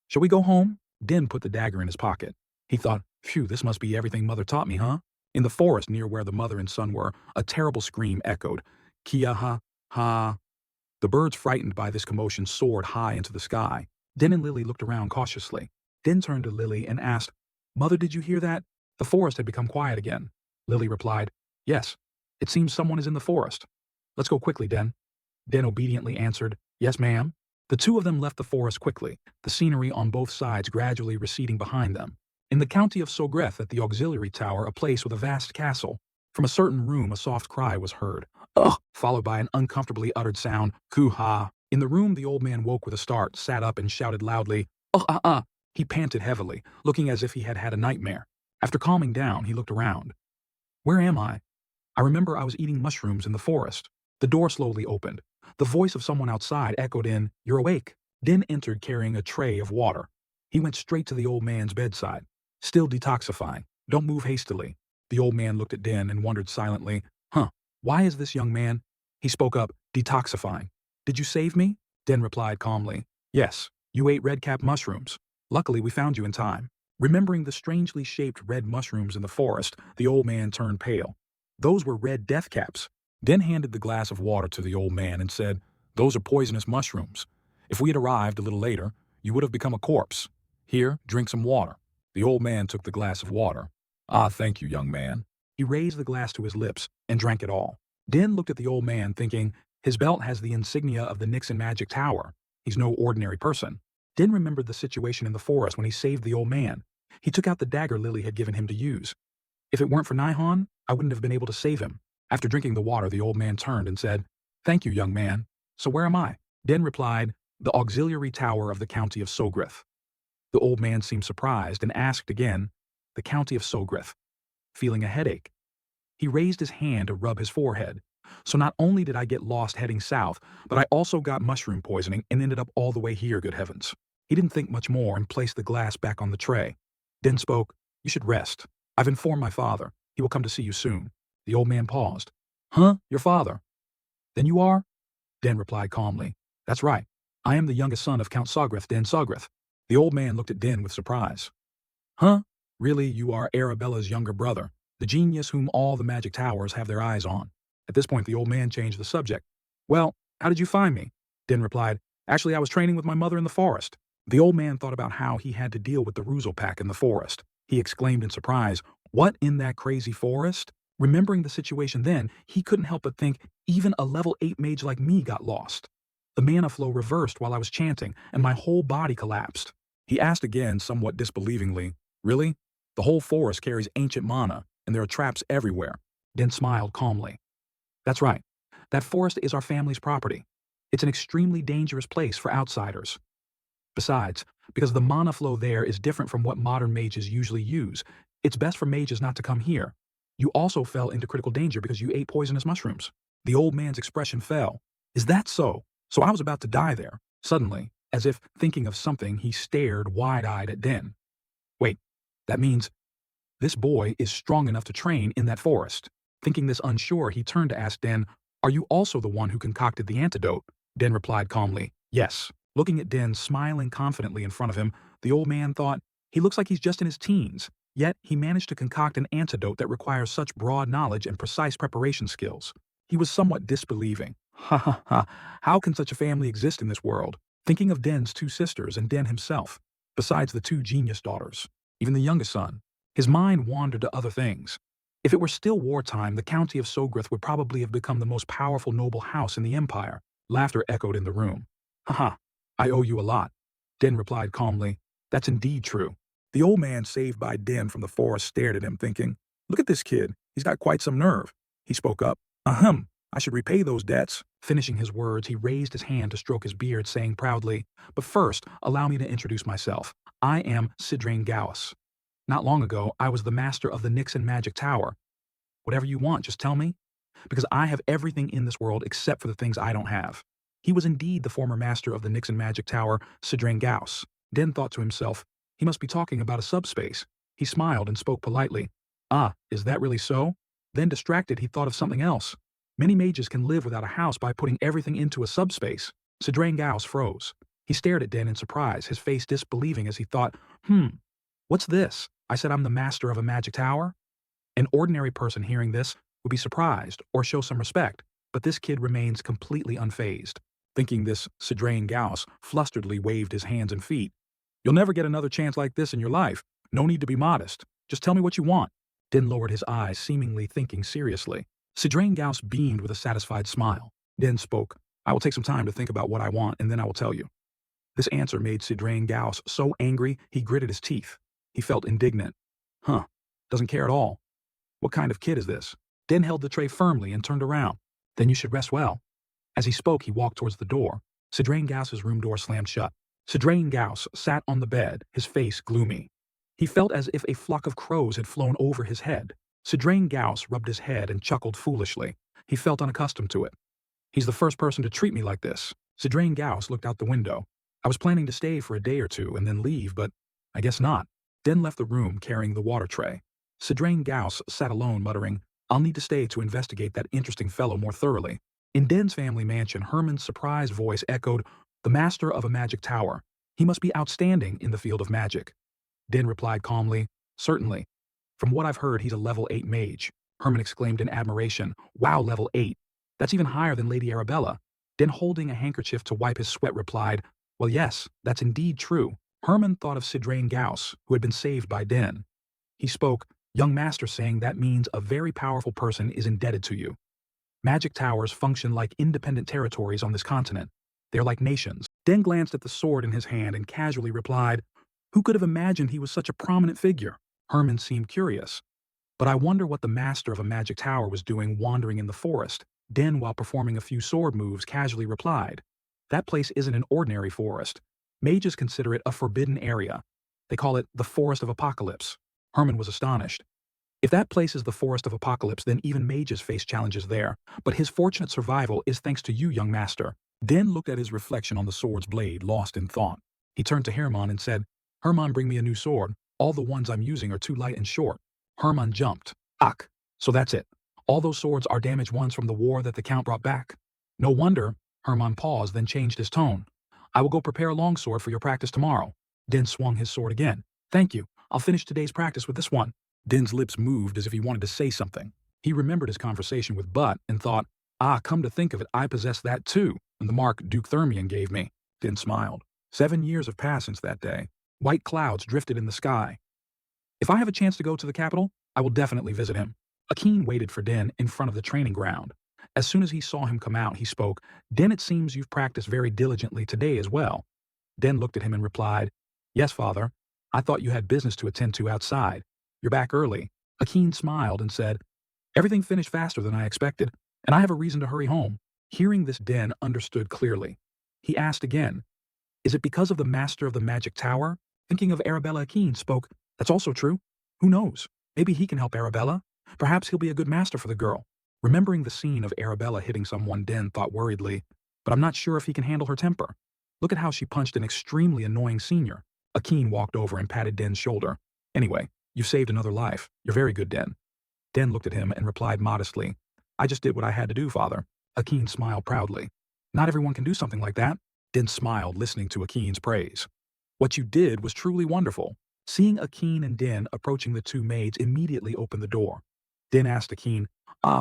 Shall we go home? Den put the dagger in his pocket. He thought, Phew, this must be everything Mother taught me, huh? In the forest near where the mother and son were, a terrible scream echoed. Kia ha, ha. The birds, frightened by this commotion, soared high into the sky. Den and Lily looked around cautiously. Den turned to Lily and asked, Mother, did you hear that? The forest had become quiet again. Lily replied, Yes. It seems someone is in the forest. Let's go quickly, Den. Den obediently answered, Yes, ma'am. The two of them left the forest quickly, the scenery on both sides gradually receding behind them. In the county of Sogreth, at the auxiliary tower, a place with a vast castle, from a certain room a soft cry was heard. Ugh! Followed by an uncomfortably uttered sound, Ku-ha. In the room, the old man woke with a start, sat up, and shouted loudly, Ugh! He panted heavily, looking as if he had had a nightmare. After calming down, he looked around. Where am I? I remember I was eating mushrooms in the forest. The door slowly opened. The voice of someone outside echoed in, You're awake. Den entered carrying a tray of water. He went straight to the old man's bedside. Still detoxifying. Don't move hastily. The old man looked at Den and wondered silently, Why is this young man? He spoke up, detoxifying. Did you save me? Den replied calmly, Yes, you ate red-cap mushrooms. Luckily, we found you in time. Remembering the strangely shaped red mushrooms in the forest, the old man turned pale. Those were red death caps. Den handed the glass of water to the old man and said, Those are poisonous mushrooms. If we had arrived a little later, You would have become a corpse. Here, drink some water. The old man took the glass of water. Ah, thank you, young man. He raised the glass to his lips and drank it all. Din looked at the old man, thinking, his belt has the insignia of the Nixon Magic Tower. He's no ordinary person. Din remembered the situation in the forest when he saved the old man. He took out the dagger Lily had given him to use. If it weren't for Nihon, I wouldn't have been able to save him. After drinking the water, the old man turned and said, Thank you, young man. So where am I? Din replied, The auxiliary tower of the county of Sogrith. The old man seemed surprised and asked again, The county of Sogrith. Feeling a headache. He raised his hand to rub his forehead. So not only did I get lost heading south, but I also got mushroom poisoning and ended up all the way here, good heavens. He didn't think much more and placed the glass back on the tray. Din spoke, You should rest. I've informed my father. He will come to see you soon. The old man paused. Huh? Your father? Then you are? Din replied calmly. That's right. I am the youngest son of Count Sogrith Den Sogrith. The old man looked at Din with surprise. Huh? Really, you are Arabella's younger brother, the genius whom all the magic towers have their eyes on. At this point, the old man changed the subject. Well, how did you find me? Din replied, Actually, I was training with my mother in the forest. The old man thought about how he had to deal with the Ruzel pack in the forest. He exclaimed in surprise, What, in that crazy forest? Remembering the situation then, he couldn't help but think even a level 8 mage like me got lost. The mana flow reversed while I was chanting, and my whole body collapsed. He asked again, somewhat disbelievingly, Really? The whole forest carries ancient mana, and there are traps everywhere. Din smiled calmly. That's right. That forest is our family's property. It's an extremely dangerous place for outsiders. Besides, because the mana flow there is different from what modern mages usually use, it's best for mages not to come here. You also fell into critical danger because you ate poisonous mushrooms. The old man's expression fell. Is that so? So I was about to die there. Suddenly, as if thinking of something, he stared wide-eyed at Din. Wait, that means this boy is strong enough to train in that forest. Thinking this unsure, he turned to ask Din, Are you also the one who concocted the antidote? Din replied calmly, Yes. Looking at Din smiling confidently in front of him, the old man thought, He looks like he's just in his teens. Yet, he managed to concoct an antidote that requires such broad knowledge and precise preparation skills. He was somewhat disbelieving. Ha ha ha, how can such a family exist in this world? Thinking of Din's 2 sisters and Din himself, besides the 2 genius daughters, even the youngest son. His mind wandered to other things. If it were still wartime, the county of Sogrith would probably have become the most powerful noble house in the empire. Laughter echoed in the room. Haha, I owe you a lot. Din replied calmly. That's indeed true. The old man saved by Din from the forest stared at him, thinking, Look at this kid. He's got quite some nerve. He spoke up. Ahem, I should repay those debts. Finishing his words, he raised his hand to stroke his beard, saying proudly, But first, allow me to introduce myself. I am Sidrain Gauss. Not long ago, I was the master of the Nixon Magic Tower. Whatever you want, just tell me. Because I have everything in this world except for the things I don't have. He was indeed the former master of the Nixon Magic Tower, Sidrain Gauss. Din thought to himself, He must be talking about a subspace. He smiled and spoke politely. Ah, is that really so? Then distracted, he thought of something else. Many mages can live without a house by putting everything into a subspace. Sidrain Gauss froze. He stared at Din in surprise, his face disbelieving as he thought, What's this? I said I'm the master of a magic tower? An ordinary person hearing this would be surprised or show some respect, but this kid remains completely unfazed. Thinking this, Sidrain Gauss flusteredly waved his hands and feet. You'll never get another chance like this in your life. No need to be modest. Just tell me what you want. Din lowered his eyes, seemingly thinking seriously. Sidrain Gauss beamed with a satisfied smile. Din spoke, I will take some time to think about what I want, and then I will tell you. This answer made Sidrain Gauss so angry he gritted his teeth. He felt indignant. Doesn't care at all. What kind of kid is this? Din held the tray firmly and turned around. Then you should rest well. As he spoke, he walked towards the door. Sidrain Gauss's room door slammed shut. Sidrain Gauss sat on the bed, his face gloomy. He felt as if a flock of crows had flown over his head. Sidrain Gauss rubbed his head and chuckled foolishly. He felt unaccustomed to it. He's the first person to treat me like this. Sidrain Gauss looked out the window. I was planning to stay for a day or two and then leave, but I guess not. Din left the room carrying the water tray. Sidrain Gauss sat alone, muttering, I'll need to stay to investigate that interesting fellow more thoroughly. In Din's family mansion, Herman's surprised voice echoed, The master of a magic tower. He must be outstanding in the field of magic. Din replied calmly, Certainly. From what I've heard, he's a level 8 mage. Herman exclaimed in admiration, Wow, level 8. That's even higher than Lady Arabella. Din, holding a handkerchief to wipe his sweat, replied, Well, yes, that's indeed true. Herman thought of Sidrain Gauss, who had been saved by Din. He spoke, young master, saying that means a very powerful person is indebted to you. Magic towers function like independent territories on this continent. They're like nations. Den glanced at the sword in his hand and casually replied, who could have imagined he was such a prominent figure? Herman seemed curious. But I wonder what the master of a magic tower was doing wandering in the forest. Den, while performing a few sword moves, casually replied, that place isn't an ordinary forest. Mages consider it a forbidden area. They call it the Forest of Apocalypse. Herman was astonished. If that place is the Forest of Apocalypse, then even mages face challenges there. But his fortunate survival is thanks to you, young master. Den looked at his reflection on the sword's blade, lost in thought. He turned to Herman and said, Herman, bring me a new sword. All the ones I'm using are too light and short. Herman jumped. Ach, so that's it. All those swords are damaged ones from the war that the Count brought back. No wonder. Herman paused, then changed his tone. I will go prepare a longsword for your practice tomorrow. Den swung his sword again. Thank you. I'll finish today's practice with this one. Den's lips moved as if he wanted to say something. He remembered his conversation with Butt and thought, come to think of it, I possess that too, and the mark Duke Thermion gave me. Den smiled. 7 years have passed since that day. White clouds drifted in the sky. If I have a chance to go to the capital, I will definitely visit him. Akin waited for Den in front of the training ground. As soon as he saw him come out, he spoke, Den, it seems you've practiced very diligently today as well. Den looked at him and replied, Yes, father. I thought you had business to attend to outside. You're back early. Akin smiled and said, Everything finished faster than I expected, and I have a reason to hurry home. Hearing this, Den understood clearly. He asked again, Is it because of the master of the magic tower? Thinking of Arabella, Akin spoke, That's also true. Who knows? Maybe he can help Arabella. Perhaps he'll be a good master for the girl. Remembering the scene of Arabella hitting someone, Den thought worriedly, but I'm not sure if he can handle her temper. Look at how she punched an extremely annoying senior. Akin walked over and patted Den's shoulder. Anyway, you've saved another life. You're very good, Den. Den looked at him and replied modestly, I just did what I had to do, father. Akin smiled proudly. Not everyone can do something like that. Den smiled, listening to Akin's praise. What you did was truly wonderful. Seeing Akin and Den approaching the two maids immediately opened the door. Den asked Akin,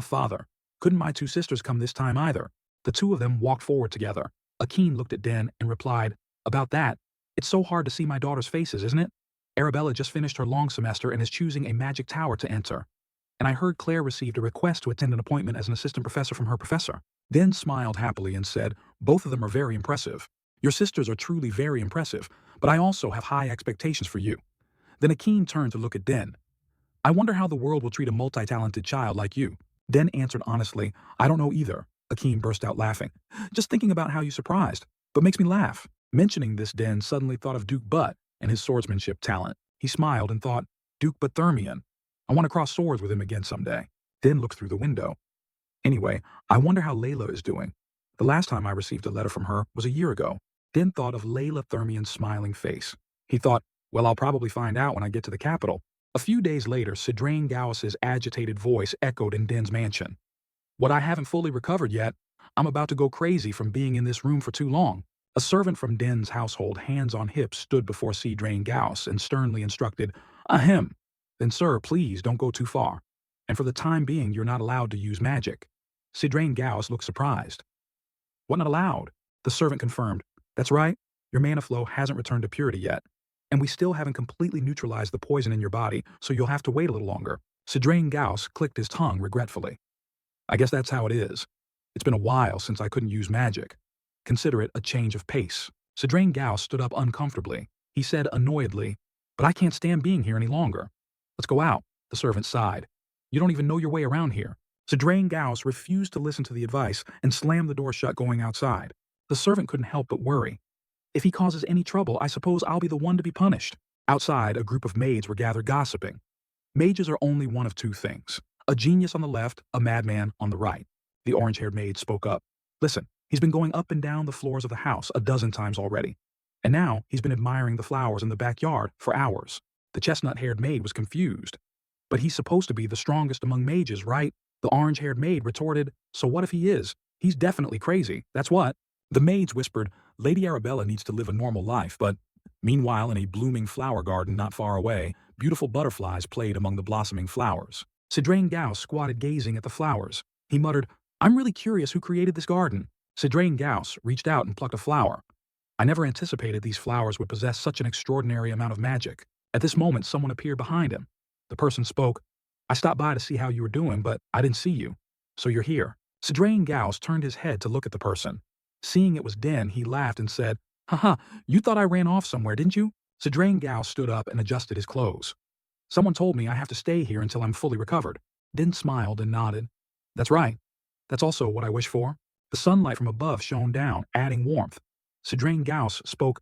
father, couldn't my two sisters come this time either? The two of them walked forward together. Akin looked at Den and replied, About that, it's so hard to see my daughter's faces, isn't it? Arabella just finished her long semester and is choosing a magic tower to enter. And I heard Claire received a request to attend an appointment as an assistant professor from her professor. Den smiled happily and said, Both of them are very impressive. Your sisters are truly very impressive, but I also have high expectations for you. Then Akin turned to look at Den. I wonder how the world will treat a multi-talented child like you. Den answered honestly, I don't know either. Akin burst out laughing. Just thinking about how you surprised, but makes me laugh. Mentioning this, Den suddenly thought of Duke Butt and his swordsmanship talent. He smiled and thought, Duke Butt Thermion. I want to cross swords with him again someday. Den looked through the window. Anyway, I wonder how Layla is doing. The last time I received a letter from her was a year ago. Den thought of Layla Thermion's smiling face. He thought, well, I'll probably find out when I get to the capital. A few days later, Sidrain Gauss's agitated voice echoed in Den's mansion. What, I haven't fully recovered yet. I'm about to go crazy from being in this room for too long. A servant from Den's household, hands on hips, stood before Sidrain Gauss and sternly instructed, Ahem. Then, sir, please don't go too far. And for the time being, you're not allowed to use magic. Sidrain Gauss looked surprised. What, not allowed? The servant confirmed. That's right. Your mana flow hasn't returned to purity yet. And we still haven't completely neutralized the poison in your body, so you'll have to wait a little longer. Sidrain Gauss clicked his tongue regretfully. I guess that's how it is. It's been a while since I couldn't use magic. Consider it a change of pace. Sidrain Gauss stood up uncomfortably. He said annoyedly, But I can't stand being here any longer. Let's go out. The servant sighed. You don't even know your way around here. Sidrain Gauss refused to listen to the advice and slammed the door shut going outside. The servant couldn't help but worry. If he causes any trouble, I suppose I'll be the one to be punished. Outside, a group of maids were gathered gossiping. Mages are only one of two things. A genius on the left, a madman on the right. The orange-haired maid spoke up. Listen, he's been going up and down the floors of the house a dozen times already. And now he's been admiring the flowers in the backyard for hours. The chestnut-haired maid was confused. But he's supposed to be the strongest among mages, right? The orange-haired maid retorted, So what if he is? He's definitely crazy, that's what. The maids whispered, Lady Arabella needs to live a normal life, but meanwhile, in a blooming flower garden not far away, beautiful butterflies played among the blossoming flowers. Sidrain Gauss squatted gazing at the flowers. He muttered, I'm really curious who created this garden. Sidrain Gauss reached out and plucked a flower. I never anticipated these flowers would possess such an extraordinary amount of magic. At this moment, someone appeared behind him. The person spoke, I stopped by to see how you were doing, but I didn't see you. So you're here. Sidrain Gauss turned his head to look at the person. Seeing it was Den, he laughed and said, Haha, you thought I ran off somewhere, didn't you? Sidrain Gauss stood up and adjusted his clothes. Someone told me I have to stay here until I'm fully recovered. Den smiled and nodded. That's right. That's also what I wish for. The sunlight from above shone down, adding warmth. Sidrain Gauss spoke,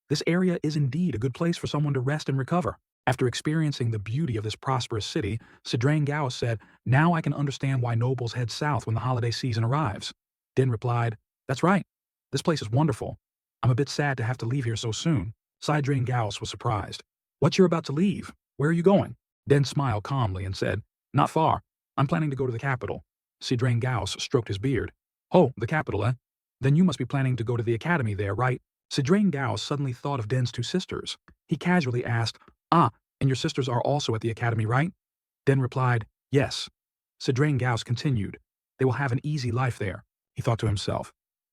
this area is indeed a good place for someone to rest and recover. After experiencing the beauty of this prosperous city, Sidrain Gauss said, now I can understand why nobles head south when the holiday season arrives. Den replied, that's right. This place is wonderful. I'm a bit sad to have to leave here so soon. Sidrain Gauss was surprised. What, you're about to leave? Where are you going? Den smiled calmly and said, not far. I'm planning to go to the capital. Sidrain Gauss stroked his beard. Oh, the capital, eh? Then you must be planning to go to the academy there, right? Sidrain Gauss suddenly thought of Den's two sisters. He casually asked, ah, and your sisters are also at the academy, right? Den replied, yes. Sidrain Gauss continued, they will have an easy life there, he thought to himself.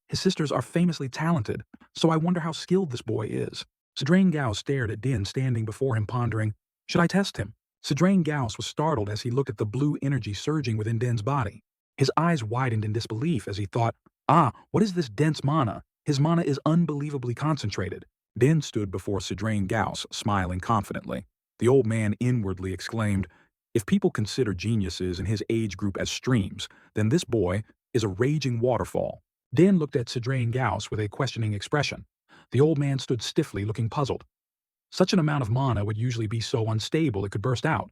His sisters are famously talented, so I wonder how skilled this boy is. Sidrain Gauss stared at Den standing before him pondering, should I test him? Sidrain Gauss was startled as he looked at the blue energy surging within Den's body. His eyes widened in disbelief as he thought, ah, what is this dense mana? His mana is unbelievably concentrated. Den stood before Sidrain Gauss, smiling confidently. The old man inwardly exclaimed, if people consider geniuses in his age group as streams, then this boy is a raging waterfall. Den looked at Sidrain Gauss with a questioning expression. The old man stood stiffly, looking puzzled. Such an amount of mana would usually be so unstable it could burst out.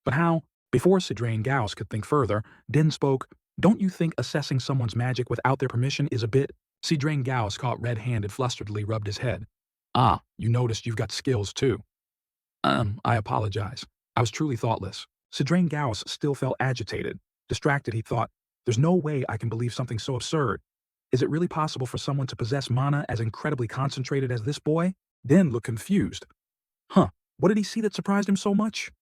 But how? Before Sidrain Gauss could think further, Den spoke, don't you think assessing someone's magic without their permission is a bit? Sidrain Gauss, caught red-handed, flusteredly rubbed his head. Ah, you noticed you've got skills too. I apologize. I was truly thoughtless. Sidrain Gauss still felt agitated. Distracted, he thought, there's no way I can believe something so absurd. Is it really possible for someone to possess mana as incredibly concentrated as this boy? Den looked confused. Huh, what did he see that surprised him so much?